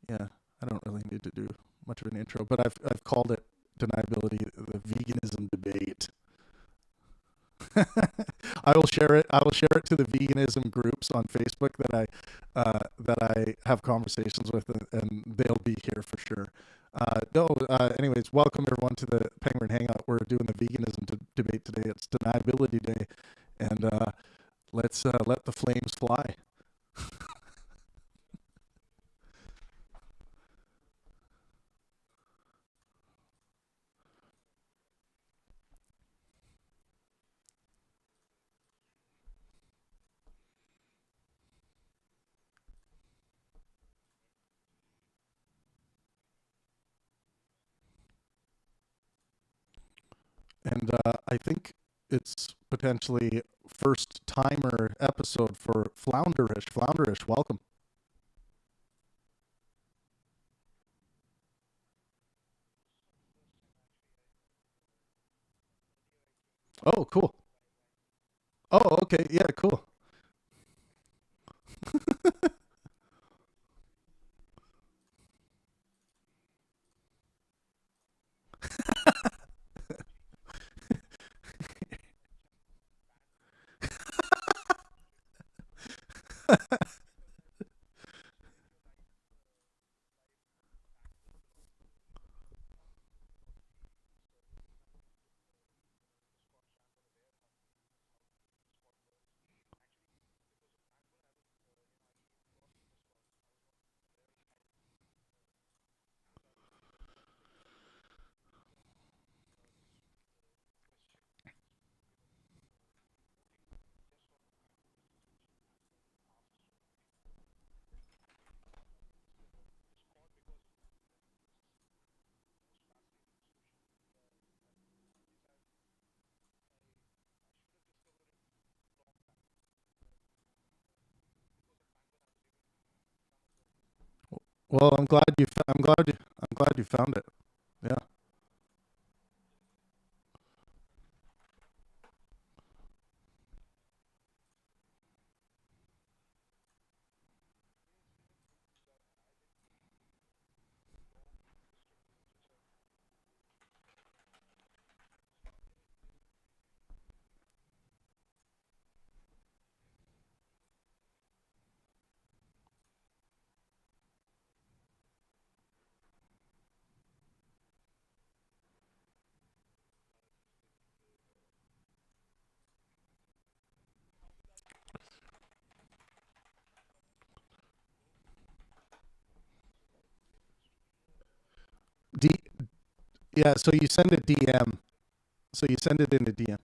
Yeah, I don't really need to do much of an intro, but I've called it deniability the veganism debate. I will share it. I will share it to the veganism groups on Facebook that I have conversations with, and they'll be here for sure. No, anyways, welcome everyone to the Pangburn Hangout. We're doing the veganism debate today. It's deniability day, and let's let the flames fly. And I think it's potentially first timer episode for Flounderish. Flounderish, welcome. Oh, cool. Oh, okay. Yeah, cool. Well, I'm glad you found it. Yeah. D yeah, so you send a DM. So you send it in a DM.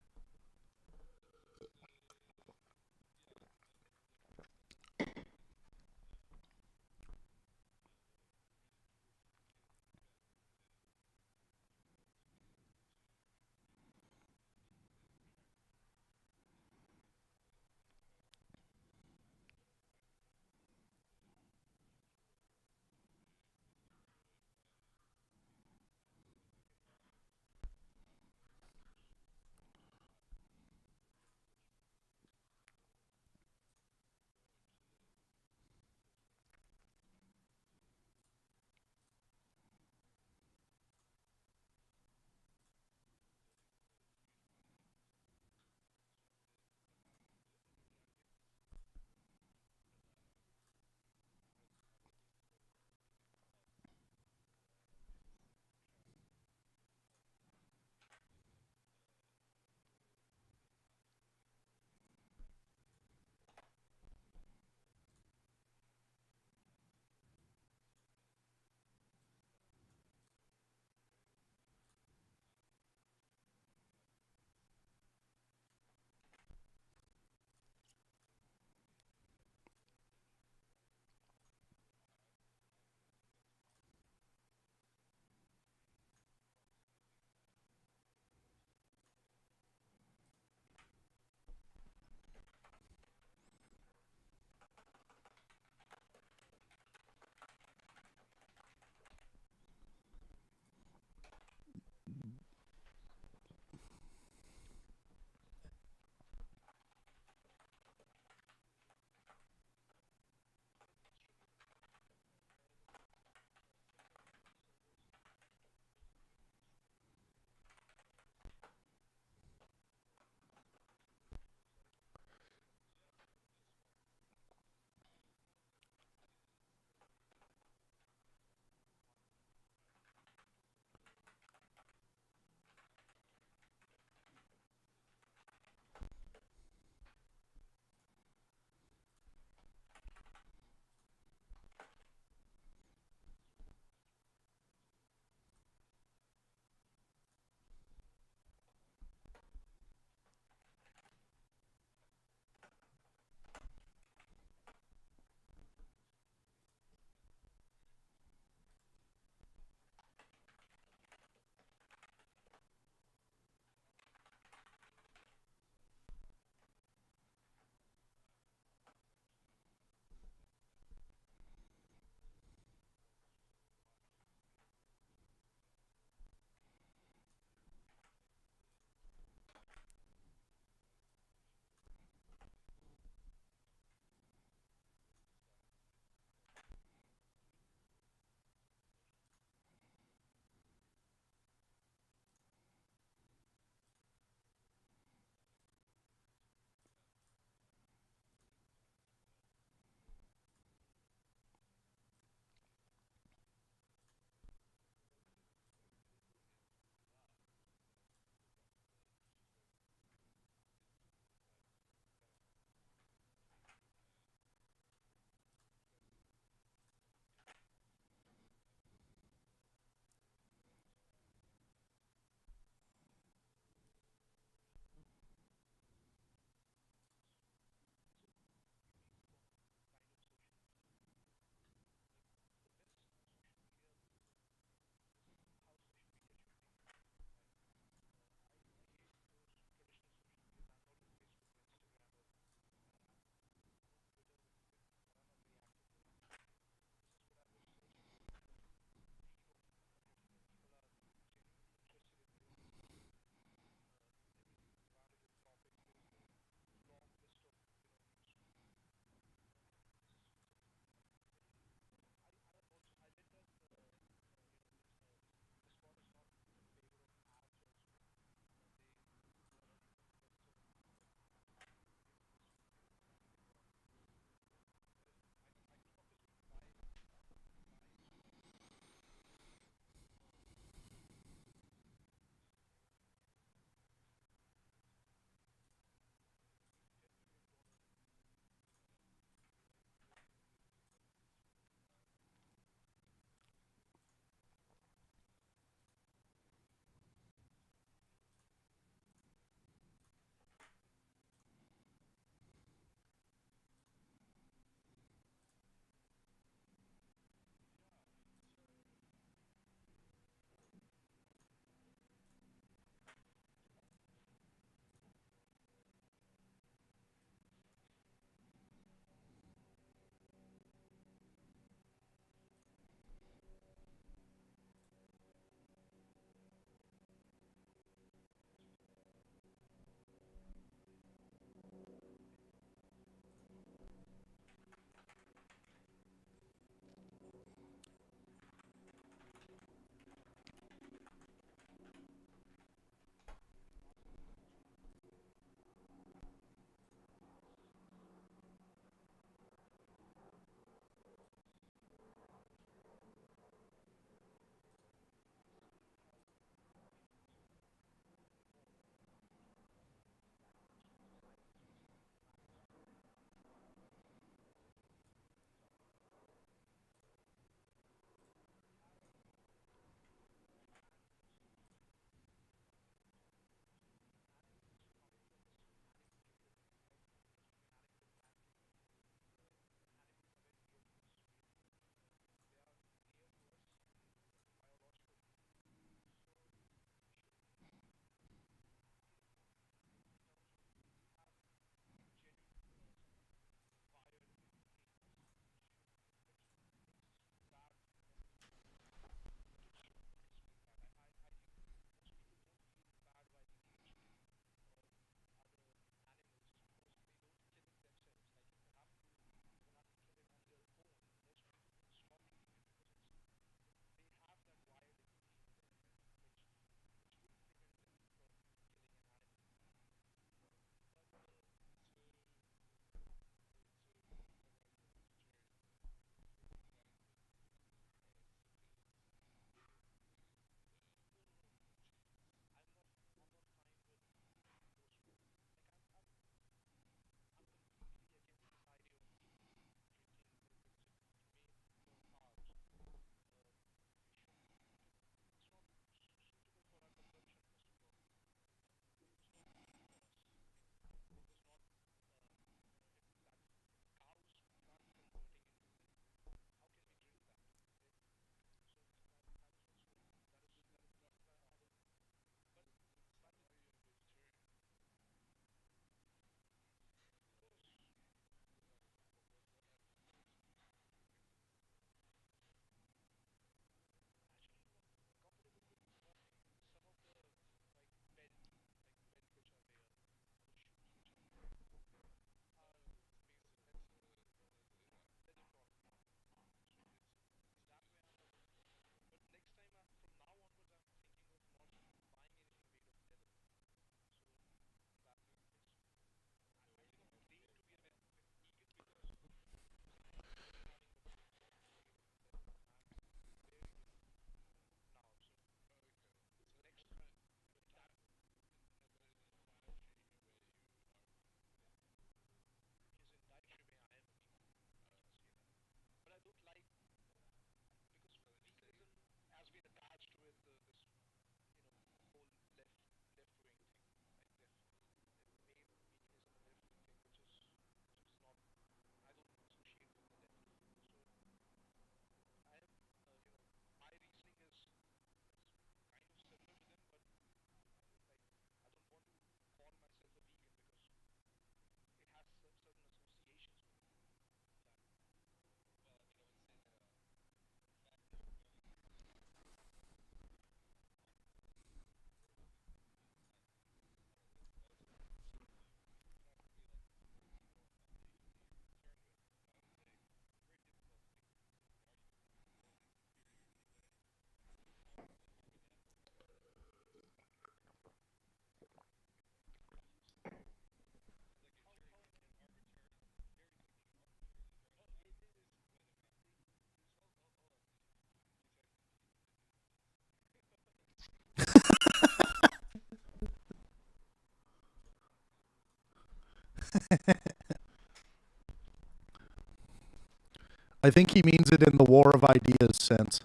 I think he means it in the war of ideas sense.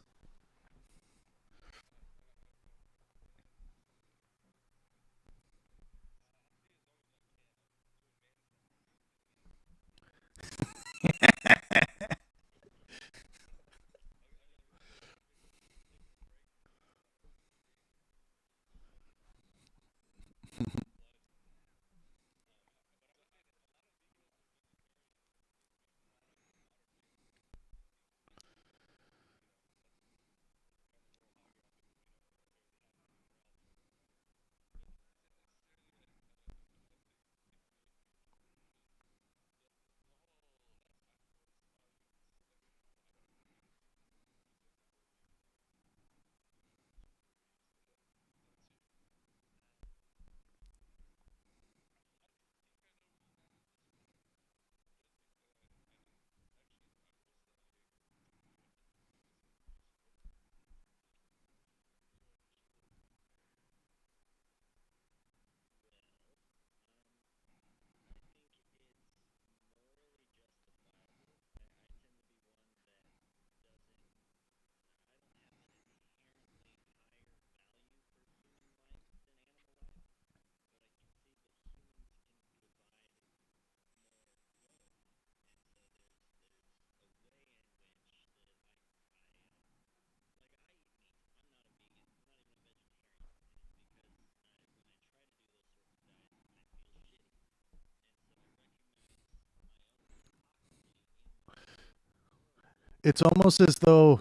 It's almost as though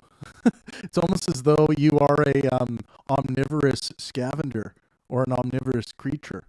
it's almost as though you are a omnivorous scavenger or an omnivorous creature.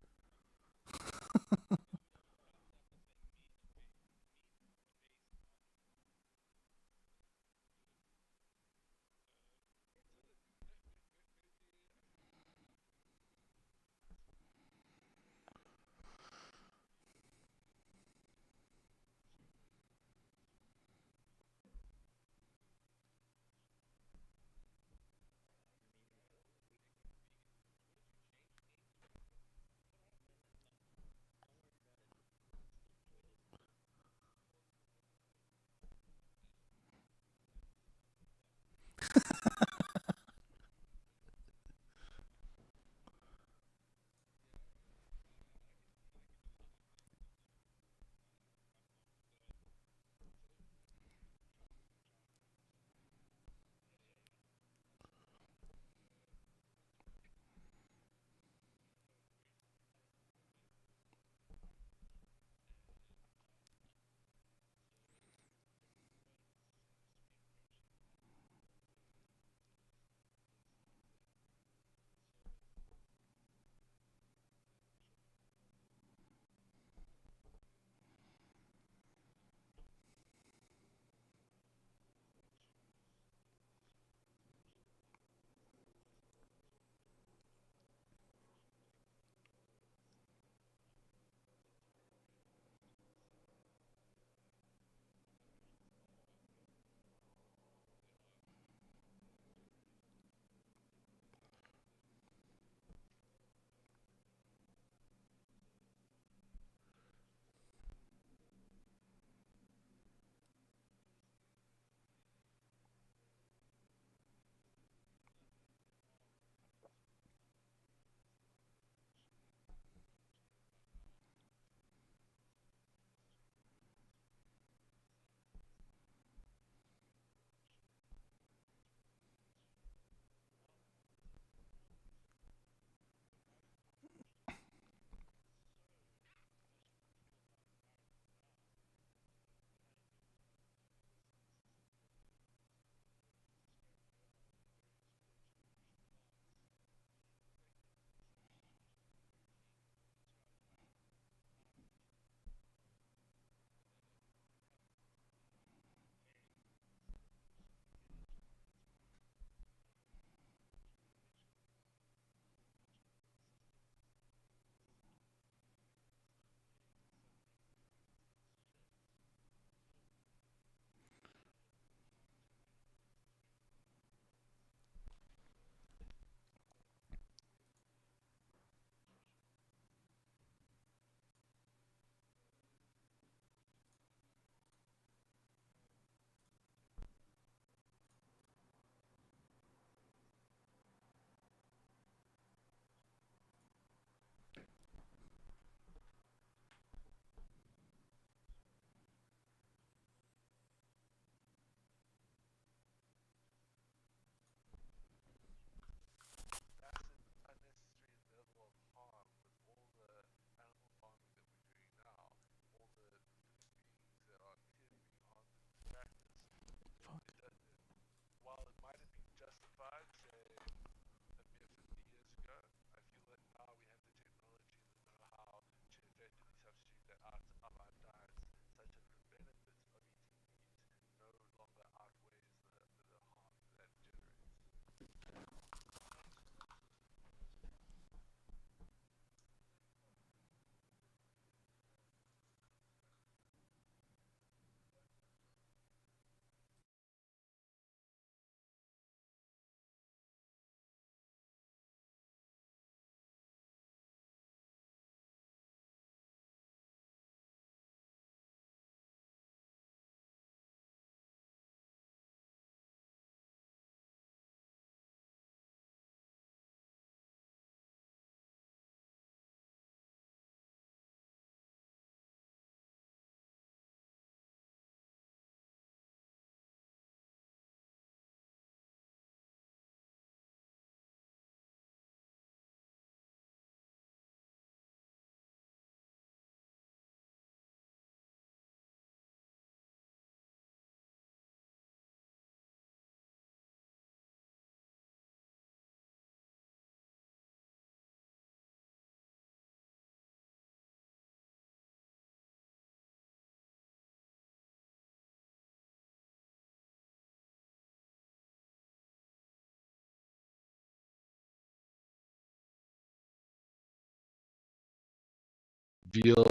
veal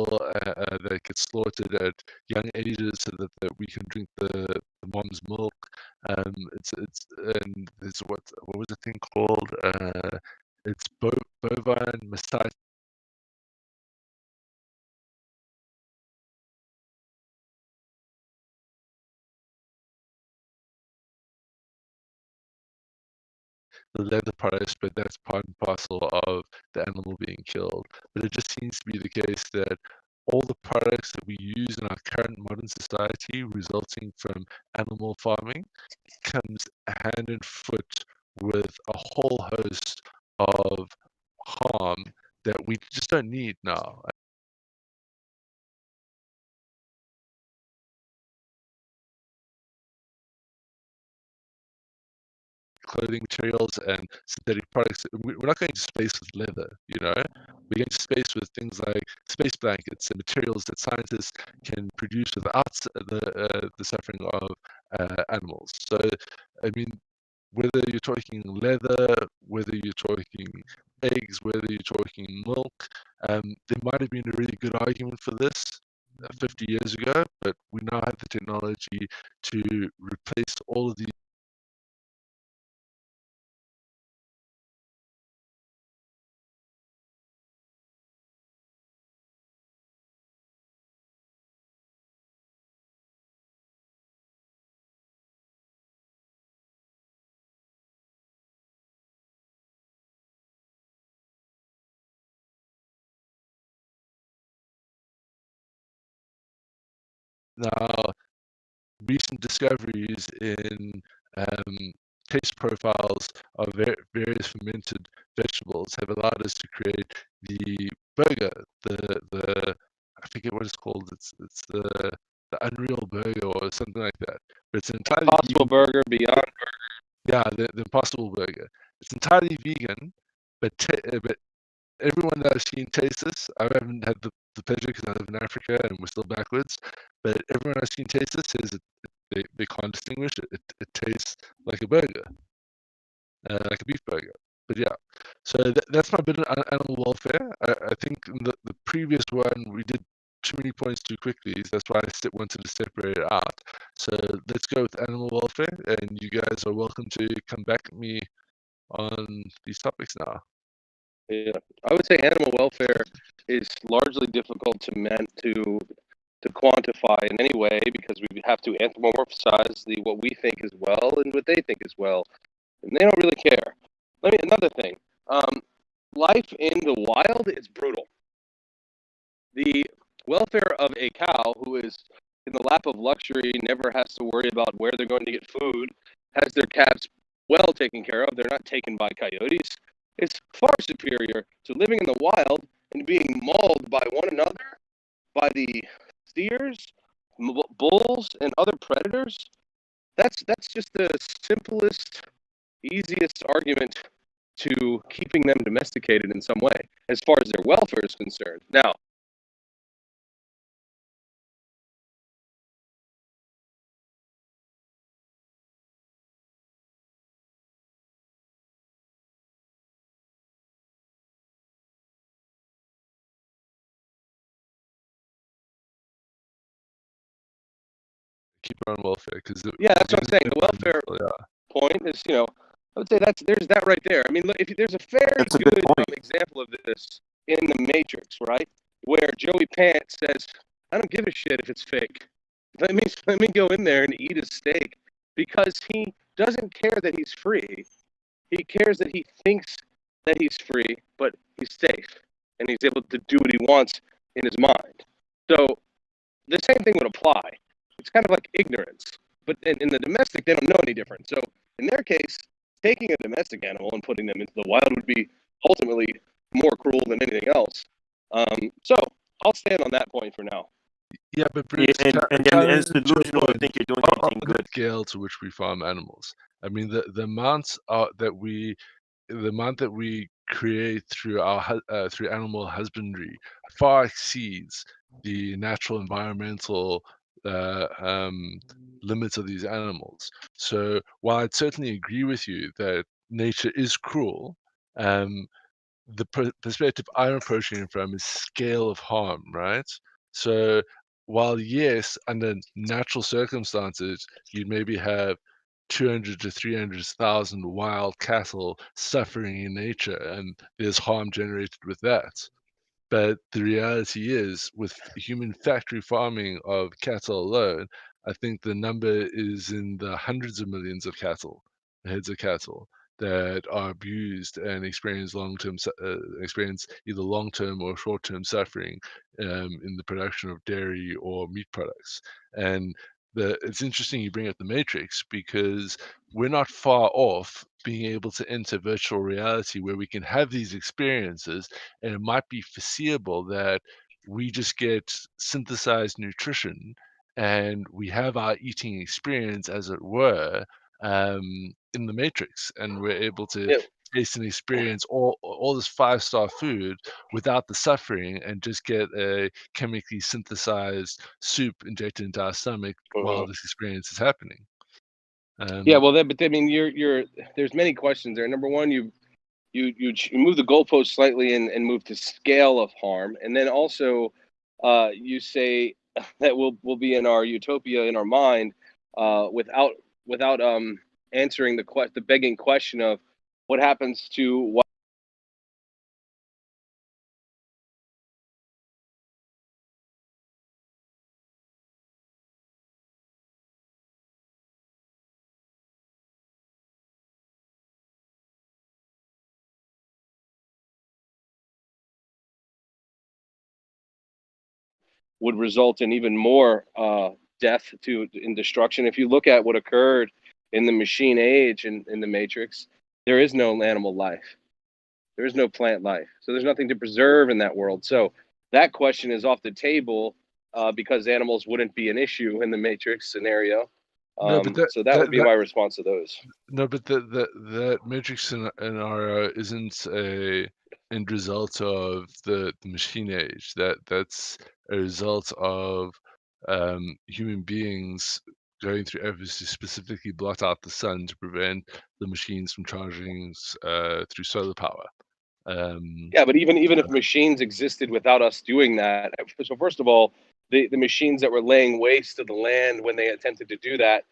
that gets slaughtered at young ages so that we can drink the mom's milk. And there's what was the thing called? It's bovine mastitis. The leather products, but that's part and parcel of the animal being killed. But it just seems to be the case that all the products that we use in our current modern society resulting from animal farming comes hand in foot with a whole host of harm that we just don't need now. Clothing materials and synthetic products. We're not going to space with leather, We're going to space with things like space blankets and materials that scientists can produce without the suffering of animals. So, I mean, whether you're talking leather, whether you're talking eggs, whether you're talking milk, there might have been a really good argument for this 50 years ago, but we now have the technology to replace all of these. Now, recent discoveries in taste profiles of various fermented vegetables have allowed us to create the burger, the I forget what it's called. It's the Unreal Burger or something like that. But it's entirely Impossible Burger, Beyond yeah, the Impossible Burger. It's entirely vegan, but everyone that I've seen taste this, I haven't had the pleasure because I live in Africa and we're still backwards. But everyone I've seen taste this says they can't distinguish it. It tastes like a burger, like a beef burger. But yeah, so that's my bit on animal welfare. I think in the previous one we did too many points too quickly. That's why I wanted to separate it out. So let's go with animal welfare, and you guys are welcome to come back at me on these topics now. Yeah, I would say animal welfare is largely difficult to quantify in any way because we have to anthropomorphize what we think is well and what they think is well, and they don't really care. Another thing. Life in the wild is brutal. The welfare of a cow who is in the lap of luxury, never has to worry about where they're going to get food, has their calves well taken care of, they're not taken by coyotes, is far superior to living in the wild and being mauled by one another, by the steers, bulls, and other predators. That's just the simplest, easiest argument to keeping them domesticated in some way, as far as their welfare is concerned. Now, Keep our own welfare because yeah, that's what I'm saying. The welfare point is, I would say there's that right there. I mean, look, if there's a very good example of this in The Matrix, right, where Joey Pants says, "I don't give a shit if it's fake. Let me go in there and eat a steak," because he doesn't care that he's free. He cares that he thinks that he's free, but he's safe and he's able to do what he wants in his mind. So the same thing would apply. It's kind of like ignorance. But in the domestic, they don't know any different. So in their case, taking a domestic animal and putting them into the wild would be ultimately more cruel than anything else. So I'll stand on that point for now. Yeah, but Bruce, and it's delusional to think you're doing anything good. The scale to which we farm animals. I mean, the amount that we create through through animal husbandry far exceeds the natural environmental limits of these animals. So while I'd certainly agree with you that nature is cruel, the perspective I'm approaching from is scale of harm, right? So while yes, under natural circumstances, you'd maybe have 200 to 300,000 wild cattle suffering in nature, and there's harm generated with that. But the reality is, with human factory farming of cattle alone, I think the number is in the hundreds of millions of heads of cattle that are abused and experience experience either long-term or short-term suffering in the production of dairy or meat products. And it's interesting you bring up the Matrix, because we're not far off being able to enter virtual reality where we can have these experiences, and it might be foreseeable that we just get synthesized nutrition and we have our eating experience, as it were, in the Matrix, and we're able to Yeah. taste and experience all this 5-star food without the suffering, and just get a chemically synthesized soup injected into our stomach while this experience is happening. Yeah, well, but I mean, there's many questions there. Number one, you move the goalpost slightly and move to scale of harm, and then also you say that we'll be in our utopia in our mind without answering the begging question of what happens to what. Would result in even more death in destruction. If you look at what occurred in the machine age in the Matrix, there is no animal life. There is no plant life. So there's nothing to preserve in that world. So that question is off the table because animals wouldn't be an issue in the Matrix scenario. No, but so that would be my response to those. No, but the Matrix scenario isn't a end result of the machine age. That's a result of human beings going through efforts to specifically blot out the sun to prevent the machines from charging through solar power. Yeah, but even if machines existed without us doing that, so first of all, the machines that were laying waste to the land when they attempted to do that,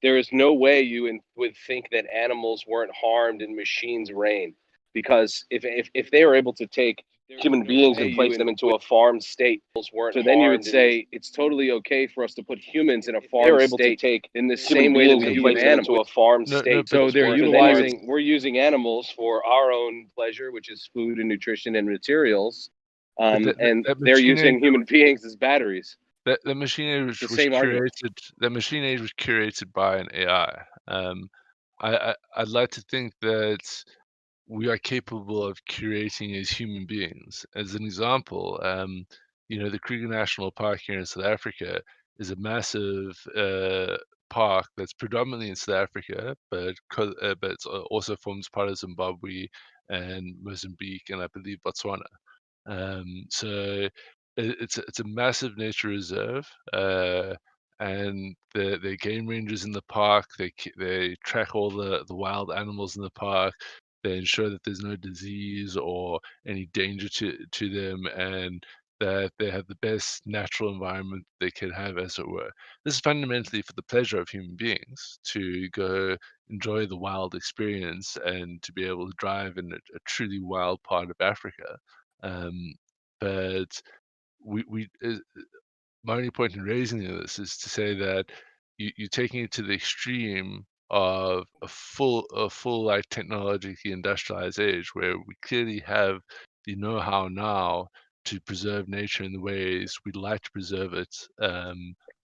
there is no way you would think that animals weren't harmed in machines' reign, because if they were able to take human beings and place them into a farm state, so then you would say it's totally okay for us to put humans in a farm state in the same way that we do animals into a farm state. So we're using animals for our own pleasure, which is food and nutrition and materials, and they're using human beings as batteries. The machine age was curated. The machine age was curated by an AI. I'd like to think that we are capable of curating as human beings. As an example, the Kruger National Park here in South Africa is a massive park that's predominantly in South Africa, but it also forms part of Zimbabwe and Mozambique, and I believe Botswana. So it's a massive nature reserve, and the game rangers in the park, they track all the wild animals in the park. They ensure that there's no disease or any danger to them, and that they have the best natural environment they can have, as it were. This is fundamentally for the pleasure of human beings to go enjoy the wild experience and to be able to drive in a truly wild part of Africa. But my only point in raising this is to say that you're taking it to the extreme of a full like technologically industrialized age, where we clearly have the know-how now to preserve nature in the ways we'd like to preserve it,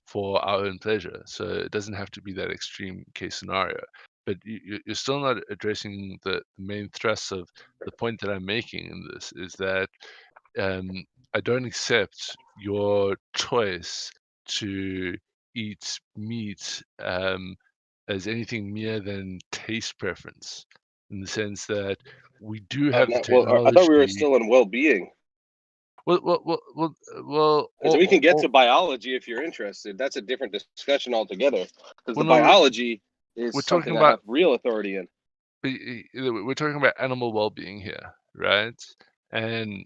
for our own pleasure. So it doesn't have to be that extreme case scenario. But you're still not addressing the main thrust of the point that I'm making in this, is that I don't accept your choice to eat meat as anything mere than taste preference, in the sense that we do have the technology. Well, I thought we were still in well-being. Well. So we can get to biology if you're interested. That's a different discussion altogether, because the biology is something I have real authority in. We're talking about animal well-being here, right? And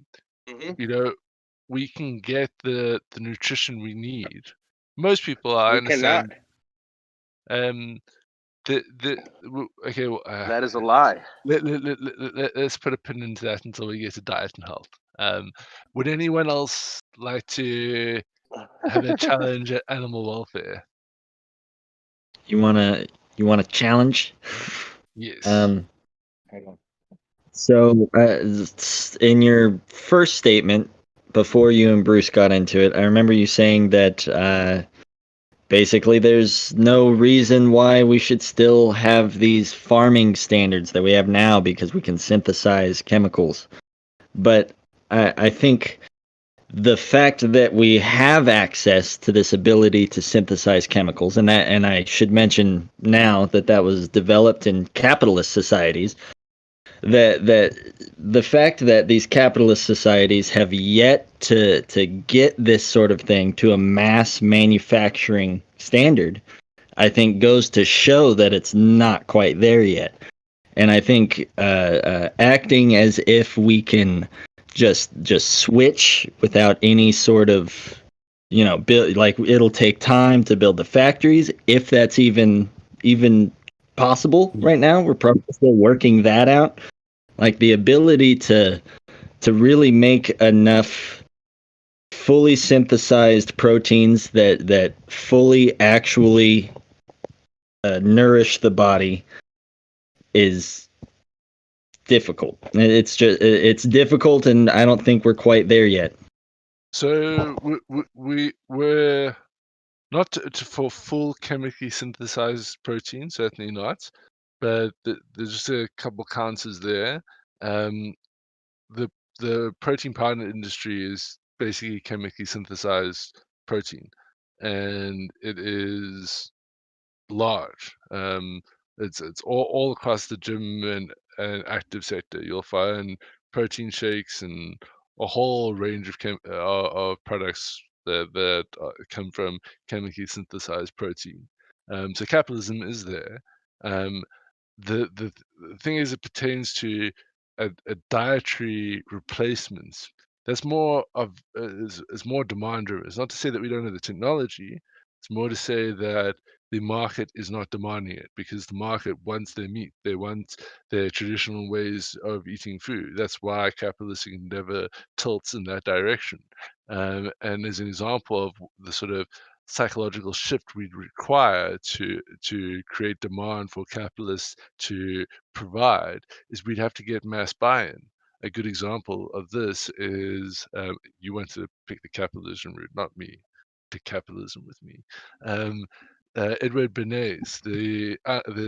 we can get the nutrition we need. Most people, I understand. Okay. Well, That is a lie. let's put a pin into that until we get to diet and health. Would anyone else like to have a challenge at animal welfare? You wanna challenge? Yes. Hang on. So, in your first statement, before you and Bruce got into it, I remember you saying that basically there's no reason why we should still have these farming standards that we have now because we can synthesize chemicals. But I think the fact that we have access to this ability to synthesize chemicals, and I should mention now that was developed in capitalist societies, that the fact that these capitalist societies have yet to get this sort of thing to a mass manufacturing standard, I think goes to show that it's not quite there yet. And I think acting as if we can just switch without any sort of build, like it'll take time to build the factories, if that's even possible right now. We're probably still working that out. Like the ability to really make enough fully synthesized proteins that fully actually nourish the body is difficult. It's difficult, and I don't think we're quite there yet. So we're not for full chemically synthesized protein, certainly not. But there's just a couple counters there. The protein powder industry is basically chemically synthesized protein, and it is large. It's all across the gym and active sector. You'll find protein shakes and a whole range of products that come from chemically synthesized protein. So capitalism is there. Um, the thing is, it pertains to a dietary replacements. That's more of is more demand driven. It's not to say that we don't have the technology. It's more to say that the market is not demanding it, because the market wants their meat. They want their traditional ways of eating food. That's why capitalistic endeavor tilts in that direction. And as an example of the sort of psychological shift we'd require to create demand for capitalists to provide, is we'd have to get mass buy-in. A good example of this is you went to pick the capitalism route, not me. Pick capitalism with me. Edward Bernays, the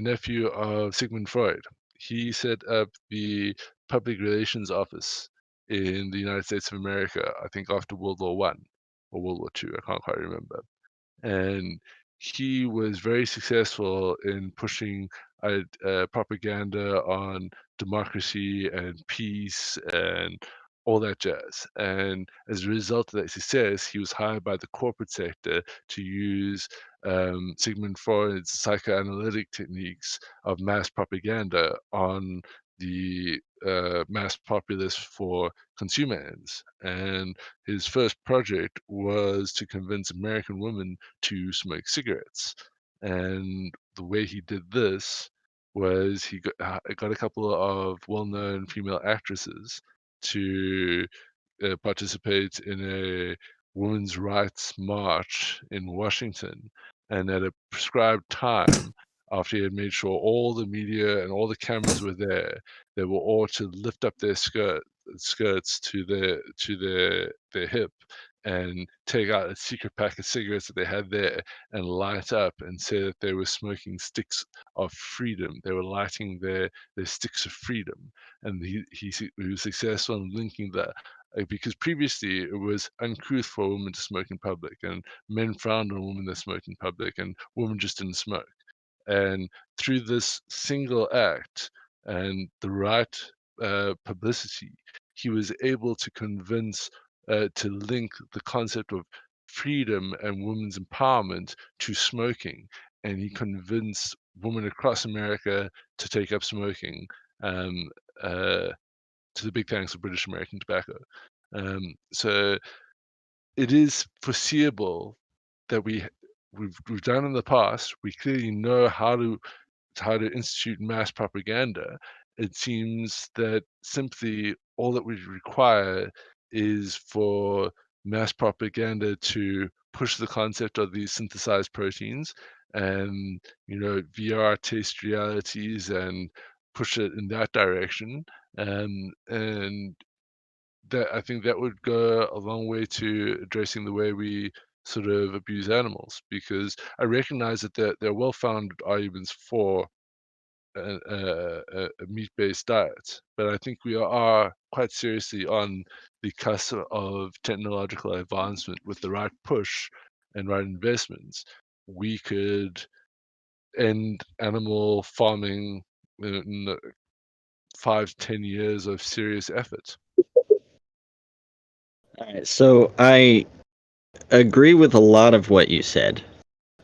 nephew of Sigmund Freud, he set up the public relations office in the United States of America, I think after World War One or World War Two, I can't quite remember. And he was very successful in pushing propaganda on democracy and peace and all that jazz. And as a result of that success, he was hired by the corporate sector to use Sigmund Freud's psychoanalytic techniques of mass propaganda on the mass populace for consumer ends. And his first project was to convince American women to smoke cigarettes. And the way he did this was he got a couple of well-known female actresses to participate in a women's rights march in Washington. And at a prescribed time, after he had made sure all the media and all the cameras were there, they were all to lift up their skirts to their hip and take out a secret pack of cigarettes that they had there and light up and say that they were smoking sticks of freedom. They were lighting their sticks of freedom. And he was successful in linking that, because previously it was uncouth for a woman to smoke in public, and men frowned on women that smoked in public, and women just didn't smoke. And through this single act and the right publicity, he was able to convince, to link the concept of freedom and women's empowerment to smoking. And he convinced women across America to take up smoking. to the big thanks of British American Tobacco. So it is foreseeable that we've done in the past. We clearly know how to institute mass propaganda. It seems that simply all that we require is for mass propaganda to push the concept of these synthesized proteins and, VR taste realities and push it in that direction. And that, I think that would go a long way to addressing the way we sort of abuse animals, because I recognize that there are well-founded arguments for a meat-based diet, but I think we are quite seriously on the cusp of technological advancement. With the right push and right investments, we could end animal farming in 5 to 10 years of serious effort. All right, so I agree with a lot of what you said.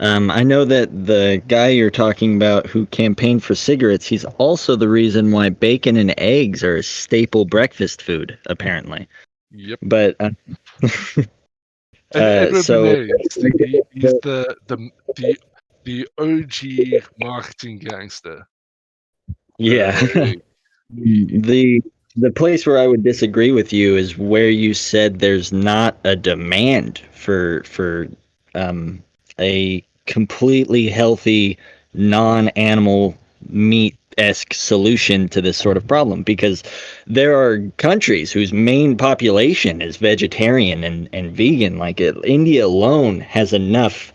I know that the guy you're talking about who campaigned for cigarettes, he's also the reason why bacon and eggs are a staple breakfast food, apparently. Yep. But Edward so Bernays, he's the OG marketing gangster. yeah. The place where I would disagree with you is where you said there's not a demand for a completely healthy non-animal meat-esque solution to this sort of problem, because there are countries whose main population is vegetarian and vegan. Like India alone has enough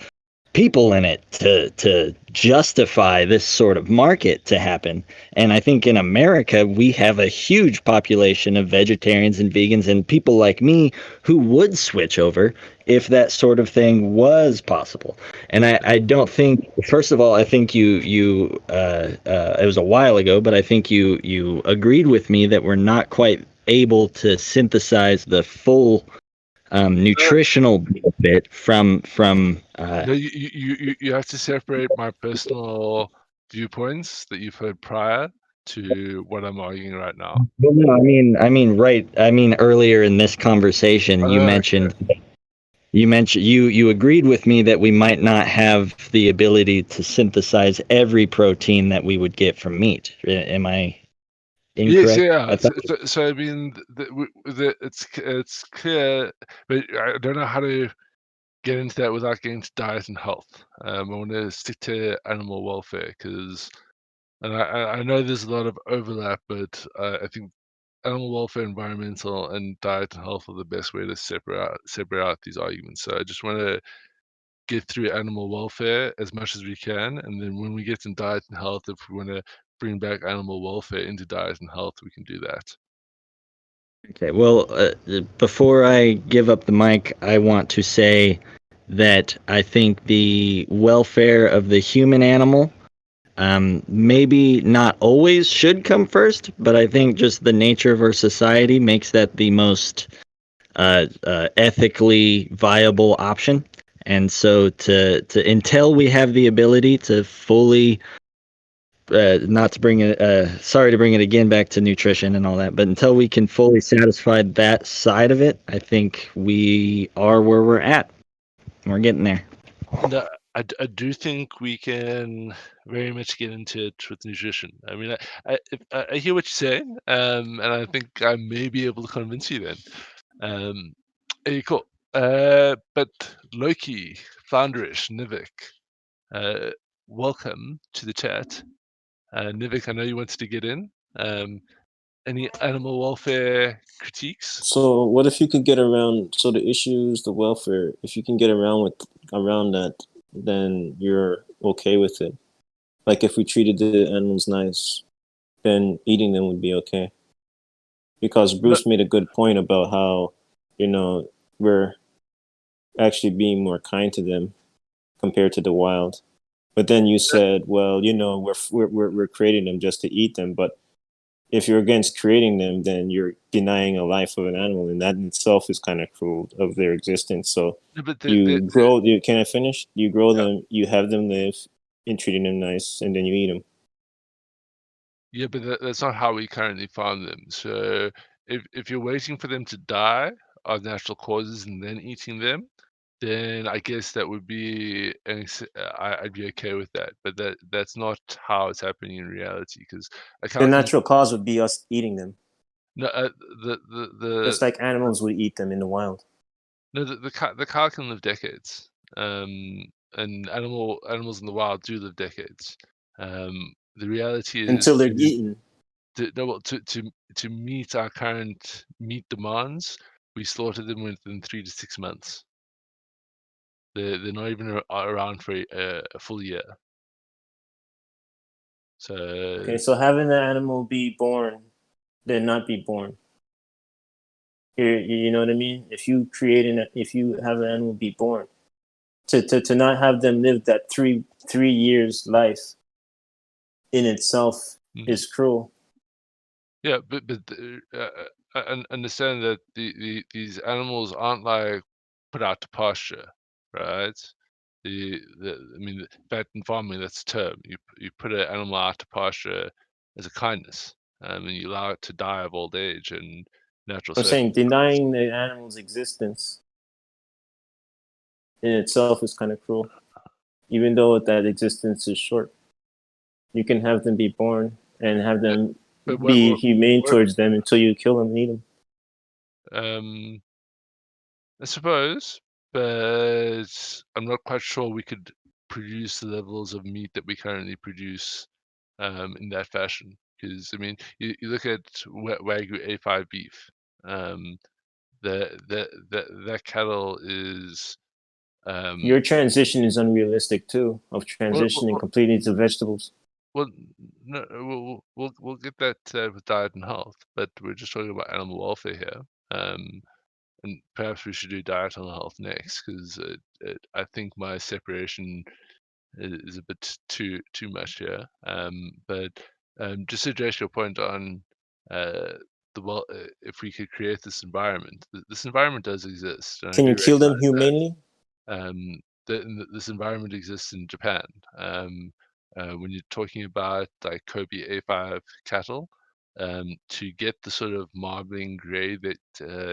people in it to justify this sort of market to happen. And I think in America we have a huge population of vegetarians and vegans and people like me who would switch over if that sort of thing was possible. And I don't think, first of all, I think you it was a while ago, but I think you agreed with me that we're not quite able to synthesize the full nutritional benefit from No, you have to separate my personal viewpoints that you've heard prior to what I'm arguing right now. well, no, I mean earlier in this conversation you mentioned you agreed with me that we might not have the ability to synthesize every protein that we would get from meat. Am I incorrect? Yes, yeah. So I mean, it's clear, but I don't know how to get into that without getting into diet and health. I want to stick to animal welfare because, and I know there's a lot of overlap, but I think animal welfare, environmental, and diet and health are the best way to separate out these arguments. So I just want to get through animal welfare as much as we can, and then when we get to diet and health, if we want to bring back animal welfare into diet and health, we can do that. Okay, well, before I give up the mic, I want to say that I think the welfare of the human animal maybe not always should come first, but I think just the nature of our society makes that the most ethically viable option. And so to until we have the ability to fully not to bring it sorry to bring it again back to nutrition and all that, but until we can fully satisfy that side of it, I think we are where we're at. We're getting there. No, I do think we can very much get into it with nutrition. I mean, I hear what you're saying, and I think I may be able to convince you then. Hey, cool. But Loki, Founderish, Nivik, welcome to the chat. Nivik, I know you wanted to get in. Any animal welfare critiques? So what if you could get around, so the issues, the welfare, if you can get around that, then you're okay with it. Like if we treated the animals nice, then eating them would be okay. Because Bruce made a good point about how, we're actually being more kind to them compared to the wild. But then you said, well, we're creating them just to eat them. But if you're against creating them, then you're denying a life of an animal, and that in itself is kind of cruel of their existence. So can I finish? You grow them, you have them live in treating them nice, and then you eat them. Yeah, but that's not how we currently farm them. So if you're waiting for them to die of natural causes and then eating them, then I guess that would be I'd be okay with that. But that's not how it's happening in reality because I The can't. natural cause would be us eating them, No, just like animals would eat them in the wild. no, the cow can live decades. And animals in the wild do live decades. The reality is Until they're eaten. to meet our current meat demands, we slaughter them within 3 to 6 months. They're not even around for a full year. So Okay, so having the animal be born, then not be born. You know what I mean? If you have an animal be born, to not have them live that three years life in itself is cruel. Yeah, but I understand that these animals aren't like put out to pasture, right? I mean, fact in farming, that's a term. You put an animal out to pasture as a kindness, and you allow it to die of old age and natural I'm saying circumstances. denying the animal's existence in itself is kind of cruel, even though that existence is short. You can have them be born and have them But be humane towards them until you kill them and eat them. I suppose, but I'm not quite sure we could produce the levels of meat that we currently produce in that fashion. Because I mean, you look at Wagyu A5 beef. That cattle is Your transition is unrealistic too, of transitioning completely to vegetables. well, no, we'll get that with diet and health, but we're just talking about animal welfare here. And perhaps we should do diet and health next, because I think my separation is a bit too much here. But just to address your point on if we could create this environment, this environment does exist. And I Can you do kill them recognize that. humanely? This environment exists in Japan. When you're talking about like Kobe A5 cattle, to get the sort of marbling gray that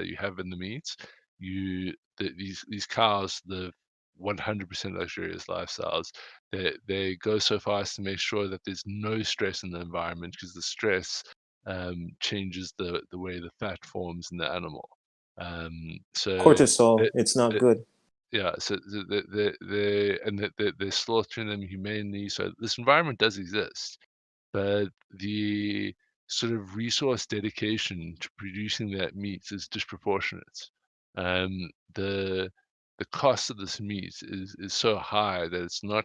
you have in the meat, these cows live 100% luxurious lifestyles. They go so far as to make sure that there's no stress in the environment, because the stress changes the way the fat forms in the animal. So Cortisol, it, it's not it, good. yeah, so they're slaughtering them humanely. So this environment does exist, but the sort of resource dedication to producing that meat is disproportionate. The cost of this meat is so high that it's not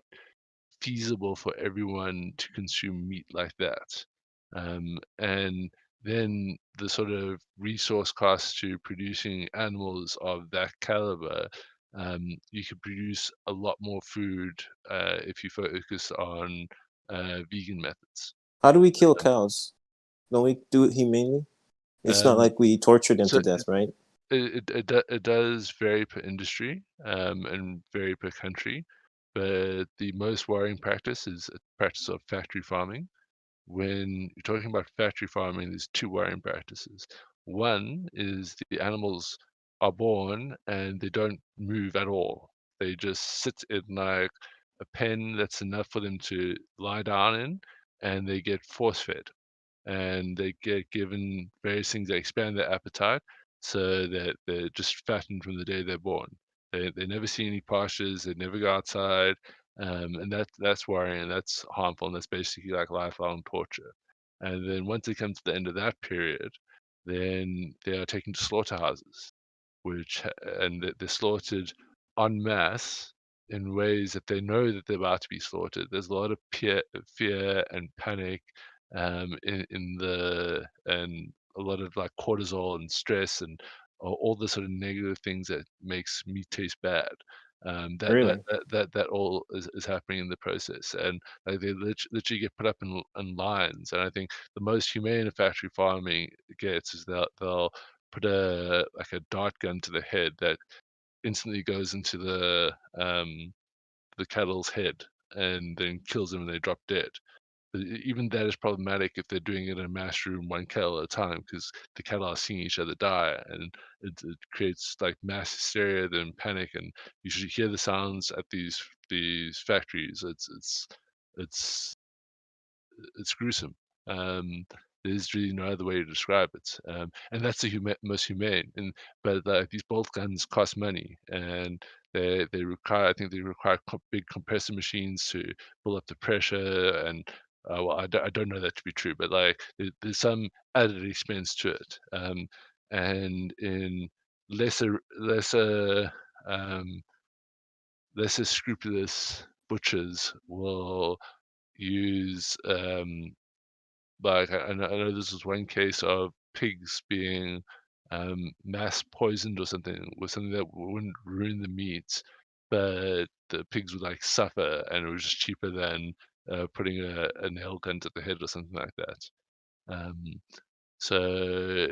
feasible for everyone to consume meat like that. And then the sort of resource cost to producing animals of that caliber, you could produce a lot more food if you focus on vegan methods. How do we kill cows? Don't we do it humanely? It's not Um, like we torture them so to death, right? it does vary per industry and vary per country, but the most worrying practice is a practice of factory farming. When you're talking about factory farming, there's two worrying practices. One is the animals are born and they don't move at all. They just sit in like a pen that's enough for them to lie down in, and they get force fed, and they get given various things that expand their appetite, so that they're just fattened from the day they're born. They never see any pastures, they never go outside, and that's worrying, that's harmful, and that's basically like lifelong torture. And then once they come to the end of that period, then they are taken to slaughterhouses, and they're slaughtered en masse in ways that they know that they're about to be slaughtered. There's a lot of fear and panic, and a lot of like cortisol and stress and all the sort of negative things that makes meat taste bad. Really? That all is happening in the process, and like they literally get put up in lines. And I think the most humane of factory farming gets is they'll put a dart gun to the head that instantly goes into the cattle's head and then kills them and they drop dead. But even that is problematic if they're doing it in a mass room, one cattle at a time, because the cattle are seeing each other die, and it creates like mass hysteria, then panic, and you should hear the sounds at these factories. It's gruesome. There's really no other way to describe it, and that's the most humane. But these bolt guns cost money, and they require, I think they require big compressor machines to build up the pressure, and well, I don't know that to be true, but like there's some added expense to it, and in lesser scrupulous butchers will use like I know this was one case of pigs being mass poisoned or something, with something that wouldn't ruin the meat, but the pigs would like suffer, and it was just cheaper than putting a nail gun to the head or something like that. So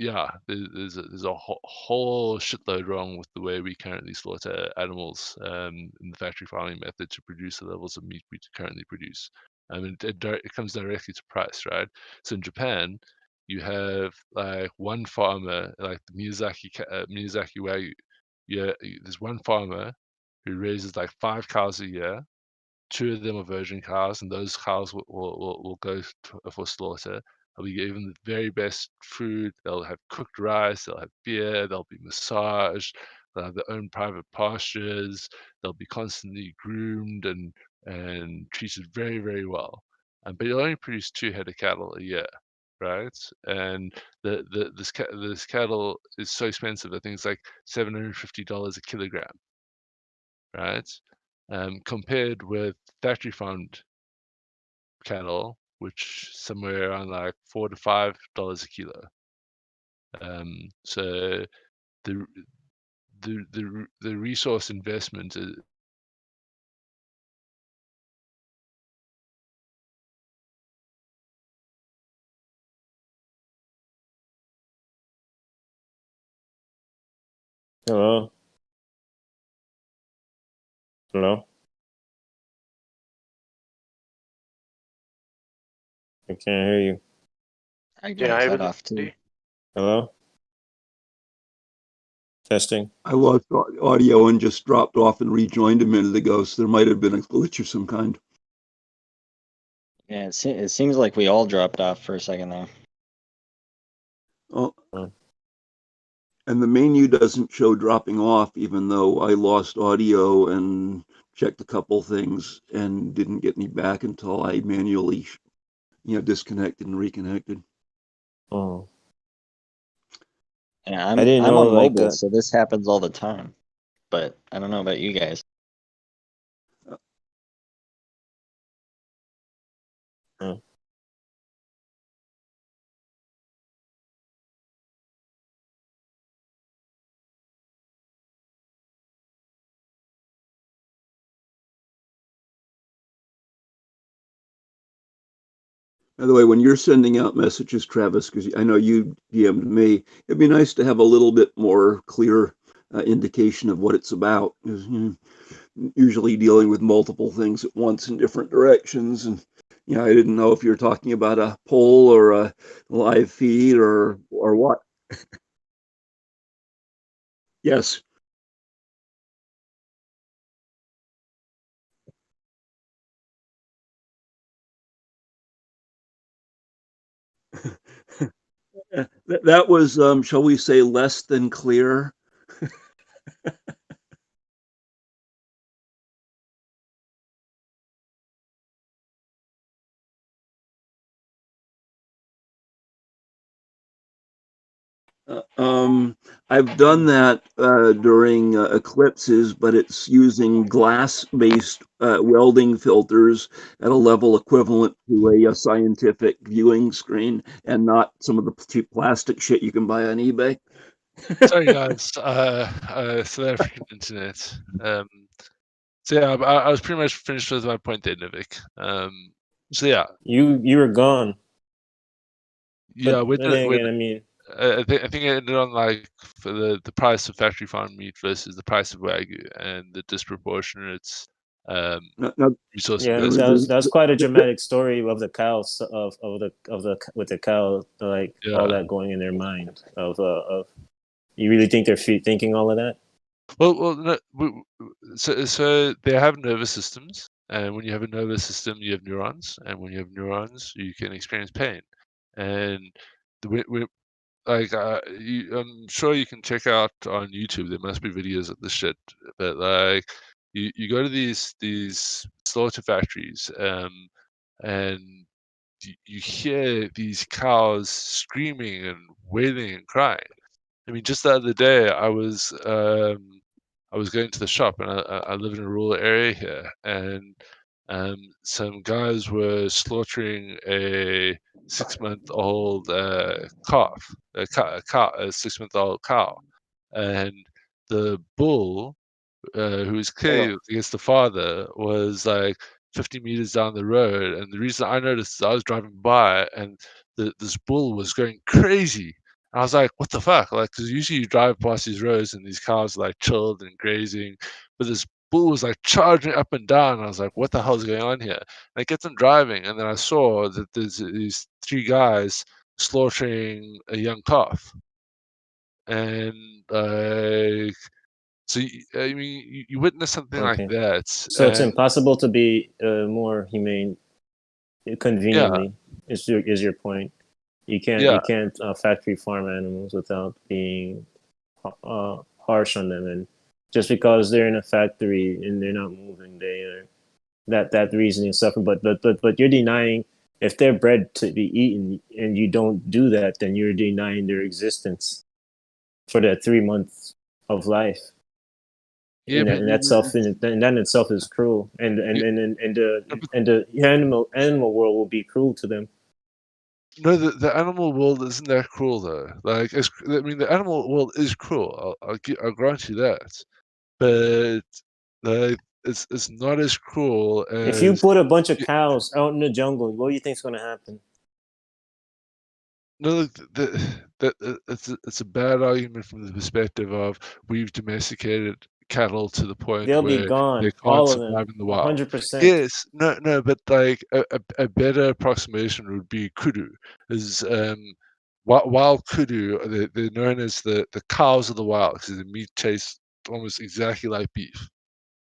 yeah, there's a whole shitload wrong with the way we currently slaughter animals in the factory farming method to produce the levels of meat we currently produce. I mean, it comes directly to price, right? So in Japan, you have like one farmer, like the Miyazaki Wagyu. Yeah, there's one farmer who raises like 5 cows a year. 2 of them are virgin cows, and those cows will go for slaughter. They'll be given the very best food. They'll have cooked rice. They'll have beer. They'll be massaged. They'll have their own private pastures. They'll be constantly groomed and treated very, very well. But you'll only produce 2 head of cattle a year, right? And this cattle is so expensive. I think it's like $750 a kilogram, right? Compared with factory farmed cattle, which somewhere around like $4 to $5 a kilo. So the resource investment is. Hello? Hello? I can't hear you. I Yeah, got I cut was. off too. Hello? Testing. I lost audio and just dropped off and rejoined a minute ago, so there might have been a glitch of some kind. Yeah, it seems like we all dropped off for a second there. Oh, Oh. and the menu doesn't show dropping off, even though I lost audio and checked a couple things and didn't get any back until I manually, disconnected and reconnected. Oh. Yeah, I didn't I'm know on like mobile, that. so this happens all the time. But I don't know about you guys. Oh. By the way, when you're sending out messages, Travis, because I know you DM'd me, it'd be nice to have a little bit more clear indication of what it's about. Because, usually dealing with multiple things at once in different directions, and I didn't know if you're talking about a poll or a live feed or what. Yes. That was, shall we say, less than clear. I've done that during eclipses, but it's using glass-based welding filters at a level equivalent to a scientific viewing screen, and not some of the cheap plastic shit you can buy on eBay. Sorry, guys. South African internet. So yeah, I was pretty much finished with my point there, Nivik. So yeah. You were gone. Yeah, But then again, I mean, I think it ended on like for the price of factory farm meat versus the price of Wagyu, and the disproportionate Now, resource Yeah, investment. that was quite a dramatic story of the cows with the cow, like all Yeah. that going in their mind of. You really think they're thinking all of that? Well, no, so they have nervous systems, and when you have a nervous system, you have neurons, and when you have neurons, you can experience pain. And like I'm sure you can check out on YouTube. There must be videos of this shit, but like you go to these slaughter factories, and you hear these cows screaming and wailing and crying. I mean, just the other day, I was going to the shop, and I live in a rural area here, and some guys were slaughtering a 6-month-old calf, a 6-month-old cow, and the bull, who was clearly against the father, was like 50 meters down the road. And the reason I noticed is I was driving by, and this bull was going crazy. And I was like, what the fuck? Like, because usually you drive past these roads and these cows are like chilled and grazing, but this bull was like charging up and down. And I was like, what the hell is going on here? And I kept on driving, and then I saw that there's these 3 guys slaughtering a young calf. And like, so I mean, you witness something like Okay. that, So it's and impossible to be more humane yeah, conveniently. Is your point? You yeah, can't factory farm animals without being harsh on them, and just because they're in a factory and they're not moving, they are that reasoning is suffering. But you're denying, if they're bred to be eaten and you don't do that, then you're denying their existence for that 3 months of life. yeah, And but that in itself is cruel, and yeah, the animal world will be cruel to them. no, the animal world isn't that cruel though. Like, I mean, the animal world is cruel. I'll grant you that, but like, it's not as cruel If you as put a bunch of cows out in the jungle, what do you think's going to happen? no. Look, it's a bad argument from the perspective of we've domesticated cattle to the point They'll be where they gone, can't all of them, survive in the wild. 100%. Yes, no, but like a better approximation would be kudu. Is wild kudu? They're known as the cows of the wild because the meat tastes almost exactly like beef.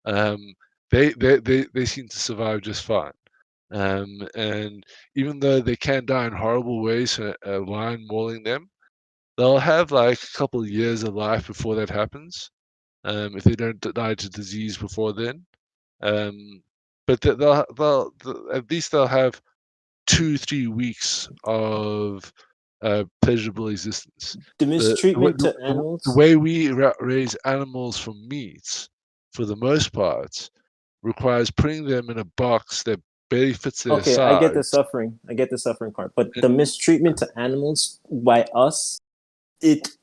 Um, they seem to survive just fine. And even though they can die in horrible ways, a lion mauling them, they'll have like a couple of years of life before that happens. If they don't die to disease before then, but at least they'll have 2-3 weeks of pleasurable existence. The mistreatment to The animals. way we raise animals for meat, for the most part, requires putting them in a box that barely fits their Okay, I get the size. suffering. I get the suffering part. But the And mistreatment to animals by us, it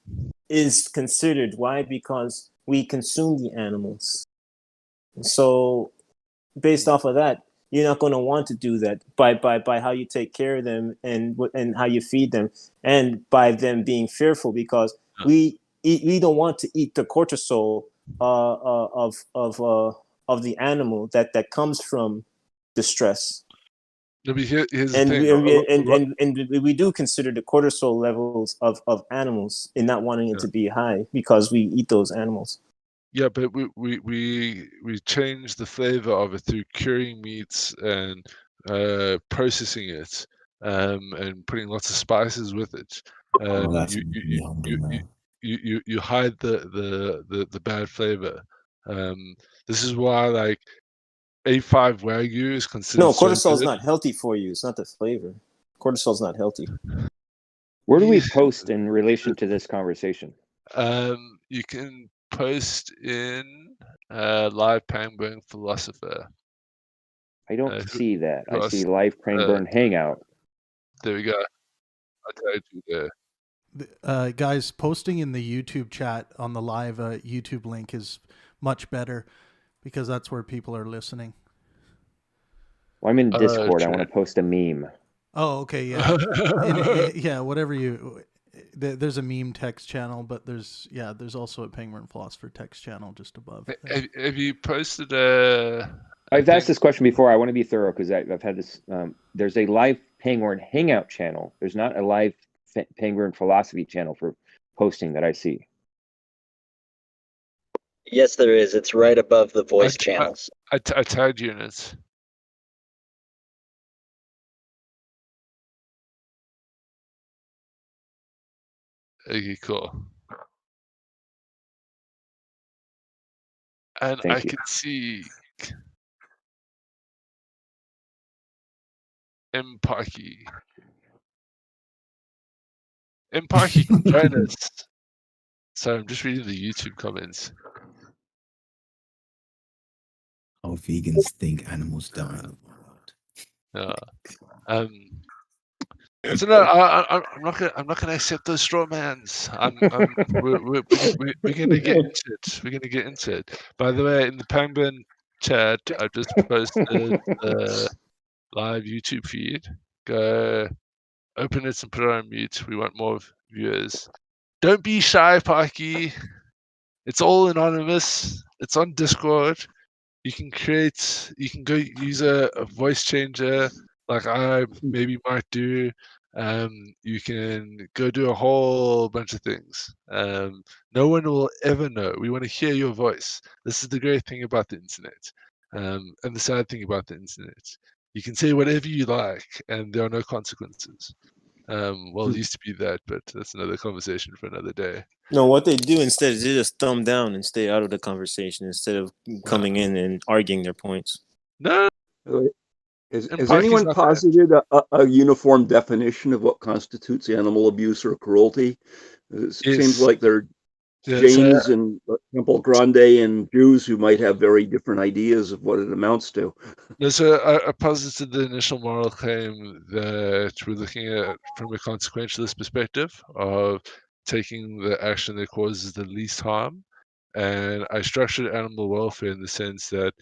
is considered. Why? Because we consume the animals. So based off of that, you're not going to want to do that by how you take care of them and how you feed them, and by them being fearful, because we don't want to eat the cortisol of the animal that comes from the stress. here's the And thing. we do consider the cortisol levels of animals in not wanting it Yeah. to be high because we eat those animals. Yeah, but we change the flavor of it through curing meats and processing it, and putting lots of spices with it. Oh, that's You me hungry, man. you hide the bad flavor. This is why like A5 Wagyu is considered No, so cortisol is good. not healthy for you. It's not the flavor. Cortisol is not healthy. Where do we Yeah, post in relation to this conversation? you can post in live Pangburn philosopher. I don't Who see that. I else? see live Pangburn Hangout. There we go. I told you there. Guys, posting in the YouTube chat on the live YouTube link is much better because that's where people are listening. Well, I'm in Discord. I True. want to post a meme. Oh, okay, yeah. Yeah, whatever you... There's a meme text channel, but there's also a Pangburn Philosopher text channel just above. Have you posted a I've asked this question before. I want to be thorough because I've had this. There's a live Pangburn Hangout channel. There's not a live Pangburn philosophy channel for posting that I see. Yes, there is. It's right above the voice channels. I tagged you in it. Okay, cool. And Thank I you. can see Mparky. Mparky can join us. So I'm just reading the YouTube comments. How vegans think animals die. Yeah. So no, I'm not gonna accept those straw mans. We're gonna get into it. We're gonna get into it. By the way, in the Pangburn chat, I just posted the live YouTube feed. Go open it and put it on mute. We want more viewers. Don't be shy, Parky. It's all anonymous. It's on Discord. You can go use a voice changer like I maybe might do. You can go do a whole bunch of things. No one will ever know. We want to hear your voice. This is the great thing about the internet. And the sad thing about the internet. You can say whatever you like and there are no consequences. Well, it used to be that, but that's another conversation for another day. No, what they do instead is they just thumb down and stay out of the conversation instead of coming in and arguing their points. No. Has anyone posited a uniform definition of what constitutes animal abuse or cruelty? It seems like there are Jains and Temple Grande and Jews who might have very different ideas of what it amounts to. So I posited the initial moral claim that we're looking at from a consequentialist perspective of taking the action that causes the least harm. And I structured animal welfare in the sense that,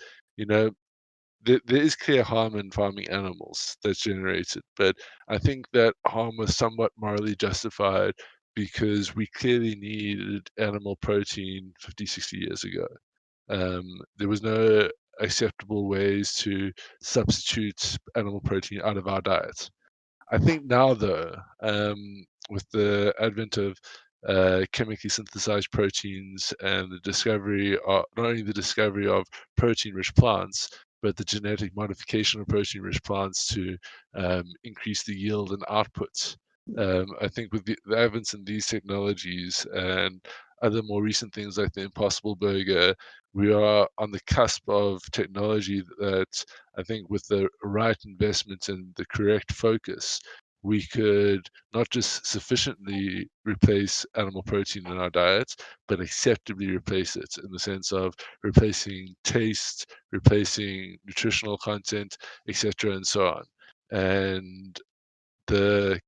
there is clear harm in farming animals that's generated, but I think that harm was somewhat morally justified because we clearly needed animal protein 50, 60 years ago. There was no acceptable ways to substitute animal protein out of our diet. I think now, though, with the advent of chemically synthesized proteins and the discovery of not only the discovery of protein-rich plants, but the genetic modification of protein-rich plants to increase the yield and output. I think with the advance in these technologies and other more recent things like the Impossible Burger, we are on the cusp of technology that I think with the right investment and the correct focus, we could not just sufficiently replace animal protein in our diets, but acceptably replace it in the sense of replacing taste, replacing nutritional content, etc., and so on. And the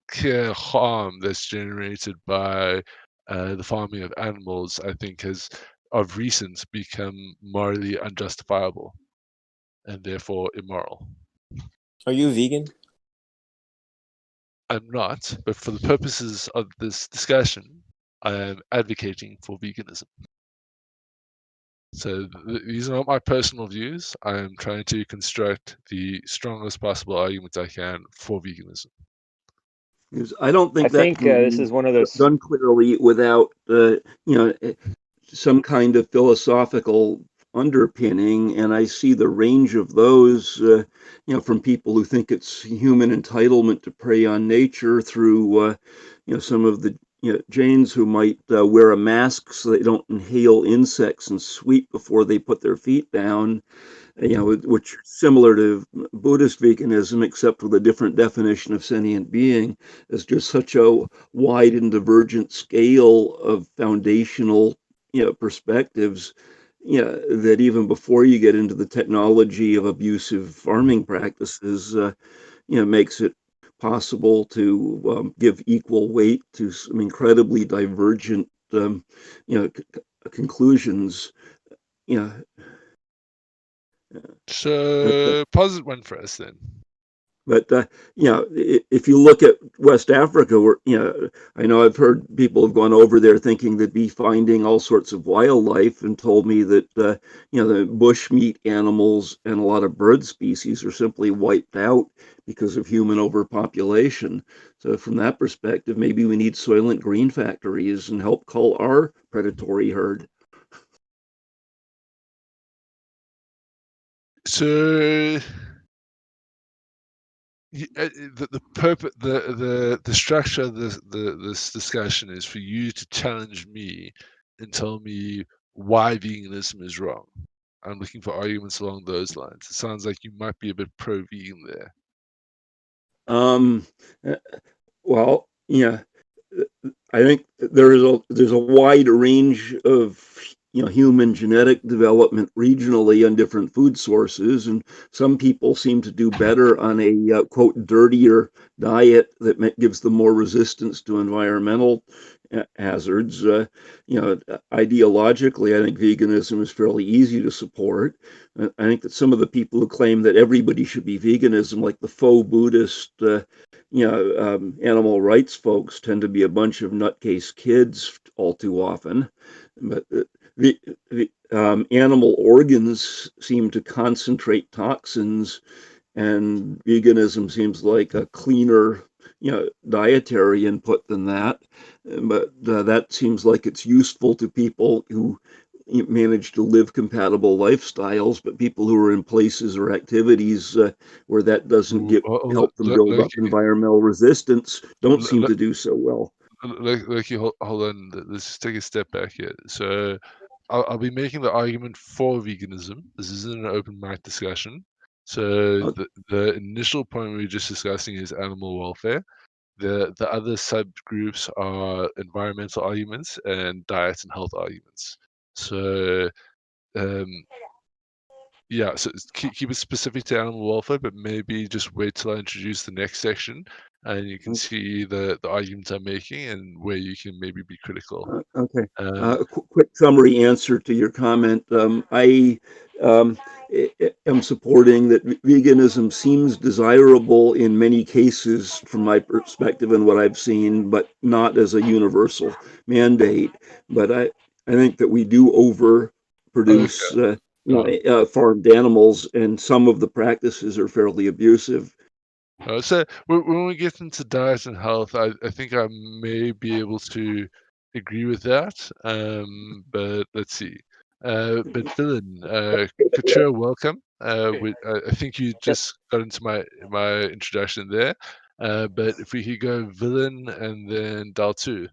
clear harm that's generated by the farming of animals, I think, has of recent become morally unjustifiable and therefore immoral. Are you vegan? I'm not, but for the purposes of this discussion, I am advocating for veganism. So these are not my personal views. I am trying to construct the strongest possible argument I can for veganism. I don't think that can this be is one of those done clearly without some kind of philosophical underpinning, and I see the range of those, from people who think it's human entitlement to prey on nature through, some of the Jains who might wear a mask so they don't inhale insects and sweep before they put their feet down, which are similar to Buddhist veganism, except with a different definition of sentient being. Is just such a wide and divergent scale of foundational, perspectives, that even before you get into the technology of abusive farming practices, makes it possible to give equal weight to some incredibly divergent, conclusions. So, posit one for us then. But if you look at West Africa, where I know I've heard people have gone over there thinking they'd be finding all sorts of wildlife, and told me that the bushmeat animals and a lot of bird species are simply wiped out because of human overpopulation. So from that perspective, maybe we need Soylent Green factories and help cull our predatory herd. So the purpose, the structure of this discussion is for you to challenge me and tell me why veganism is wrong. I'm looking for arguments along those lines. It sounds like you might be a bit pro-vegan there. Well, I think there's a wide range of human genetic development regionally on different food sources, and some people seem to do better on a quote dirtier diet that gives them more resistance to environmental hazards. Ideologically, I think veganism is fairly easy to support. I think that some of the people who claim that everybody should be veganism, like the faux Buddhist animal rights folks, tend to be a bunch of nutcase kids all too often. But the animal organs seem to concentrate toxins, and veganism seems like a cleaner, dietary input than that. But that seems like it's useful to people who manage to live compatible lifestyles, but people who are in places or activities where that doesn't help them build up environmental resistance don't seem to do so well. Hold on. Let's just take a step back here. So I'll be making the argument for veganism. This isn't an open mic discussion. So the initial point we were just discussing is animal welfare. The other subgroups are environmental arguments and diet and health arguments. So yeah, so keep it specific to animal welfare, but maybe just wait till I introduce the next section, and you can see the arguments I'm making and where you can maybe be critical. Okay. Quick summary answer to your comment. I am supporting that veganism seems desirable in many cases from my perspective and what I've seen, but not as a universal mandate. But I think that we do overproduce farmed animals, and some of the practices are fairly abusive. So when we get into diet and health, I think I may be able to agree with that. But let's see. But Dylan, Couture, welcome. I think you just got into my introduction there. But if we could go Villain and then Daltu.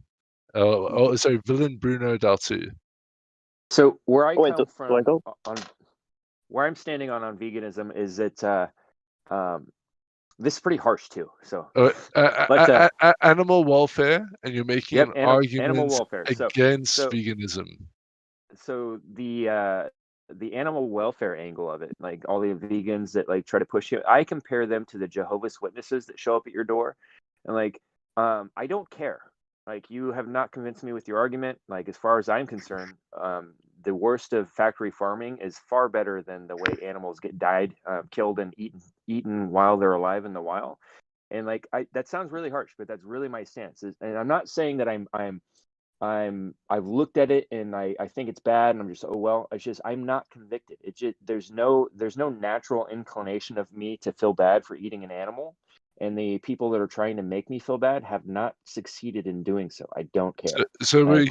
Sorry, Villain, Bruno, Daltu. So where I come Do I from go? on where I'm standing on veganism is that this is pretty harsh too. So Animal welfare, and you're making an argument animal welfare against veganism. So the animal welfare angle of it, like all the vegans that like try to push you, I compare them to the Jehovah's Witnesses that show up at your door, and like I don't care. Like, you have not convinced me with your argument. Like, as far as I'm concerned, the worst of factory farming is far better than the way animals get killed and eaten while they're alive in the wild. And like, that sounds really harsh, but that's really my stance. And I'm not saying that I've looked at it and I think it's bad and I'm just, oh well. It's just I'm not convicted. It's just there's no natural inclination of me to feel bad for eating an animal. And the people that are trying to make me feel bad have not succeeded in doing so. I don't care. So were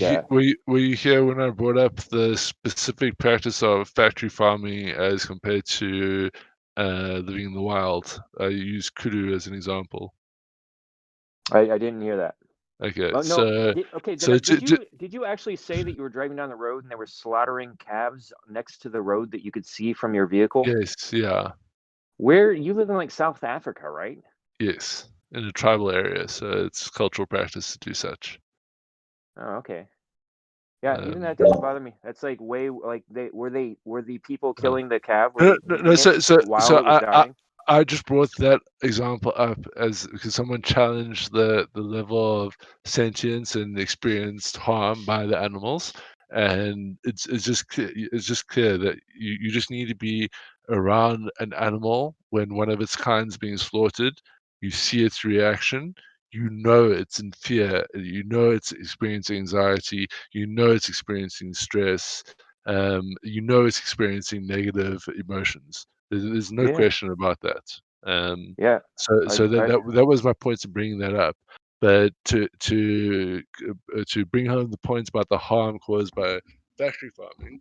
you here when I brought up the specific practice of factory farming as compared to living in the wild? I use kudu as an example. I didn't hear that. Okay, oh, no. Did you actually say that you were driving down the road and they were slaughtering calves next to the road that you could see from your vehicle? Yes, yeah. Where you live in like South Africa, right? Yes, in a tribal area, so it's cultural practice to do such. Oh, okay. Yeah, even that doesn't bother me. That's like way like were the people killing the calf? I just brought that example up because someone challenged the level of sentience and experienced harm by the animals, and it's just clear that you just need to be around an animal when one of its kind's being slaughtered. You see its reaction. You know it's in fear. You know it's experiencing anxiety. You know it's experiencing stress. You know it's experiencing negative emotions. There's no question about that. So that was my point of bringing that up. But to bring home the points about the harm caused by factory farming,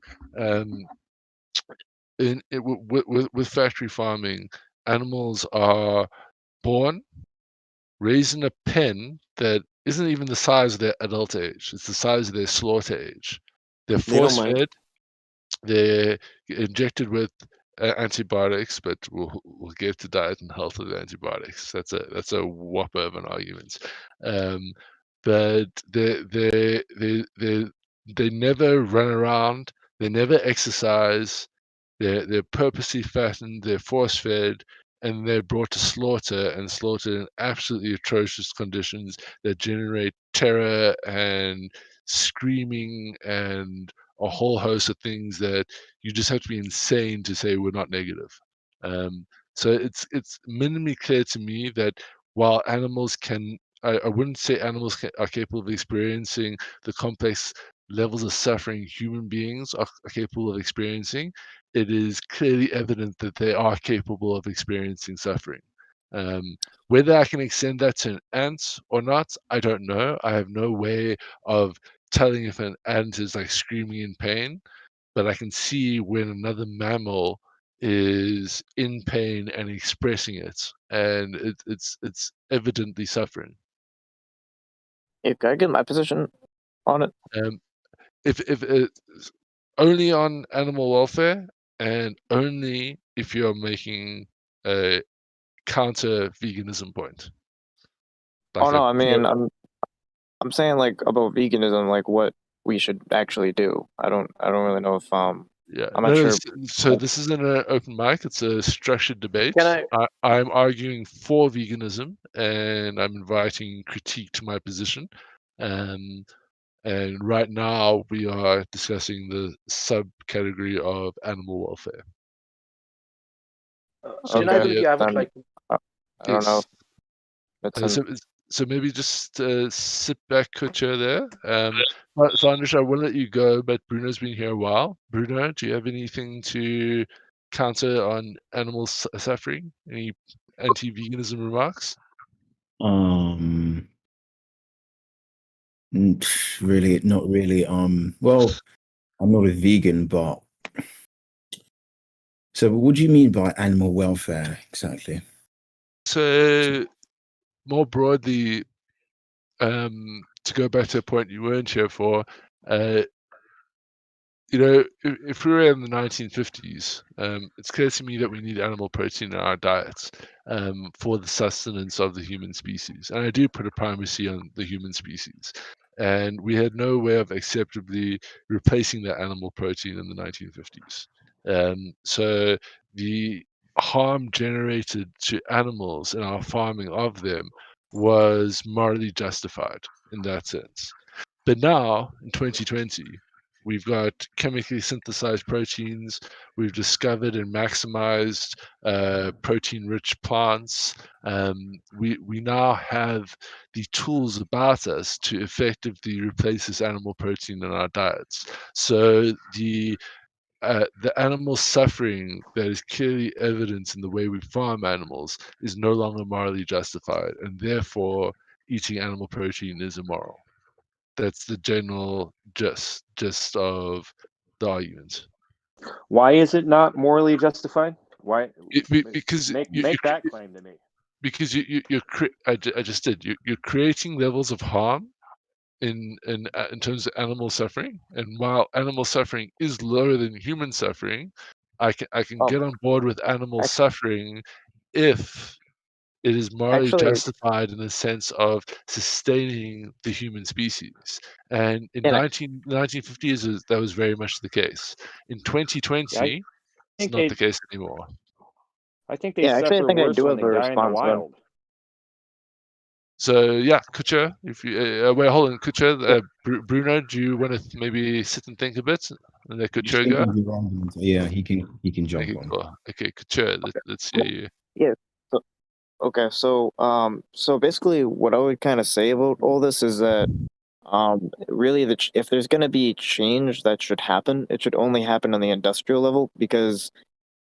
with factory farming, animals are born, raised in a pen that isn't even the size of their adult age. It's the size of their slaughter age. They're They don't mind. force-fed. They're injected with antibiotics, but we'll get to diet and health with antibiotics. That's a whopper of an argument. But they never run around. They never exercise. They're purposely fattened. They're force-fed, and they're brought to slaughter and slaughtered in absolutely atrocious conditions that generate terror and screaming and a whole host of things that you just have to be insane to say we're not negative. So it's minimally clear to me that while animals can, I wouldn't say animals are capable of experiencing the complex levels of suffering human beings are capable of experiencing, it is clearly evident that they are capable of experiencing suffering. Whether I can extend that to an ant or not, I don't know. I have no way of telling if an ant is like screaming in pain, but I can see when another mammal is in pain and expressing it, and it's evidently suffering. Hey, can I get my position on it? If only on animal welfare, and only if you're making a counter veganism point. Like no, I mean I'm saying like about veganism, like what we should actually do. I don't really know if I'm not sure. So this isn't an open mic; it's a structured debate. Can I'm arguing for veganism, and I'm inviting critique to my position. And right now we are discussing the subcategory of animal welfare. Can either of you, I would like to. I don't know. So maybe just sit back, Kutcher, there. Sandesh, I will let you go, but Bruno's been here a while. Bruno, do you have anything to counter on animal suffering? Any anti-veganism remarks? Really, not really. Well, I'm not a vegan, but so what do you mean by animal welfare exactly? So more broadly, to go back to a point you weren't here for, if we were in the 1950s, it's clear to me that we need animal protein in our diets for the sustenance of the human species. And I do put a primacy on the human species. And we had no way of acceptably replacing that animal protein in the 1950s. So the harm generated to animals in our farming of them was morally justified in that sense. But now, in 2020, we've got chemically synthesized proteins. We've discovered and maximized protein-rich plants. We now have the tools about us to effectively replace this animal protein in our diets. So the animal suffering that is clearly evident in the way we farm animals is no longer morally justified, and therefore eating animal protein is immoral. That's the general gist of the argument. Why is it not morally justified? Why? Because make that claim to me. Because I just did. You're creating levels of harm in terms of animal suffering, and while animal suffering is lower than human suffering, I can get on board with animal suffering if it is morally justified in the sense of sustaining the human species. And in 1950s, that was very much the case. In 2020, it's not the case anymore. I think they suffer worse when they die in the wild. So yeah, Kutcher, if you wait, hold on, Kutcher, Bruno, do you want to maybe sit and think a bit? And that Couture go? Yeah, he can jump okay, on. cool. Okay, Couture, let's hear you. Yeah. Okay, so basically, what I would kind of say about all this is that, really, if there's going to be change that should happen, it should only happen on the industrial level, because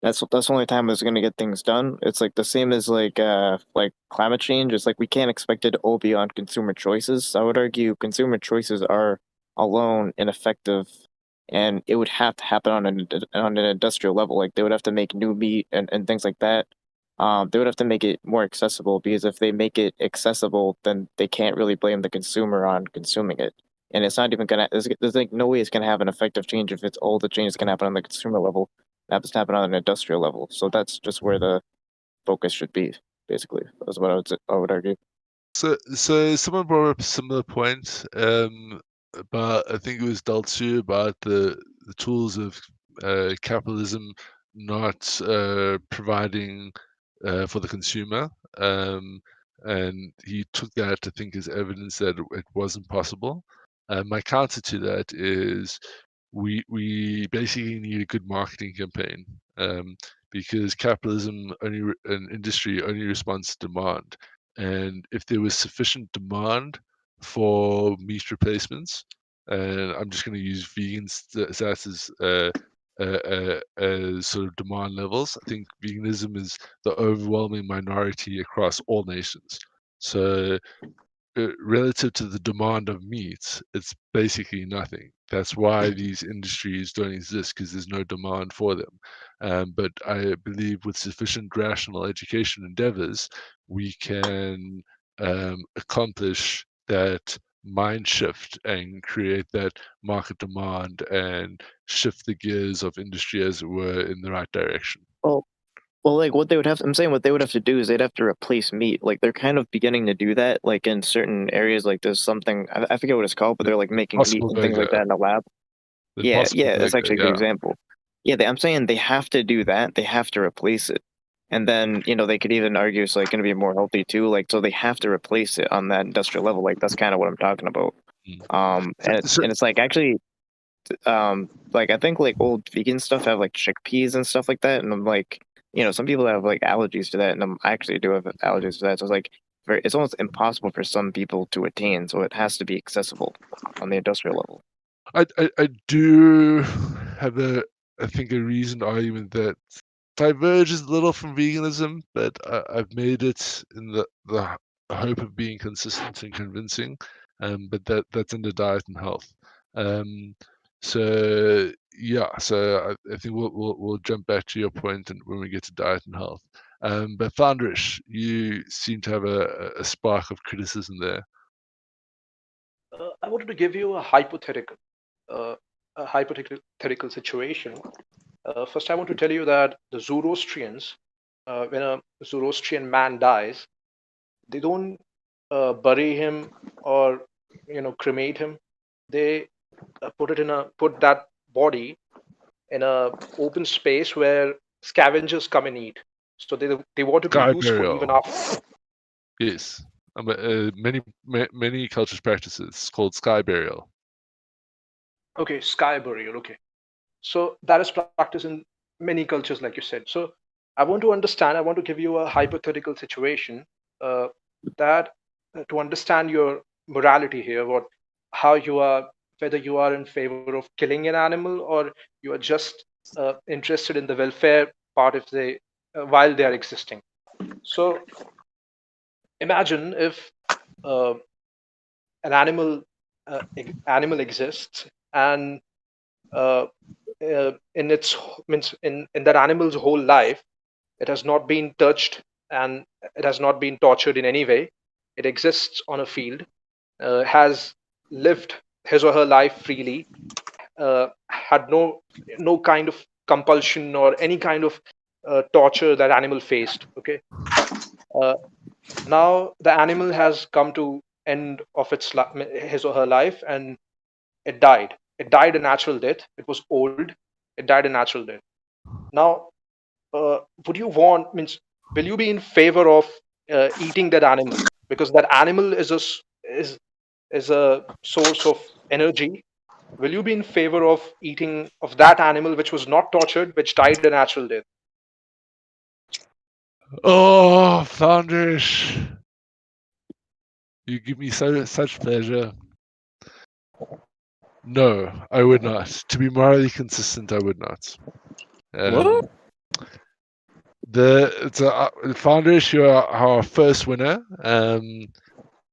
that's the only time it's going to get things done. It's like the same as like climate change. It's like we can't expect it to all be on consumer choices. I would argue consumer choices are alone ineffective, and it would have to happen on an industrial level. Like they would have to make new meat and things like that. They would have to make it more accessible, because if they make it accessible, then they can't really blame the consumer on consuming it. And it's not even gonna. There's like no way it's gonna have an effective change if it's all the changes can happen on the consumer level. It happens to happen on an industrial level. So that's just where the focus should be. Basically, that's what I would argue. So someone brought up a similar point, but I think it was Daltu about the tools of capitalism not providing for the consumer, and he took that, I think, as evidence that it wasn't possible. My counter to that is we basically need a good marketing campaign, because capitalism and industry only responds to demand. And if there was sufficient demand for meat replacements, and I'm just going to use vegan stats as sort of demand levels, I think veganism is the overwhelming minority across all nations. So relative to the demand of meat, it's basically nothing. That's why these industries don't exist, because there's no demand for them. But I believe with sufficient rational education endeavors, we can accomplish that mind shift and create that market demand and shift the gears of industry, as it were, in the right direction. Well, like what they would have, I'm saying what they would have to do is they'd have to replace meat. Like they're kind of beginning to do that. Like in certain areas, like there's something, I forget what it's called, but they're like making meat and things like that in the lab. Yeah, that's actually a good example. Yeah, I'm saying they have to do that. They have to replace it. And then, they could even argue it's like going to be more healthy too. Like, so they have to replace it on that industrial level. Like, that's kind of what I'm talking about. And it's like actually, like I think like old vegan stuff have like chickpeas and stuff like that. And I'm like, some people have like allergies to that. And I actually do have allergies to that. So it's like, it's almost impossible for some people to attain. So it has to be accessible on the industrial level. I do have I think a reasoned argument that diverges a little from veganism, but I've made it in the hope of being consistent and convincing. But that's under diet and health. So I think we'll jump back to your point and when we get to diet and health. But Founderish, you seem to have a spark of criticism there. I wanted to give you a hypothetical situation. First, I want to tell you that the Zoroastrians, when a Zoroastrian man dies, they don't bury him or cremate him. They put that body in a open space where scavengers come and eat. So they want to be useful even after. Yes, many cultures practice it. It's called sky burial. Okay, sky burial. Okay, so that is practiced in many cultures, like you said. So I want to give you a hypothetical situation that to understand your morality here, whether you are in favor of killing an animal or you are just interested in the welfare part if while they are existing. So imagine if an animal exists, and in its means in that animal's whole life, it has not been touched and it has not been tortured in any way. It exists on a field, has lived his or her life freely, had no kind of compulsion or any kind of torture that animal faced. Okay, now the animal has come to end of his or her life, and it died. It died a natural death. It was old. It died a natural death. Now, will you be in favor of eating that animal, because that animal is a source of energy, will you be in favor of eating of that animal which was not tortured, which died a natural death? Oh, Founders, you give me such pleasure. No, I would not. To be morally consistent, I would not. What? The Founders, you're our first winner.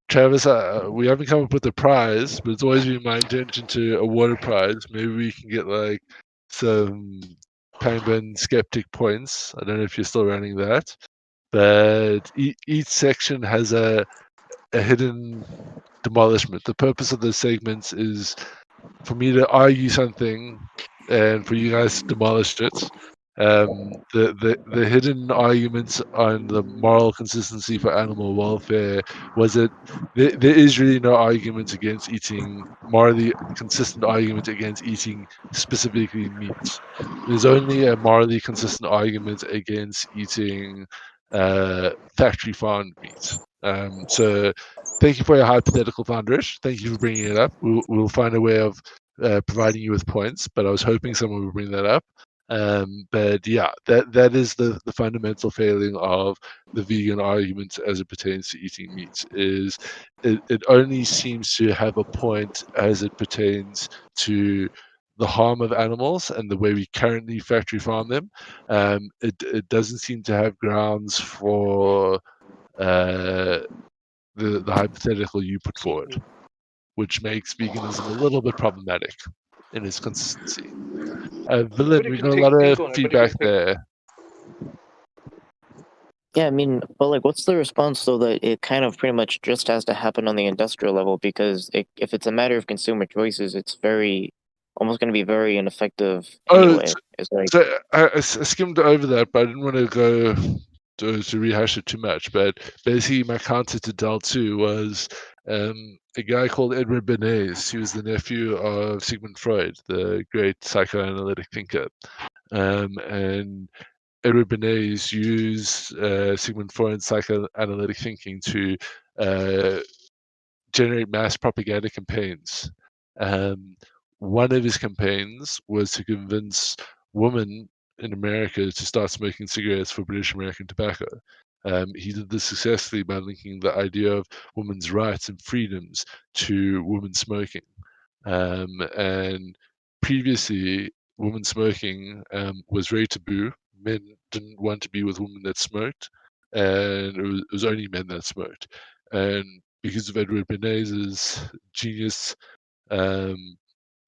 Travis, we haven't come up with a prize, but it's always been my intention to award a prize. Maybe we can get like some Pangburn skeptic points. I don't know if you're still running that, but each section has a hidden demolishment. The purpose of those segments is for me to argue something and for you guys to demolish it. The hidden arguments on the moral consistency for animal welfare was that there is really no argument against eating morally consistent argument against eating specifically meat. There's only a morally consistent argument against eating factory farmed meat. So thank you for your hypothetical, Founders. Thank you for bringing it up. We'll find a way of providing you with points, but I was hoping someone would bring that up. But yeah, that is the fundamental failing of the vegan argument as it pertains to eating meat. Is it only seems to have a point as it pertains to the harm of animals and the way we currently factory farm them. It doesn't seem to have grounds for the hypothetical you put forward, which makes veganism a little bit problematic in its consistency. Villain, But you we can got a lot think of on it. But you feedback can think. there. Yeah, I mean, but like, what's the response though that it kind of pretty much just has to happen on the industrial level because if it's a matter of consumer choices, it's almost going to be very ineffective anyway. It's like, So I skimmed over that, but I didn't want to go to rehash it too much. But basically, my counter to Del 2 was a guy called Edward Bernays. He was the nephew of Sigmund Freud, the great psychoanalytic thinker. And Edward Bernays used Sigmund Freud's psychoanalytic thinking to generate mass propaganda campaigns. One of his campaigns was to convince women in America to start smoking cigarettes for British American tobacco. He did this successfully by linking the idea of women's rights and freedoms to women smoking. And previously, women smoking was very taboo. Men didn't want to be with women that smoked, and it was only men that smoked. And because of Edward Bernays' genius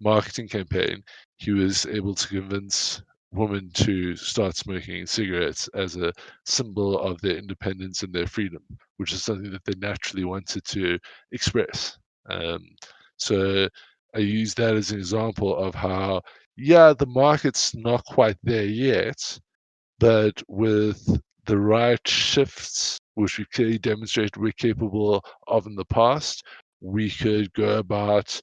marketing campaign, he was able to convince women to start smoking cigarettes as a symbol of their independence and their freedom, which is something that they naturally wanted to express. So I use that as an example of how, yeah, the market's not quite there yet, but with the right shifts, which we clearly demonstrated we're capable of in the past, we could go about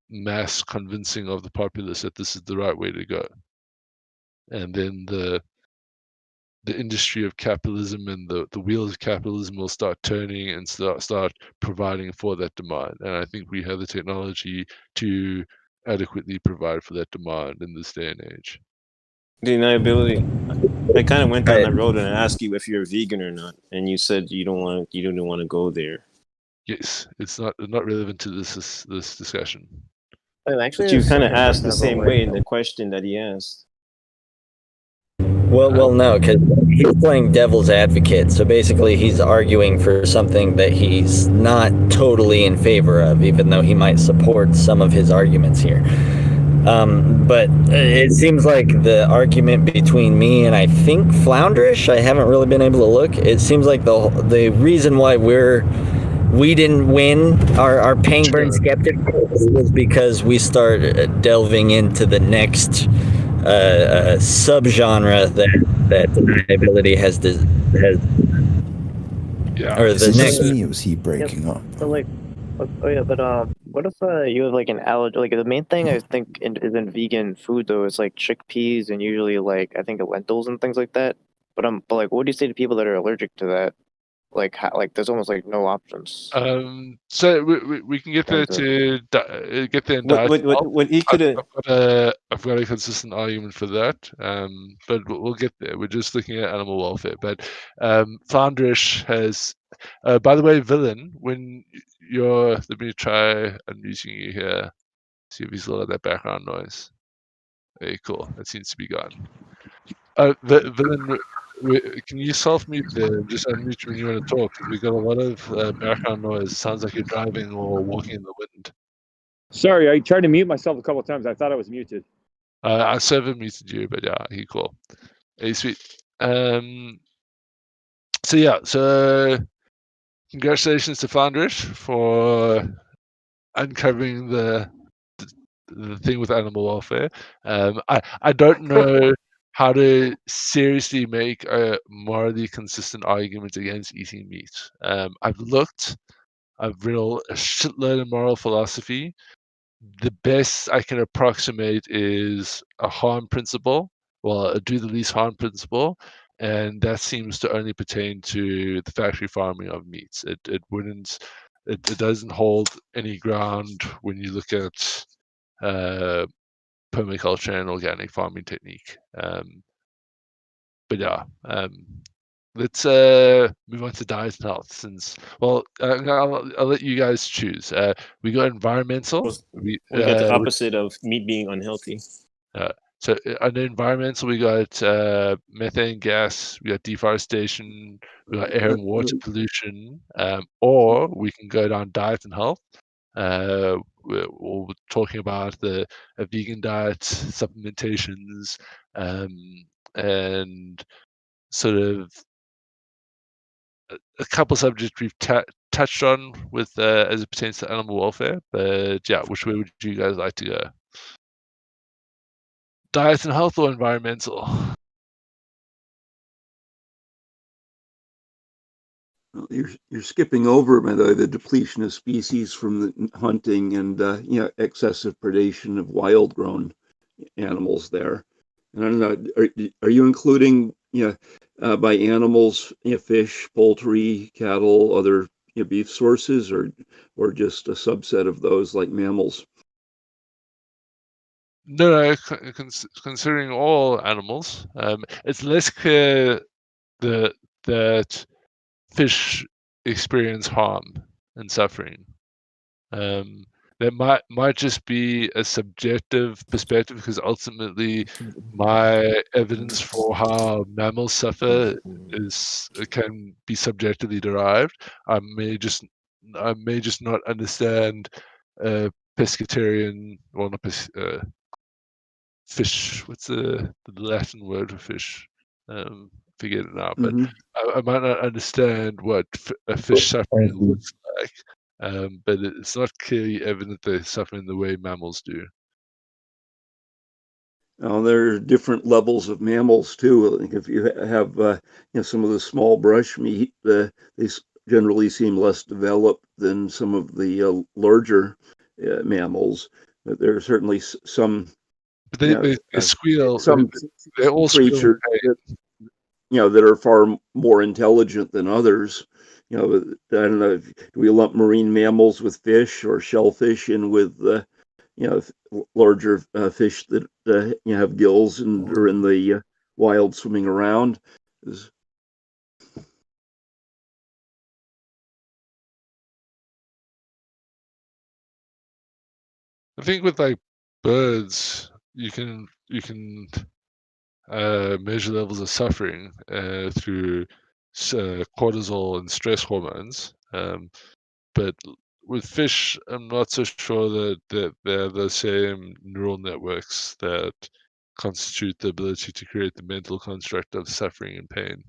mass convincing of the populace that this is the right way to go. And then the industry of capitalism and the wheels of capitalism will start turning and start providing for that demand. And I think we have the technology to adequately provide for that demand in this day and age. Deniability. I kind of went down that road and I asked you if you're vegan or not, and you said you don't want to go there. Yes, it's not relevant to this discussion. actually, but you kind of asked the same way in the question that he asked. Well, no, because he's playing devil's advocate. So basically, he's arguing for something that he's not totally in favor of, even though he might support some of his arguments here. But it seems like the argument between me and I think Flounderish, I haven't really been able to look. It seems like the reason why we didn't win our Pangburn skeptic was because we start delving into the next subgenre that deniability has yeah. Or the next. Me, or was he breaking up? So like, oh yeah, but what if you have like an allergy? Like the main thing I think is in vegan food though is like chickpeas and usually like I think lentils and things like that. But like, what do you say to people that are allergic to that? like there's almost like no options. So we can get there to get there and die. When he could have. I've got a consistent argument for that. But we'll get there. We're just looking at animal welfare. But Flounderish has, by the way, Villain. When you're, let me try unmuting you here. See if he's still got that background noise. Very cool. That seems to be gone. Villain, can you self-mute there? Just unmute when you want to talk, because we got a lot of background noise. Sounds like you're driving or walking in the wind. Sorry, I tried to mute myself a couple of times. I thought I was muted. I server muted you, but yeah, he cool. Hey, sweet. So yeah, so congratulations to Founders for uncovering the thing with animal welfare. I don't know how to seriously make a morally consistent argument against eating meat. I've looked, I've read a shitload of moral philosophy. The best I can approximate is a harm principle, well, a do the least harm principle, and that seems to only pertain to the factory farming of meats. It wouldn't, it doesn't hold any ground when you look at permaculture and organic farming technique. But yeah, let's move on to diet and health. Since, well, I'll let you guys choose. We got environmental. We got the opposite of meat being unhealthy. So under environmental, we got methane gas, we got deforestation, we got air and water pollution, or we can go down diet and health. We're talking about a vegan diet, supplementations, and sort of a couple subjects we've touched on with as it pertains to animal welfare. But yeah, which way would you guys like to go? Diet and health or environmental? You're skipping over, by the way, the depletion of species from the hunting and excessive predation of wild-grown animals there. And I don't know, are you including by animals, fish, poultry, cattle, other beef sources, or just a subset of those like mammals? No, considering all animals, it's less clear that fish experience harm and suffering. That might just be a subjective perspective, because ultimately my evidence for how mammals suffer can be subjectively derived. I may just not understand pescatarian, well, not fish. What's the Latin word for fish? Forget it now. But I might not understand what a fish suffering looks like. But it's not clearly evident they suffer in the way mammals do. There are different levels of mammals too. If you have some of the small brush meat, they generally seem less developed than some of the larger mammals. But there are certainly some. But they squeal. Some they all creatures that are far more intelligent than others. I don't know. Do we lump marine mammals with fish, or shellfish in with larger fish that have gills and are in the wild swimming around? I think with like birds, you can measure levels of suffering through cortisol and stress hormones. But with fish, I'm not so sure that they're the same neural networks that constitute the ability to create the mental construct of suffering and pain.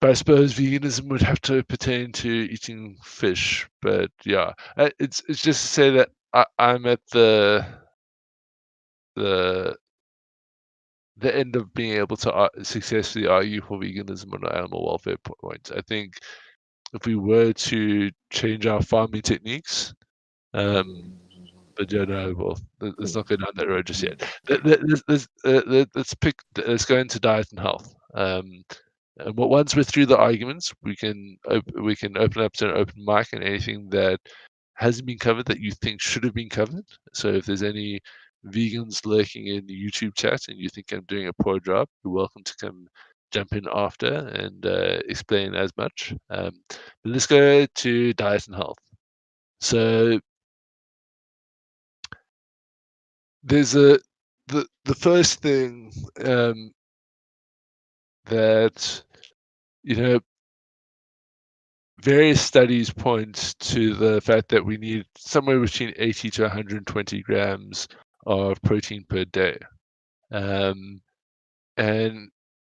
But I suppose veganism would have to pertain to eating fish. But yeah, it's just to say that I'm at the end of being able to successfully argue for veganism on an animal welfare point. I think if we were to change our farming techniques, but yeah, no, well, let's not go down that road just yet. Let's go into diet and health. And once we're through the arguments, we can open up to an open mic, and anything that hasn't been covered that you think should have been covered. So if there's any vegans lurking in the YouTube chat and you think I'm doing a poor job, you're welcome to come jump in after and explain as much. But let's go to diet and health. So there's the first thing that, you know, various studies point to the fact that we need somewhere between 80 to 120 grams of protein per day. And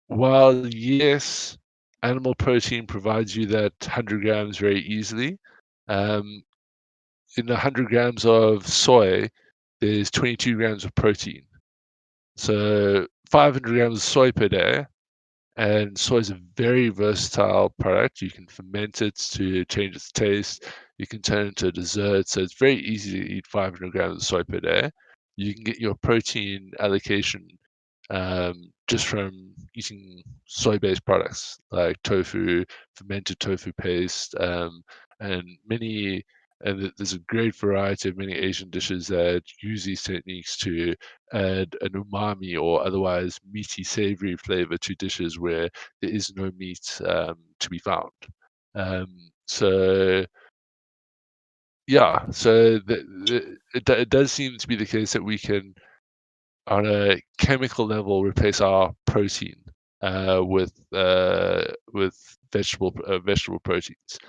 while, yes, animal protein provides you that 100 grams very easily, in 100 grams of soy, there's 22 grams of protein. So 500 grams of soy per day. And soy is a very versatile product. You can ferment it to change its taste. You can turn it into a dessert. So it's very easy to eat 500 grams of soy per day. You can get your protein allocation just from eating soy-based products like tofu, fermented tofu paste, and many. And there's a great variety of many Asian dishes that use these techniques to add an umami or otherwise meaty, savory flavor to dishes where there is no meat to be found. So yeah, so it does seem to be the case that we can, on a chemical level, replace our protein with vegetable proteins.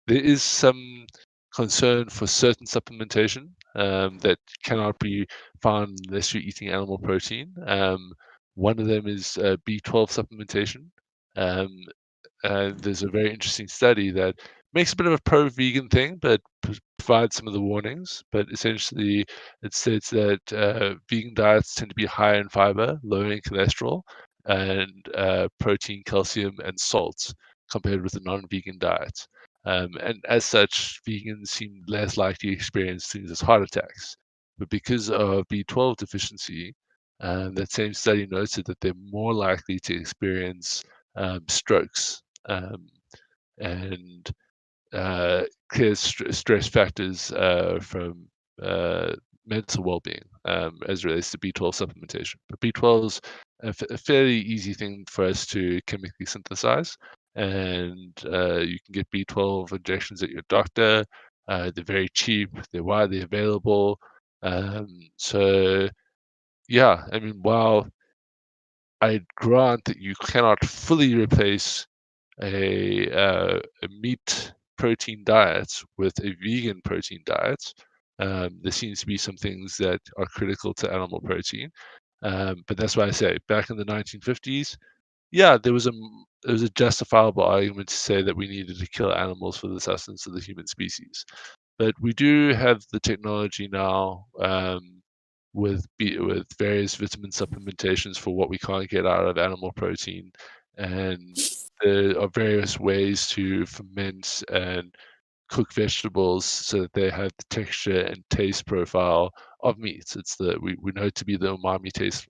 There is some concern for certain supplementation that cannot be found unless you're eating animal protein. One of them is B12 supplementation. There's a very interesting study that makes a bit of a pro-vegan thing, but provides some of the warnings. But essentially, it states that vegan diets tend to be higher in fiber, lower in cholesterol, and protein, calcium, and salts compared with a non-vegan diet. And as such, vegans seem less likely to experience things as heart attacks. But because of B12 deficiency, that same study noted that they're more likely to experience strokes and clear stress factors from mental well-being as it relates to B12 supplementation. But B12 is a fairly easy thing for us to chemically synthesize, and you can get B12 injections at your doctor. They're very cheap. They're widely available. So yeah, I mean, while I grant that you cannot fully replace a meat protein diet with a vegan protein diet, there seems to be some things that are critical to animal protein. But that's why I say back in the 1950s, yeah, there was a justifiable argument to say that we needed to kill animals for the sustenance of the human species. But we do have the technology now with various vitamin supplementations for what we can't get out of animal protein, and there are various ways to ferment and cook vegetables so that they have the texture and taste profile of meat. It's we know it to be the umami taste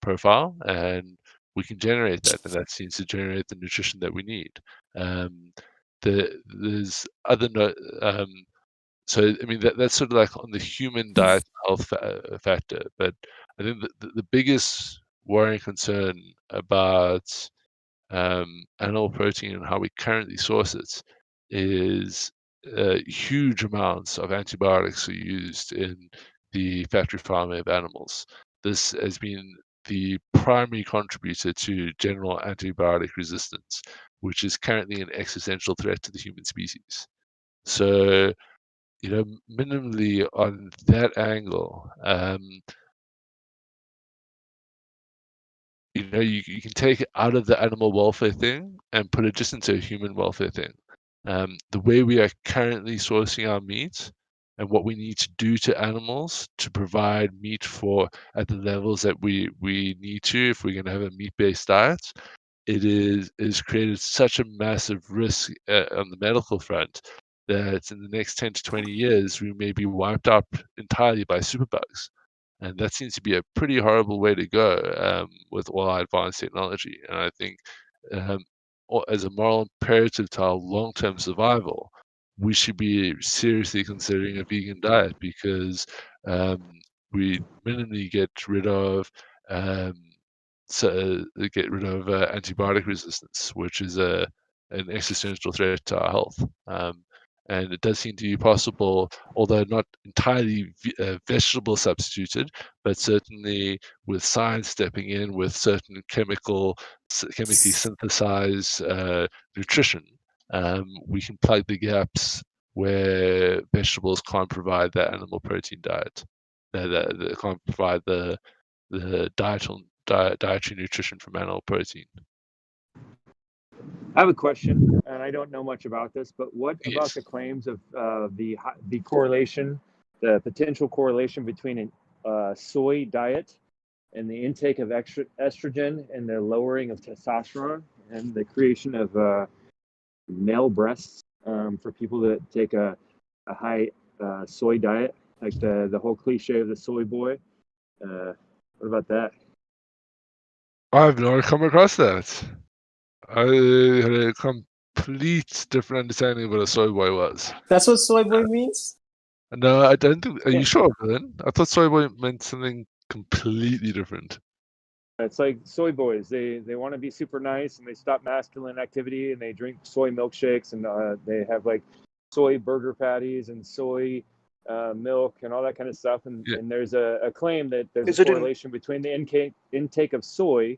profile, and we can generate that, and that seems to generate the nutrition that we need. There's other so I mean that's sort of like on the human diet health factor, but I think the biggest worrying concern about animal protein and how we currently source it is huge amounts of antibiotics are used in the factory farming of animals. This has been the primary contributor to general antibiotic resistance, which is currently an existential threat to the human species. So, you know, minimally on that angle, you know, you can take it out of the animal welfare thing and put it just into a human welfare thing. The way we are currently sourcing our meat and what we need to do to animals to provide meat for at the levels that we need to if we're going to have a meat-based diet, it is created such a massive risk on the medical front that in the next 10 to 20 years we may be wiped out entirely by superbugs. And that seems to be a pretty horrible way to go with all our advanced technology. And I think as a moral imperative to our long-term survival, we should be seriously considering a vegan diet, because we minimally get rid of antibiotic resistance, which is an existential threat to our health. And it does seem to be possible, although not entirely vegetable substituted, but certainly with science stepping in with certain chemically synthesized nutrition, we can plug the gaps where vegetables can't provide that animal protein diet. They can't provide the dietary nutrition from animal protein. I have a question, and I don't know much about this, but what about the claims of the correlation, the potential correlation between a soy diet and the intake of estrogen and the lowering of testosterone and the creation of male breasts for people that take a high soy diet, like the whole cliche of the soy boy? What about that? I've never come across that. I had a complete different understanding of what a soy boy was. That's what soy boy means? No, I don't think. Are you sure, Glenn? I thought soy boy meant something completely different. It's like soy boys. They want to be super nice and they stop masculine activity and they drink soy milkshakes and they have like soy burger patties and soy milk and all that kind of stuff. And there's a claim that there's a correlation between the intake of soy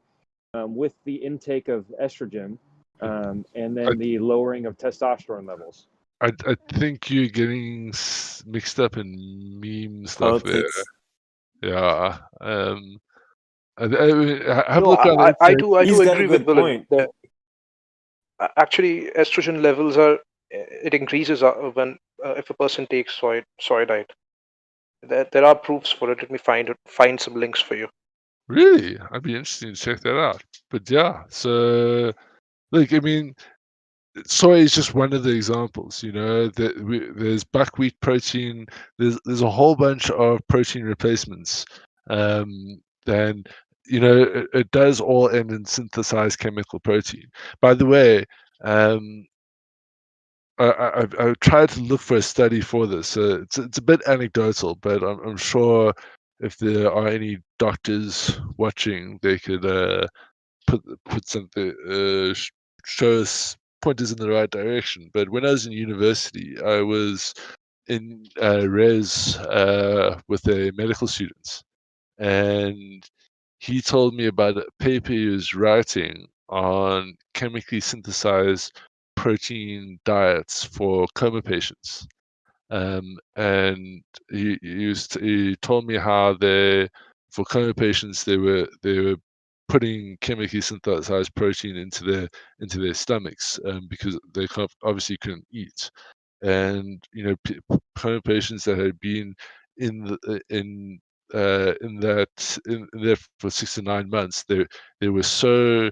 with the intake of estrogen and then the lowering of testosterone levels. I think you're getting mixed up in meme stuff there. Yeah. I do agree with Willem that actually estrogen levels it increases when if a person takes soy diet. There are proofs for it. Let me find some links for you. Really? I'd be interested to check that out. But yeah, so look, I mean, soy is just one of the examples. There's buckwheat protein. There's a whole bunch of protein replacements. Then it does all end in synthesized chemical protein. By the way, I tried to look for a study for this. So it's a bit anecdotal, but I'm sure if there are any doctors watching, they could put something, show us pointers in the right direction. But when I was in university, I was in res with the medical students, and he told me about a paper he was writing on chemically synthesized protein diets for coma patients. And he told me how for coma patients they were putting chemically synthesized protein into their stomachs because they obviously couldn't eat. And coma patients that had been in there for 6 to 9 months, they were so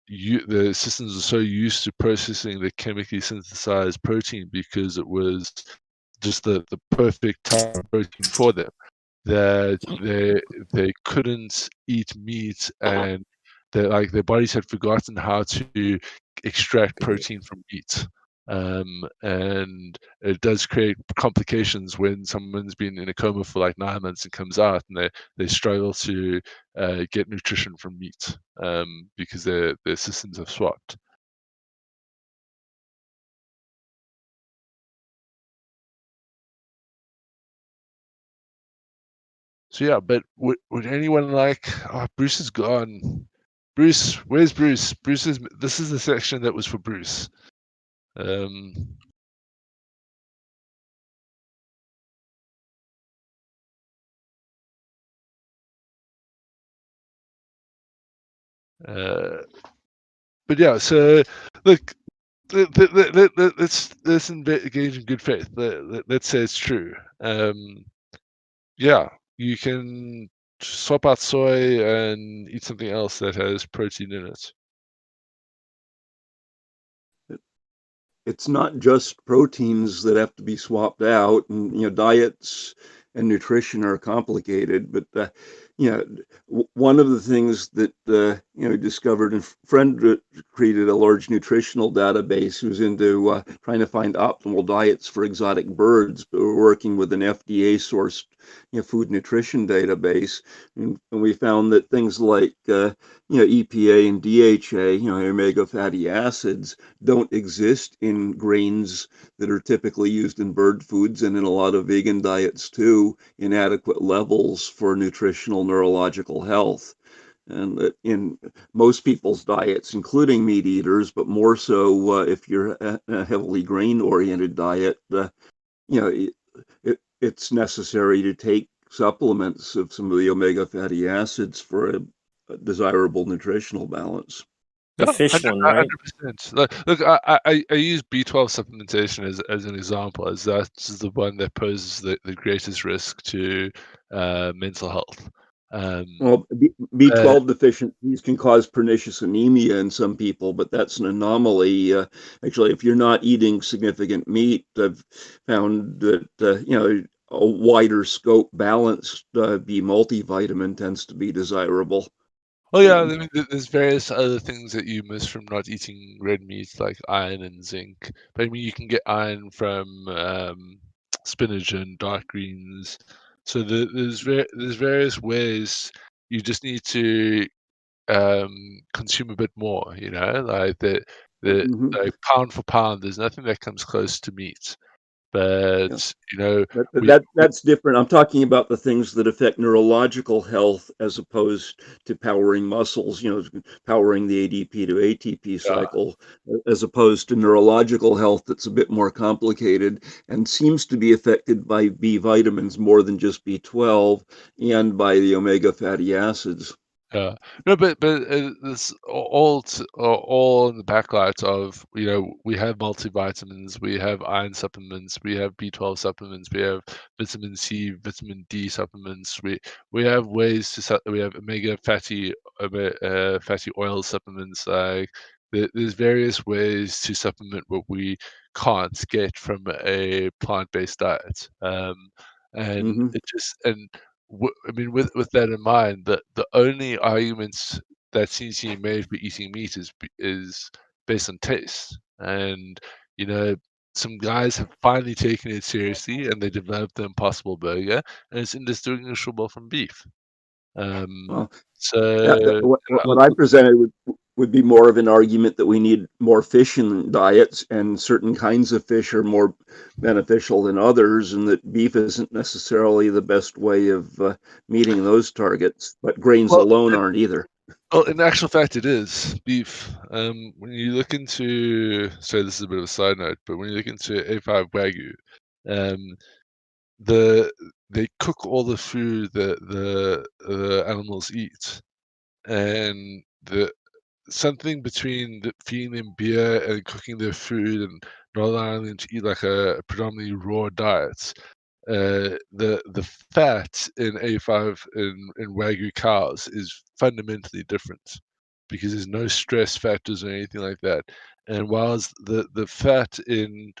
the systems are so used to processing the chemically synthesized protein because it was just the perfect type of protein for them, that they couldn't eat meat, and their bodies had forgotten how to extract protein from meat. And it does create complications when someone's been in a coma for like 9 months and comes out, and they struggle to get nutrition from meat because their systems have swapped. So yeah, but would anyone like? Oh, Bruce is gone. Bruce, where's Bruce? This is the section that was for Bruce. But yeah, so look, let's engage in good faith. Let's say it's true. Yeah, you can swap out soy and eat something else that has protein in it. It's not just proteins that have to be swapped out, and diets and nutrition are complicated. But you know, one of the things that you know, discovered, and friend created a large nutritional database who's into trying to find optimal diets for exotic birds. But we're working with an FDA sourced, you know, food nutrition database, and we found that things like you know, EPA and DHA, you know, omega fatty acids, don't exist in grains that are typically used in bird foods and in a lot of vegan diets too, in adequate levels for nutritional neurological health. And that in most people's diets, including meat eaters, but more so if you're a heavily grain-oriented diet, you know, it's necessary to take supplements of some of the omega fatty acids for a desirable nutritional balance. The Yeah, fish one, right? 100%. Look, I use B12 supplementation as an example, as that's the one that poses the greatest risk to mental health. Well, B12 deficiencies can cause pernicious anemia in some people, but that's an anomaly. Actually, if you're not eating significant meat, I've found that you know, a wider scope balanced B multivitamin tends to be desirable. Oh yeah, I mean, there's various other things that you miss from not eating red meat, like iron and zinc. But I mean, you can get iron from spinach and dark greens. So there's various ways. You just need to consume a bit more. You know, like Mhm. like pound for pound, there's nothing that comes close to meat. Yeah. But you know, But we that's different. I'm talking about the things that affect neurological health as opposed to powering muscles, you know, powering the ADP to ATP yeah. cycle, as opposed to neurological health that's a bit more complicated and seems to be affected by B vitamins more than just B12 and by the omega fatty acids. Yeah. No, but it's all in the backlight of, you know, we have multivitamins, we have iron supplements, we have B12 supplements, we have vitamin C, vitamin D supplements. We have ways to we have omega fatty oil supplements. Like there's various ways to supplement what we can't get from a plant-based diet. And Hmm. it just and I mean, with that in mind, the only arguments that seems to be made for eating meat is based on taste. And you know, some guys have finally taken it seriously, and they developed the Impossible Burger, and it's indistinguishable from beef. Um, Well, yeah, so what I presented would be more of an argument that we need more fish in diets, and certain kinds of fish are more beneficial than others, and that beef isn't necessarily the best way of meeting those targets, but grains well, alone aren't either. well, in actual fact, it is beef. When you look into, so this is a bit of a side note, but when you look into A5 Wagyu, um, the they cook all the food that the animals eat, and the something between feeding them beer and cooking their food and not allowing them to eat like a predominantly raw diet. The fat in A5 in Wagyu cows is fundamentally different because there's no stress factors or anything like that. And whilst the fat in